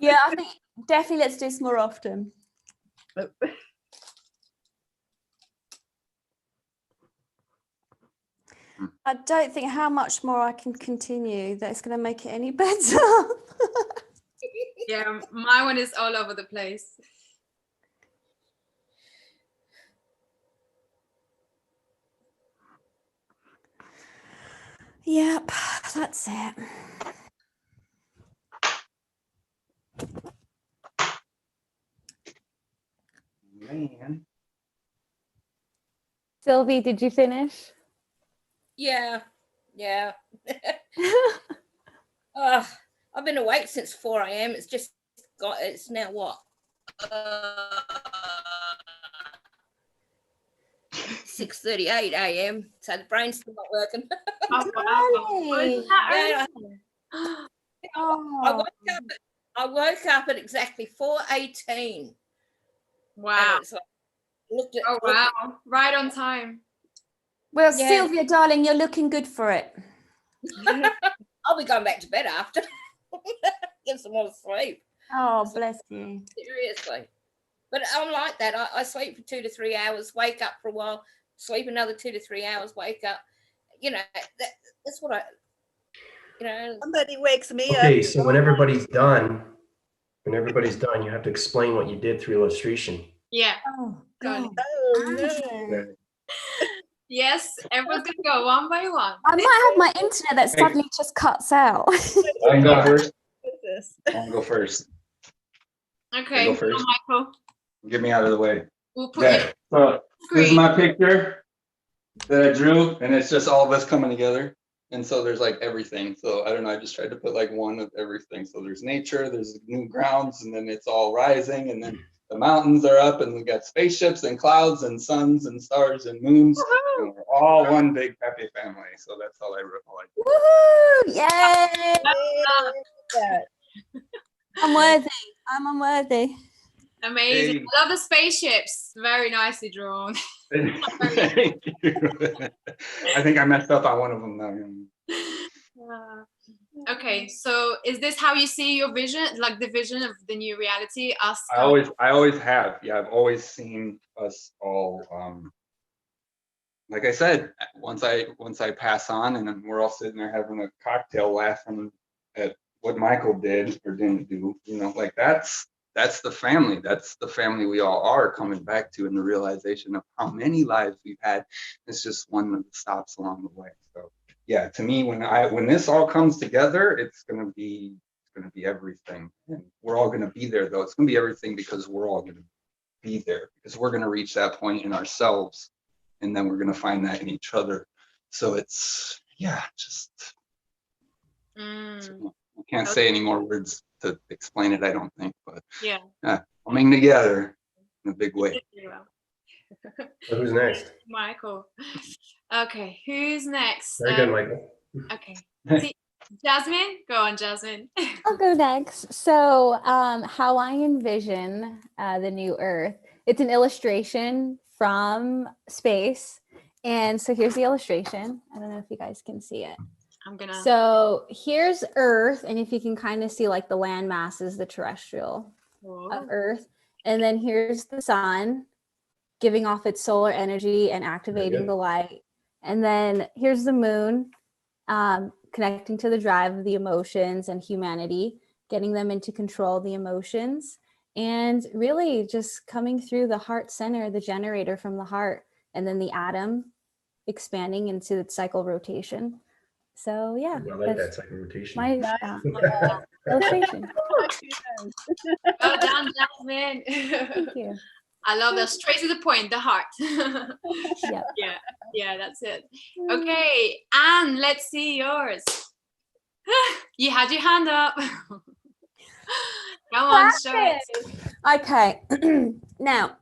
Yeah, I think definitely let's do this more often. I don't think how much more I can continue that's going to make it any better. Yeah, my one is all over the place. Yep, that's it. Man. Sylvie, did you finish? Yeah. I've been awake since 4 a.m. It's now what? 6:38 a.m. So the brain's still not working. Oh, wow. Isn't that Yeah. early? I woke up at exactly 4:18. Wow. And it's like, looked at, Oh, wow. Right on time. Well, Yeah. Sylvia, darling, you're looking good for it. I'll be going back to bed after. Get some more sleep. Oh, bless you. Seriously. But I'm like that. I sleep for 2 to 3 hours, wake up for a while, sleep another 2 to 3 hours, wake up. You know, that's what Somebody wakes me up. okay. So when everybody's done, you have to explain what you did through illustration. Yeah. Oh, Got it. God. Oh, no. Yes, everyone's going to go one by one. I might have my internet that suddenly just cuts out. I go first. this. I'll go first. Okay, go first? Michael. Get me out of the way. We'll put you Okay, so this is screen. my picture that I drew, and it's just all of us coming together. And so there's like everything. So I don't know, I just tried to put like one of everything. So there's nature, there's new grounds, and then it's all rising, and then the mountains are up, and we got spaceships and clouds and suns and stars and moons. And we're all one big happy family. So that's all I wrote. Woohoo! Yay! Yeah. I'm worthy. I'm unworthy. Amazing. Hey. I love the spaceships. Very nicely drawn. Thank you. I think I messed up on one of them though. Okay, so is this how you see your vision, like the vision of the new reality? Us. I always have. Yeah, I've always seen us all. Like I said, once I pass on, and then we're all sitting there having a cocktail, laughing at what Michael did or didn't do. You know, like that's the family. That's the family we all are coming back to, and the realization of how many lives we've had. It's just one of the stops along the way. So yeah, to me, when this all comes together, it's gonna be everything. And we're all gonna be there though. It's gonna be everything because we're all gonna be there, because we're gonna reach that point in ourselves, and then we're gonna find that in each other. So it's just I can't say any more words to explain it, I don't think, but coming together in a big way. So who's next? Michael. Okay, who's next? Very good, Michael. Okay. Jasmine, go on, Jasmine. I'll go next. So how I envision the new Earth, it's an illustration from space. And so here's the illustration. I don't know if you guys can see it. So here's Earth, and if you can kind of see like the land masses, the terrestrial of Earth, and then here's the sun giving off its solar energy and activating the light, and then here's the moon connecting to the drive of the emotions and humanity, getting them into control of the emotions, and really just coming through the heart center, the generator from the heart, and then the atom expanding into its cycle rotation. So yeah, I like that cycle rotation. My illustration. Well done, Jasmine. Thank you. I love that. Straight to the point, the heart. Yep. Yeah, that's it. Okay, Anne, let's see yours. You had your hand up. Come on, show it. Okay. Now,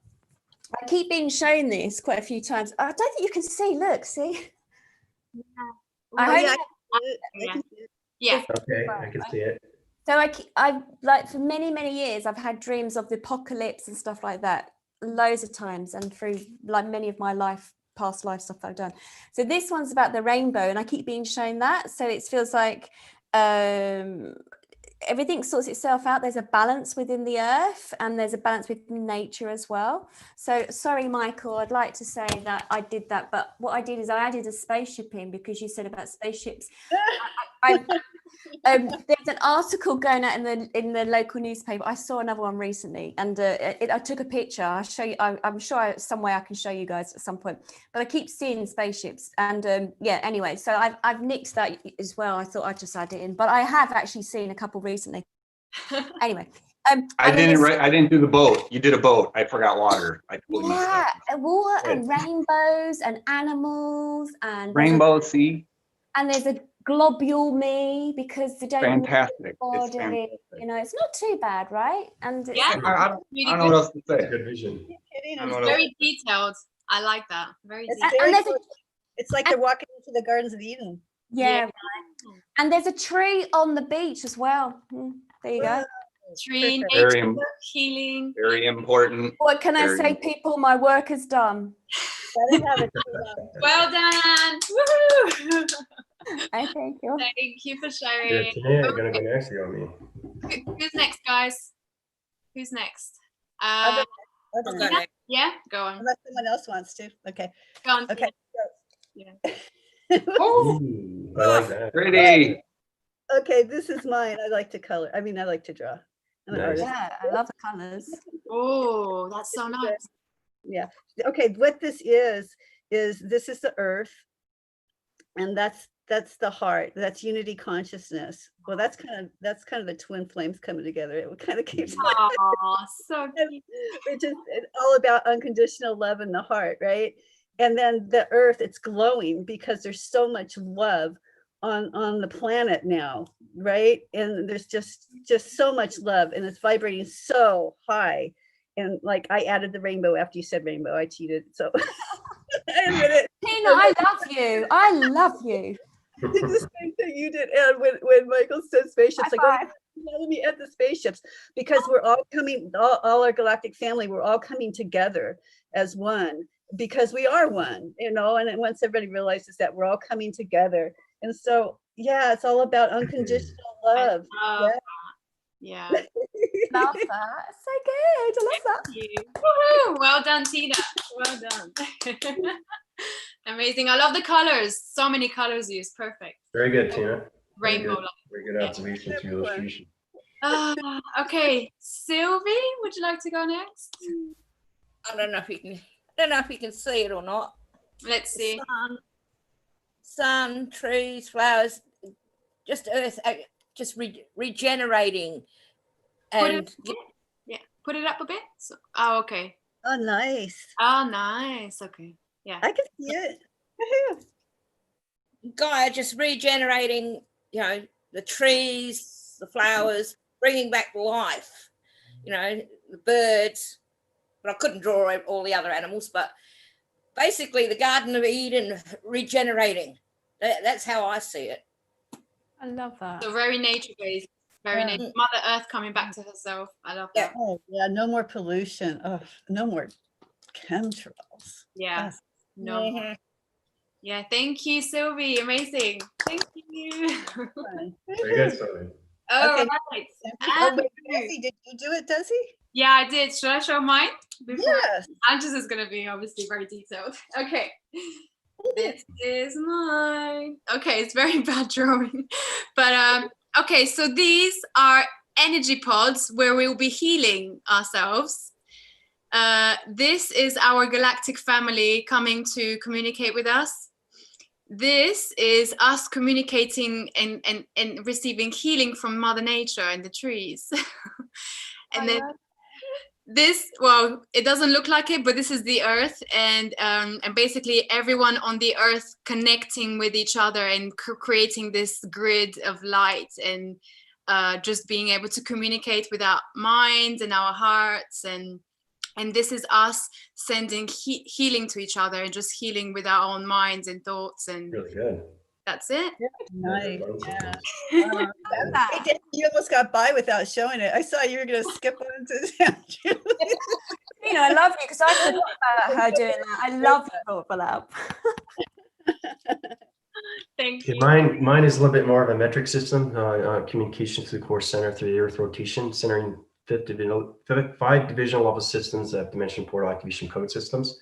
I keep being shown this quite a few times. I don't think you can see. Look, see? Yeah. Okay, I can see it. So I like for many years I've had dreams of the apocalypse and stuff like that, loads of times, and through like many of my past life stuff that I've done. So this one's about the rainbow, and I keep being shown that. So it feels like everything sorts itself out. There's a balance within the earth, and there's a balance within nature as well. So sorry, Michael, I'd like to say that I did that, but what I did is I added a spaceship in because you said about spaceships. There's an article going out in the local newspaper. I saw another one recently, and I took a picture. I'll show you. I'm sure somewhere I can show you guys at some point. But I keep seeing spaceships, and anyway, so I've nicked that as well. I thought I'd just add it in, but I have actually seen a couple recently. Anyway. I didn't do the boat. You did a boat. I forgot water. I totally messed up. Water and rainbows and animals and rainbow. See. And there's a globule me because they don't. Fantastic. It's fantastic. You know, it's not too bad, right? And I don't know what else to say. Good vision. It's very detailed. I like that. Very detailed. And it's like they're walking into the Gardens of Eden. Yeah. Right. And there's a tree on the beach as well. There you go. Tree, nature, healing. Very important. What can I say, people? My work is done. Well done. Woohoo! Thank you. Thank you for sharing. Yeah, today I'm gonna go next. You on me. Who's next, guys? Who's next? Yeah, go on. Unless someone else wants to. Okay. Go on. Okay. Yeah. Ooh, I like that. Pretty. Okay, this is mine. I like to color. I mean, I like to draw. I'm an artist. Yeah, I love the colors. Oh, that's so nice. Yeah. Okay, what this is this is the earth, and that's that's the heart. That's unity consciousness. Well, that's kind of the twin flames coming together. It kind of keeps Oh, so cute. it's just it's all about unconditional love in the heart, right? And then the earth, it's glowing because there's so much love on the planet now, right? And there's just so much love, and it's vibrating so high. And like, I added the rainbow after you said rainbow. I cheated, so I admit it. Tina, I love you. I love you. I did the same thing you did, and when Michael said spaceships, like, oh, let me add the spaceships, because we're all coming, all our galactic family, we're all coming together as one, because we are one, you know. And then once everybody realizes that, we're all coming together. And so, yeah, it's all about unconditional love. Yeah. Love that. So good. I love that. Thank you. Woohoo! Well done, Tina. Well done. Amazing. I love the colors. So many colors used. Perfect. Very good, Tina. Rainbow. Very good observation through illustration. Okay, Sylvie, would you like to go next? I don't know if you can see it or not. Let's see. Sun, trees, flowers, just earth, just regenerating. And put it up a bit. So, oh, okay. Oh, nice. Oh, nice. Okay. Yeah. I can see it. Gaia just regenerating, you know, the trees, the flowers, bringing back life, you know, the birds. But I couldn't draw all the other animals, but basically the Garden of Eden regenerating. That's how I see it. I love that. So very nature-based, very nature. Mother Earth coming back to herself. I love that. Oh, yeah, no more pollution. Oh, no more chemtrails. Yeah. Yes. No. more. Yeah. Thank you, Sylvie. Amazing. Thank you. Very good, Sylvie. All Okay. right. Oh, wait, Desi, did you do it, Desi? Yeah, I did. Should I show mine? Yes. Andrew's is going to be obviously very detailed. Okay. This is mine. Okay, it's very bad drawing. But okay, so these are energy pods where we'll be healing ourselves. This is our galactic family coming to communicate with us. This is us communicating and receiving healing from Mother Nature and the trees. And then this, well, it doesn't look like it, but this is the earth, and basically everyone on the earth connecting with each other and creating this grid of light, and just being able to communicate with our minds and our hearts, and this is us sending healing to each other and just healing with our own minds and thoughts, and Really good. that's it. Nice. Yeah. Hey, you almost got by without showing it. I saw you were going to skip on to You know, I love you because I forgot about her doing that. I love you for that. Thank Okay, you. mine is a little bit more of a metric system, communication to the core center through the earth rotation, centering 5 divisional level systems that have dimension portal activation code systems,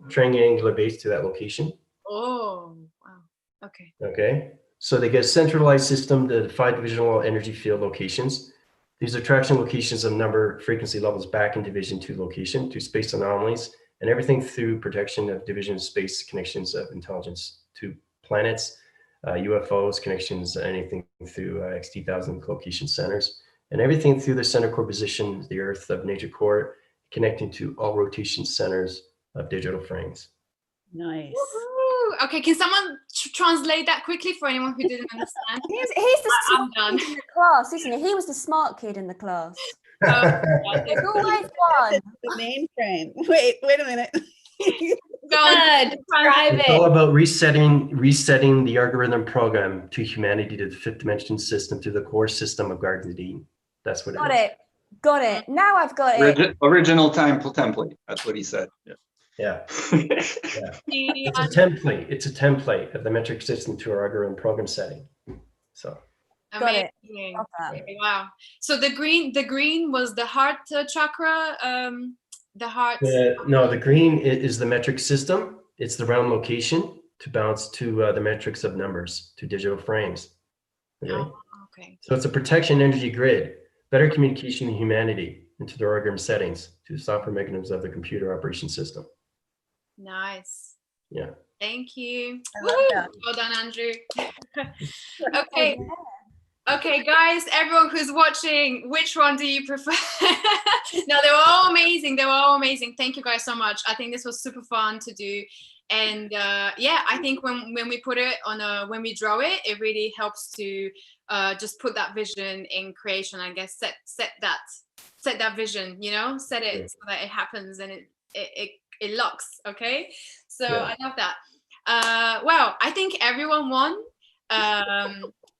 triangular base to that location. Oh, wow. Okay. Okay, so they get a centralized system to 5 divisional energy field locations. These are traction locations of number frequency levels back in division 2 location to space anomalies, and everything through protection of division space connections of intelligence to planets, UFOs, connections, anything through XT1000 location centers, and everything through the center core position, the earth of nature core, connecting to all rotation centers of digital frames. Nice. Woo-hoo. Okay, can someone translate that quickly for anyone who didn't understand? He's the I'm smart done. kid in the class, isn't he? He was the smart kid in the class. There's Go always one. The mainframe. Wait a minute. on. Describe It's all it. about resetting the algorithm program to humanity, to the 5th dimension system, to the core system of Garden of Eden. That's what Got it is. it. Got it. Now I've got it. Original template. That's what he said. Yeah. Yeah. It's a template. It's a template of the metric system to our algorithm program setting. So Got it. Amazing. Love that. Okay, wow. So the green was the heart chakra. The heart. no, the green is the metric system. It's the realm location to bounce to the metrics of numbers, to digital frames. Okay. Oh, okay. So it's a protection energy grid, better communication in humanity into the algorithm settings to the software mechanisms of the computer operation system. Nice. Yeah. Thank you. I love that. Well done, Andrew. Okay. Okay, guys, everyone who's watching, which one do you prefer? No, they were all amazing. They were all amazing. Thank you guys so much. I think this was super fun to do. And yeah, I think when we put it on when we draw it, it really helps to just put that vision in creation. I guess set that vision, you know, set it so that it happens and it locks. Okay, so I love that. Well, I think everyone won.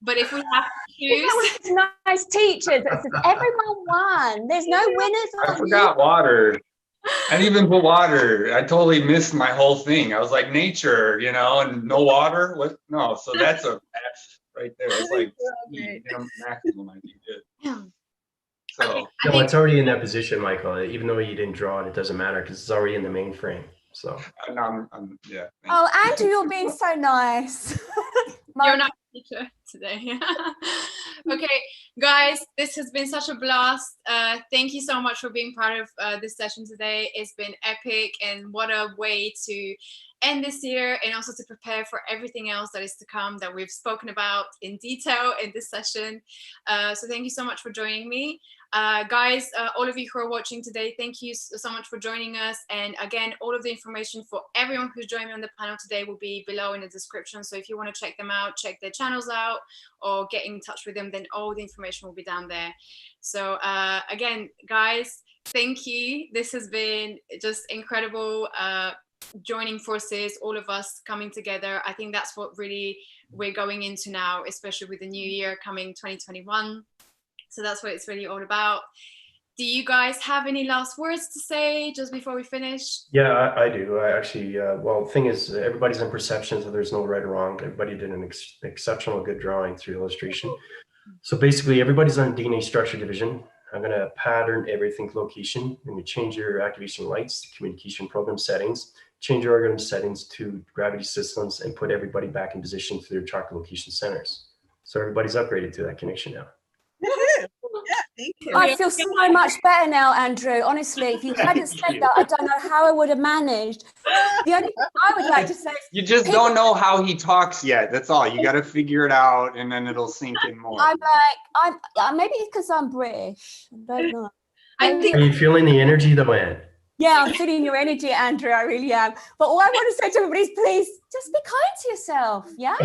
But if we have to choose, Nice teachers. That says everyone won. There's no winners. I forgot water. I didn't even put water. I totally missed my whole thing. I was like nature, you know, and no water. What? No, so that's a F right there. It's like maximum. I think good. Yeah. So Okay, No, it's already in that position, Michael. Even though you didn't draw it, it doesn't matter because it's already in the mainframe. So yeah. Oh, Andrew, you're being so nice. You're not a teacher today. Okay, guys, this has been such a blast. Thank you so much for being part of this session today. It's been epic, and what a way to end this year and also to prepare for everything else that is to come that we've spoken about in detail in this session. So thank you so much for joining me. Guys, all of you who are watching today, thank you so much for joining us. And again, all of the information for everyone who's joined me on the panel today will be below in the description. So if you want to check them out, check their channels out, or get in touch with them, then all the information will be down there. So again, guys, thank you. This has been just incredible. Joining forces, all of us coming together. I think that's what really we're going into now, especially with the new year coming 2021. So that's what it's really all about. Do you guys have any last words to say just before we finish? yeah, I do. I actually, well, the thing is, everybody's in perception, so there's no right or wrong. Everybody did an exceptional good drawing through illustration. So basically, everybody's on DNA structure division. I'm going to pattern everything location. I'm going to change your activation lights, communication program settings, change your organ settings to gravity systems, and put everybody back in position to their chakra location centers. So everybody's upgraded to that connection now. Yeah, thank you. I feel so much better now, Andrew. Honestly, if you hadn't said that, I don't know how I would have managed. The only thing I would like to say is You just don't know how he talks yet. That's all. You got to figure it out, and then it'll sink in more. I'm like, maybe it's because I'm British. I don't know. I think Are you feeling the energy, though, Anne? Yeah, I'm feeling your energy, Andrew. I really am. But all I want to say to everybody is, please, just be kind to yourself. Yeah.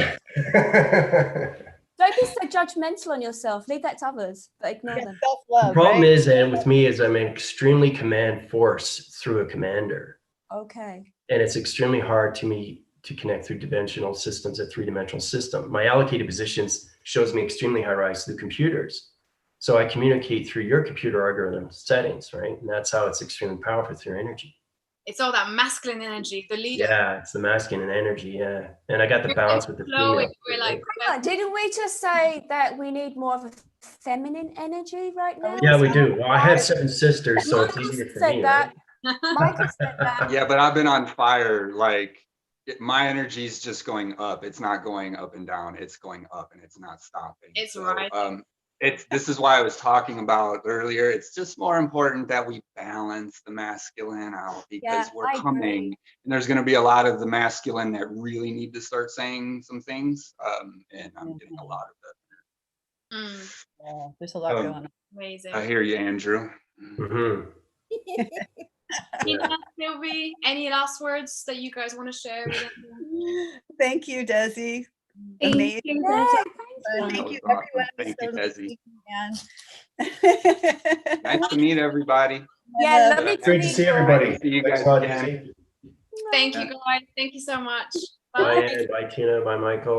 Don't be so judgmental on yourself. Leave that to others, but ignore them. Self-love, The problem right? is, and with me, is I'm an extremely command force through a commander. Okay. And it's extremely hard to me to connect through dimensional systems, a three-dimensional system. My allocated positions shows me extremely high rise through computers. So I communicate through your computer algorithm settings, right? And that's how it's extremely powerful through energy. it's all that masculine energy, the leader. Yeah, it's the masculine energy, yeah. And I got the balance with the Flowing, female. we're like, Hang on, didn't we just say that we need more of a feminine energy right now? Yeah, we do. Well, I have 7 sisters, so it's Michael easier for said me, that. right? Michael said that. Yeah, but I've been on fire. Like my energy is just going up. It's not going up and down. It's going up and it's not stopping. It's So, right. this is why I was talking about earlier. It's just more important that we balance the masculine out because Yeah, we're I coming agree. and there's going to be a lot of the masculine that really need to start saying some things. And I'm getting a lot of that. Yeah, there's a lot going on. Amazing. I hear you, Andrew. Mm-hmm. Tina, Sylvie, any last words that you guys want to share with everyone? Thank you, Desi. Thank Amazing. you, Yeah, Desi. thank That Thank you, was awesome. everyone. Thank So you, nice Desi. to meet you, Nice to meet everybody. Yeah, lovely to Great to meet see you. everybody. See you Thanks guys a lot, again. Desi. Thank you guys. Thank you so much. Bye, Bye. Ann. Bye, Tina. Bye, Michael.